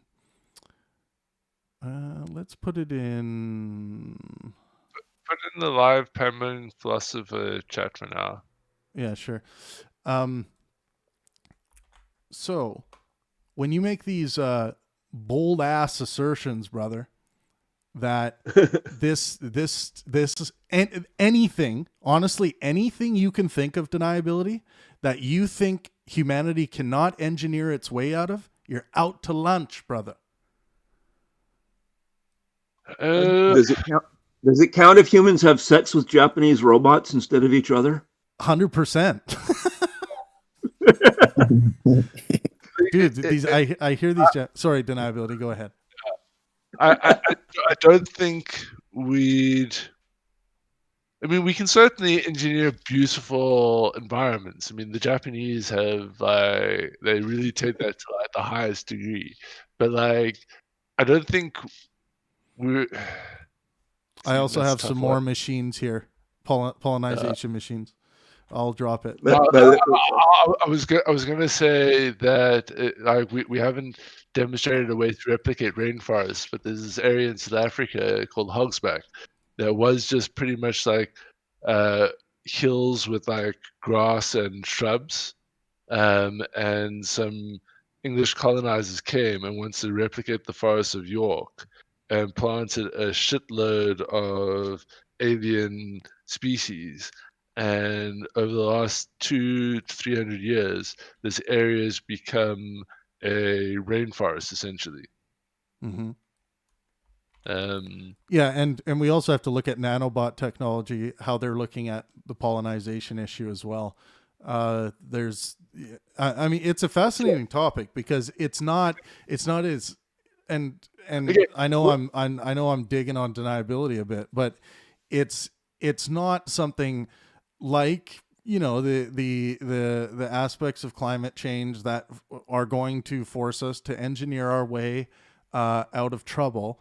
let's put it in. Put in the live Pangburn philosopher chat for now. Yeah, sure. So, when you make these bold ass assertions, brother, that this anything, honestly, anything you can think of deniability that you think humanity cannot engineer its way out of, you're out to lunch, brother. Does it count if humans have sex with Japanese robots instead of each other? 100%. Dude, these I hear these. Sorry, deniability. Go ahead. I don't think we'd. I mean, we can certainly engineer beautiful environments. I mean, the Japanese have they really take that to like the highest degree. But like, I don't think we're. I also have some more machines here, pollination machines. I'll drop it. I was gonna say that like we haven't demonstrated a way to replicate rainforests, but there's this area in South Africa called Hogsback that was just pretty much like hills with like grass and shrubs, and some English colonizers came and wanted to replicate the forests of York and planted a shitload of alien species. And over the last 200 to 300 years, this area has become a rainforest essentially. Mm-hmm. Um, Yeah, and we also have to look at nanobot technology, how they're looking at the pollination issue as well. There's, I mean, it's a fascinating topic because it's not as, and Okay. I know I'm digging on deniability a bit, but it's not something like, you know, the aspects of climate change that are going to force us to engineer our way out of trouble.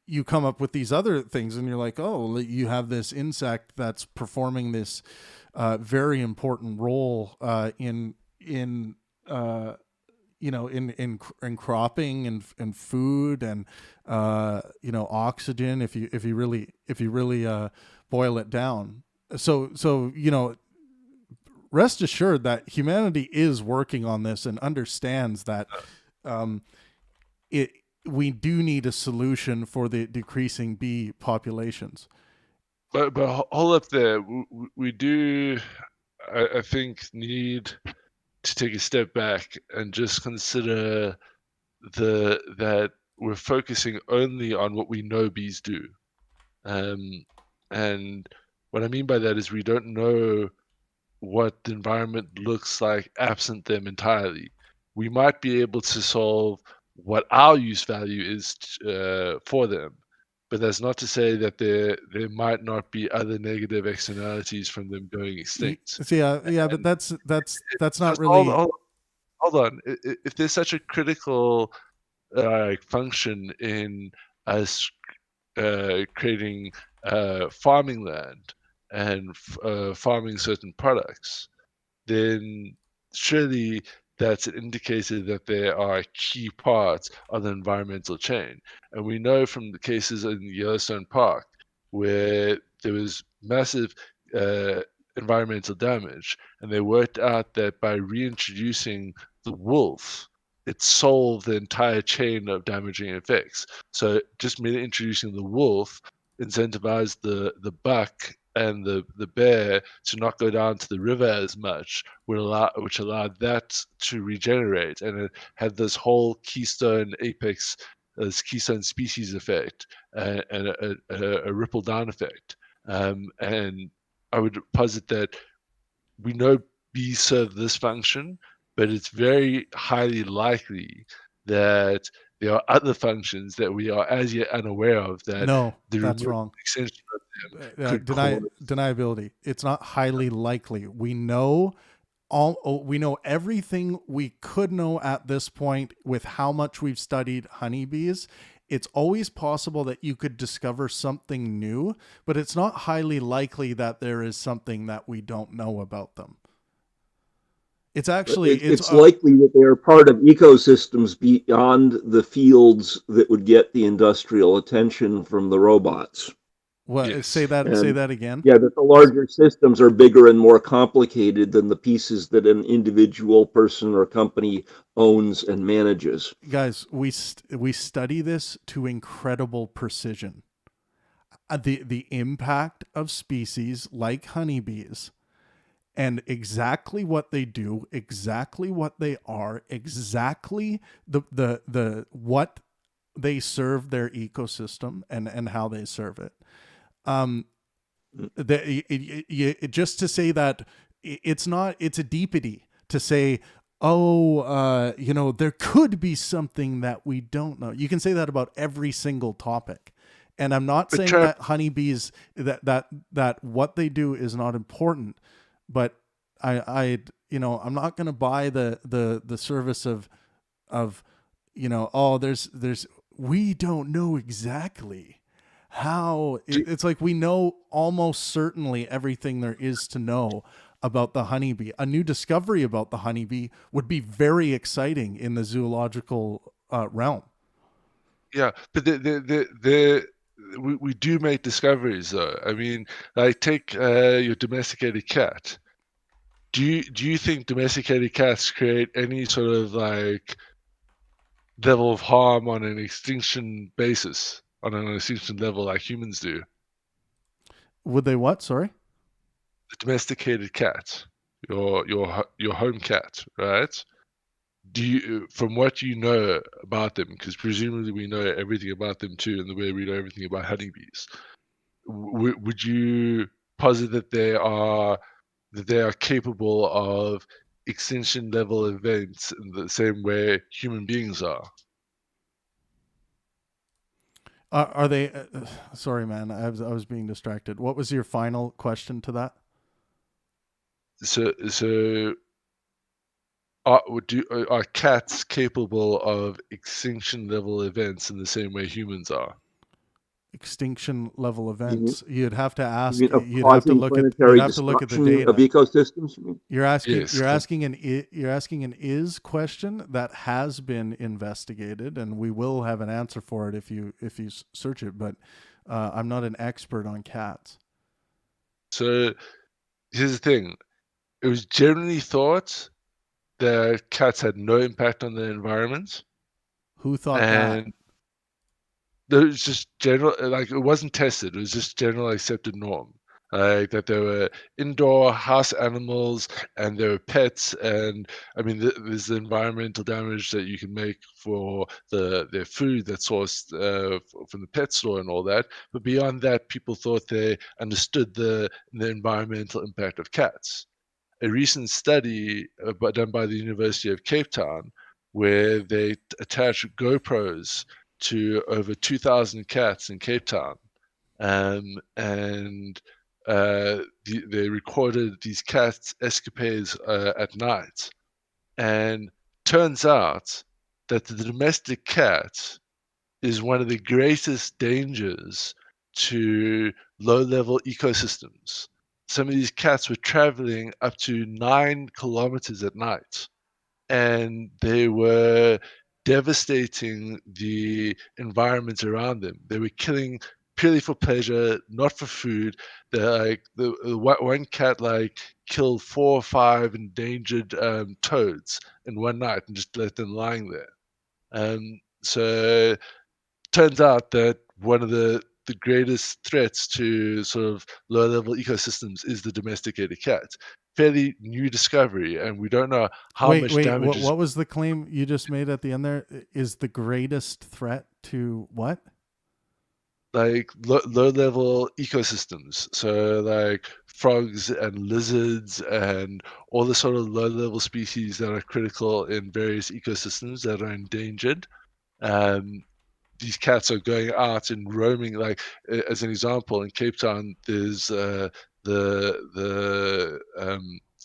You come up with these other things and you're like, oh, you have this insect that's performing this very important role in cropping and food and oxygen if you really boil it down. So rest assured that humanity is working on this and understands that we do need a solution for the decreasing bee populations. But hold up there. We do, I think, need to take a step back and just consider that we're focusing only on what we know bees do. And what I mean by that is we don't know what the environment looks like absent them entirely. We might be able to solve what our use value is for them, but that's not to say that there might not be other negative externalities from them going extinct. But that's not really. Hold on. If there's such a critical function in us creating farming land and farming certain products, then surely that's an indicator that they are key parts of the environmental chain. And we know from the cases in Yellowstone Park where there was massive environmental damage, and they worked out that by reintroducing the wolf, it solved the entire chain of damaging effects. So just merely introducing the wolf incentivized the buck and the bear to not go down to the river as much, which allowed that to regenerate, and it had this whole keystone apex, this keystone species effect, and a ripple down effect. And I would posit that we know bees serve this function, but it's very highly likely that there are other functions that we are as yet unaware of that No, the that's remote wrong. extension of them could cause. Deniability. It's not highly likely. We know everything we could know at this point with how much we've studied honeybees. It's always possible that you could discover something new, but it's not highly likely that there is something that we don't know about them. It's actually it's likely that they are part of ecosystems beyond the fields that would get the industrial attention from the robots. What? Yes. Say that again. Yeah, that the larger systems are bigger and more complicated than the pieces that an individual person or company owns and manages. Guys, we study this to incredible precision. The impact of species like honeybees, and exactly what they do, exactly what they are, exactly the what they serve their ecosystem and how they serve it. Just to say that it's a deepity to say, there could be something that we don't know. You can say that about every single topic. And I'm not saying that honeybees, that what they do is not important, but I'm not going to buy the service of we don't know exactly how. It's like we know almost certainly everything there is to know about the honeybee. A new discovery about the honeybee would be very exciting in the zoological realm. Yeah, but we do make discoveries, though. I mean, like take your domesticated cat. Do you think domesticated cats create any sort of like level of harm on an extinction basis, on an extinction level like humans do? Would they what? Sorry? The domesticated cat, your home cat, right? Do you, from what you know about them, because presumably we know everything about them too, in the way we know everything about honeybees, would you posit that they are capable of extinction level events in the same way human beings are? Are they? Sorry, man. I was being distracted. What was your final question to that? So are cats capable of extinction level events in the same way humans are? Extinction level events. You'd have to ask. You'd have to look at the data of ecosystems. You're asking. Yes. You're asking an is question that has been investigated, and we will have an answer for it if you search it. But I'm not an expert on cats. So here's the thing: it was generally thought that cats had no impact on the environment. Who thought that? It was just general, like it wasn't tested. It was just general accepted norm, like that there were indoor house animals and there were pets, and I mean there's the environmental damage that you can make for their food that's sourced from the pet store and all that. But beyond that, people thought they understood the environmental impact of cats. A recent study done by the University of Cape Town, where they attached GoPros to over 2,000 cats in Cape Town, and they recorded these cats' escapades at night. And turns out that the domestic cat is one of the greatest dangers to low-level ecosystems. Some of these cats were traveling up to 9 kilometers at night. and they were devastating the environment around them. They were killing purely for pleasure, not for food. They're like the one cat like killed 4 or 5 endangered toads in one night and just let them lying there. So turns out that one of the greatest threats to sort of low level ecosystems is the domesticated cat. Fairly new discovery, and we don't know how Wait, much wait. damage is What was the claim you just made at the end there? Is the greatest threat to what? like low level ecosystems. So like frogs and lizards and all the sort of low level species that are critical in various ecosystems that are endangered. These cats are going out and roaming. Like as an example, in Cape Town, there's the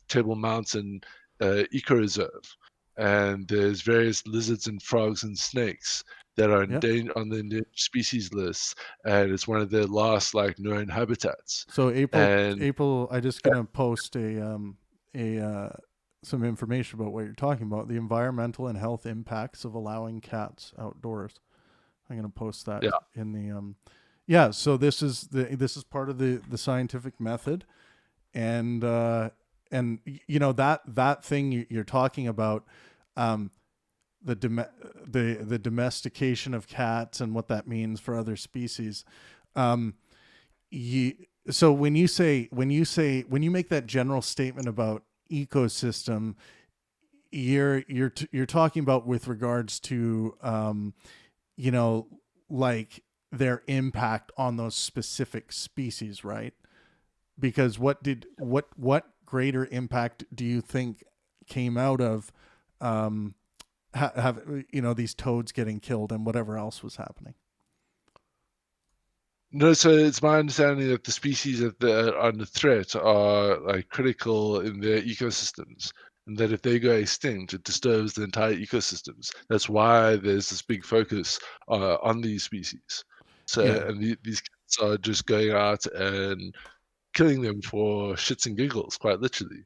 Table Mountain eco reserve, and there's various lizards and frogs and snakes that are Yep. on the endangered species list, and it's one of their last like known habitats. So And April, I just gonna post some information about what you're talking about, the environmental and health impacts of allowing cats outdoors. I'm gonna post that in the yeah. So this is part of the scientific method, and you know that thing you're talking about, the domestication of cats and what that means for other species. So when you make that general statement about ecosystem, you're talking about with regards to you know, like their impact on those specific species, right? Because what greater impact do you think came out of have these toads getting killed and whatever else was happening? No, so it's my understanding that the species that are under threat are like critical in their ecosystems, and that if they go extinct, it disturbs the entire ecosystems. That's why there's this big focus on these species. So, and these cats are just going out and killing them for shits and giggles, quite literally.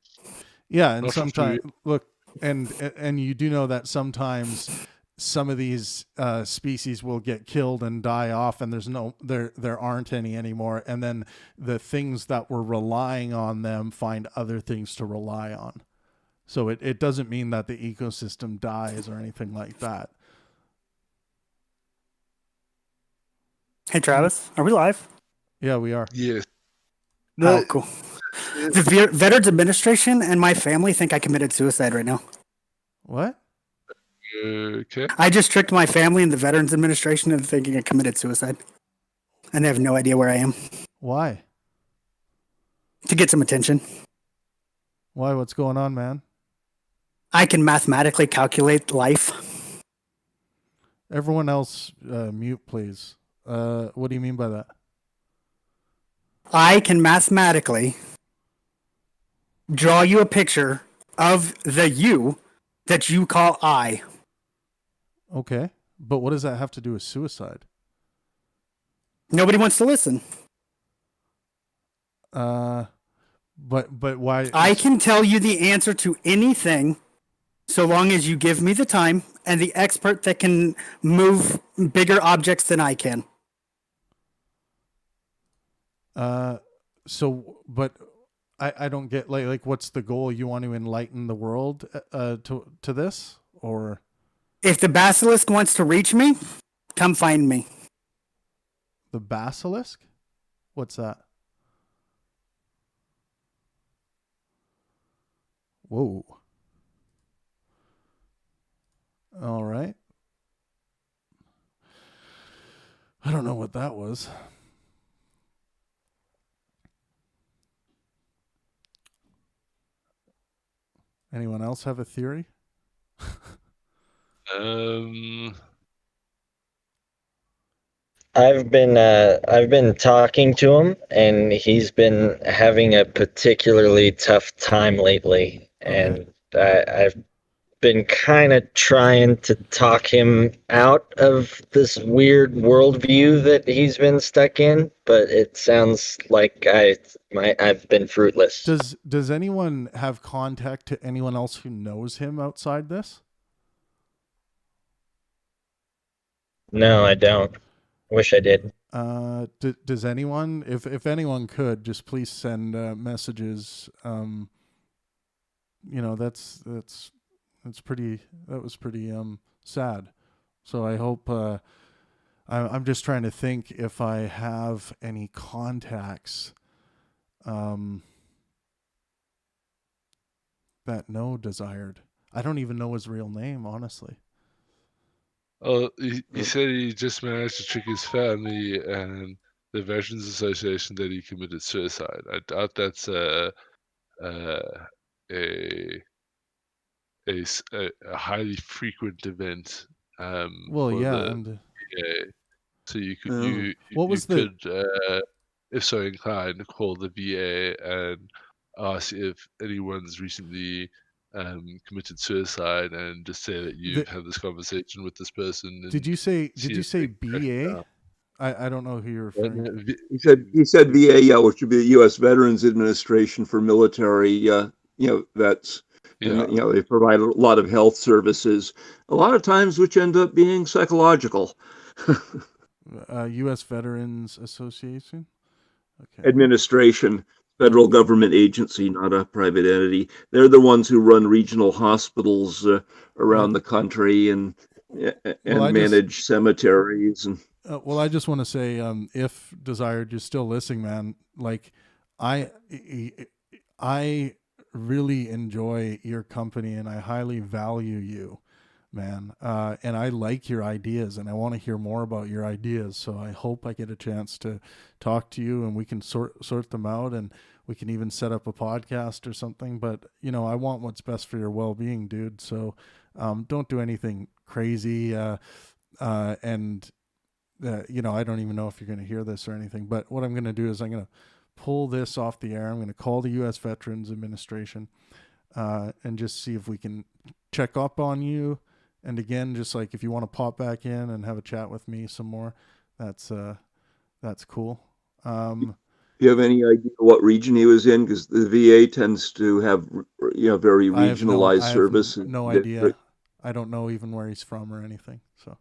Yeah, and sometimes look, and you do know that sometimes some of these species will get killed and die off, and there aren't any anymore, and then the things that were relying on them find other things to rely on. So it doesn't mean that the ecosystem dies or anything like that. Hey Travis, are we live? Yeah, we are. Yes. No, cool. The Veterans Administration and my family think I committed suicide right now. What? Okay. I just tricked my family and the Veterans Administration into thinking I committed suicide. And they have no idea where I am. Why? To get some attention. Why? What's going on, man? I can mathematically calculate life. Everyone else, mute, please. What do you mean by that? I can mathematically draw you a picture of the you that you call I. Okay. But what does that have to do with suicide? Nobody wants to listen. But why? I can tell you the answer to anything so long as you give me the time and the expert that can move bigger objects than I can. So, but I don't get like what's the goal? You want to enlighten the world to this, or if the basilisk wants to reach me, come find me. The basilisk? What's that? Whoa. All right. I don't know what that was. Anyone else have a theory? I've been talking to him, and he's been having a particularly tough time lately, and been kind of trying to talk him out of this weird worldview that he's been stuck in, but it sounds like I've been fruitless. Does anyone have contact to anyone else who knows him outside this? No, I don't. Wish I did. Does anyone, if anyone could, just please send messages. You know, that was pretty sad. So I hope. I'm just trying to think if I have any contacts that know Desired. I don't even know his real name, honestly. Oh, he said he just managed to trick his family and the Veterans Association that he committed suicide. I doubt that's a highly frequent event Well, for yeah, the and VA. So you could what was you could if so inclined call the VA and ask if anyone's recently committed suicide and just say that you've had this conversation with this person. And did you say see if BA? they can track it down. I don't know who you're referring to. He said VA, yeah, which would be the U.S. Veterans Administration for military, vets. And, Yeah. they provide a lot of health services, a lot of times which end up being psychological. U.S. Veterans Association? Okay. Administration, federal government agency, not a private entity. They're the ones who run regional hospitals around the country and manage cemeteries. And well, I just want to say, if Desired, you're still listening, man. Like, I really enjoy your company, and I highly value you, man. And I like your ideas, and I want to hear more about your ideas. So I hope I get a chance to talk to you, and we can sort them out, and we can even set up a podcast or something. But I want what's best for your well-being, dude. So don't do anything crazy. And I don't even know if you're going to hear this or anything. But what I'm going to do is I'm going to pull this off the air. I'm going to call the U.S. Veterans Administration and just see if we can check up on you. And again, just like if you want to pop back in and have a chat with me some more, that's cool. Do you have any idea what region he was in? Because the VA tends to have, very regionalized services. No idea. I don't know even where he's from or anything. So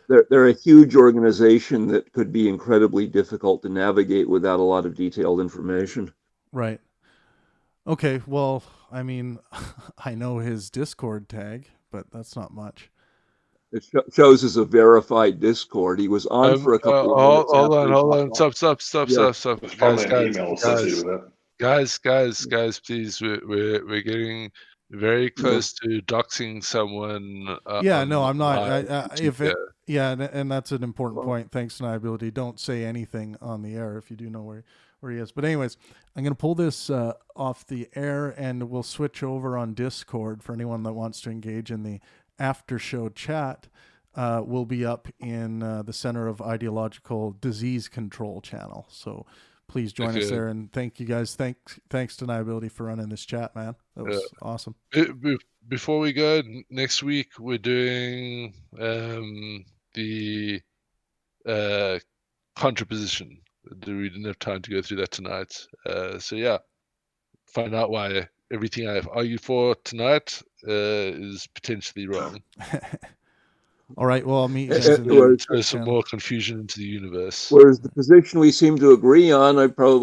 they're a huge organization that could be incredibly difficult to navigate without a lot of detailed information. Right. Okay. Well, I mean, I know his Discord tag, but that's not much. It shows as a verified Discord. He was on for a couple of minutes. Hold on. Stop. Guys, please. We're getting very close to doxing someone. Yeah, no, I'm not. And that's an important point. Thanks, Deniability. Don't say anything on the air if you do know where he is. But anyways, I'm going to pull this off the air, and we'll switch over on Discord for anyone that wants to engage in the after show chat. Will be up in the Center of Ideological Disease Control channel. So please join us there, and thank you guys. Thanks Deniability for running this chat, man. That was awesome. Before we go, next week we're doing the contraposition. We didn't have time to go through that tonight. Find out why everything I've argued for tonight is potentially wrong. All right. Well, I'll meet you guys in some more confusion into the universe. Whereas the position we seem to agree on, I probably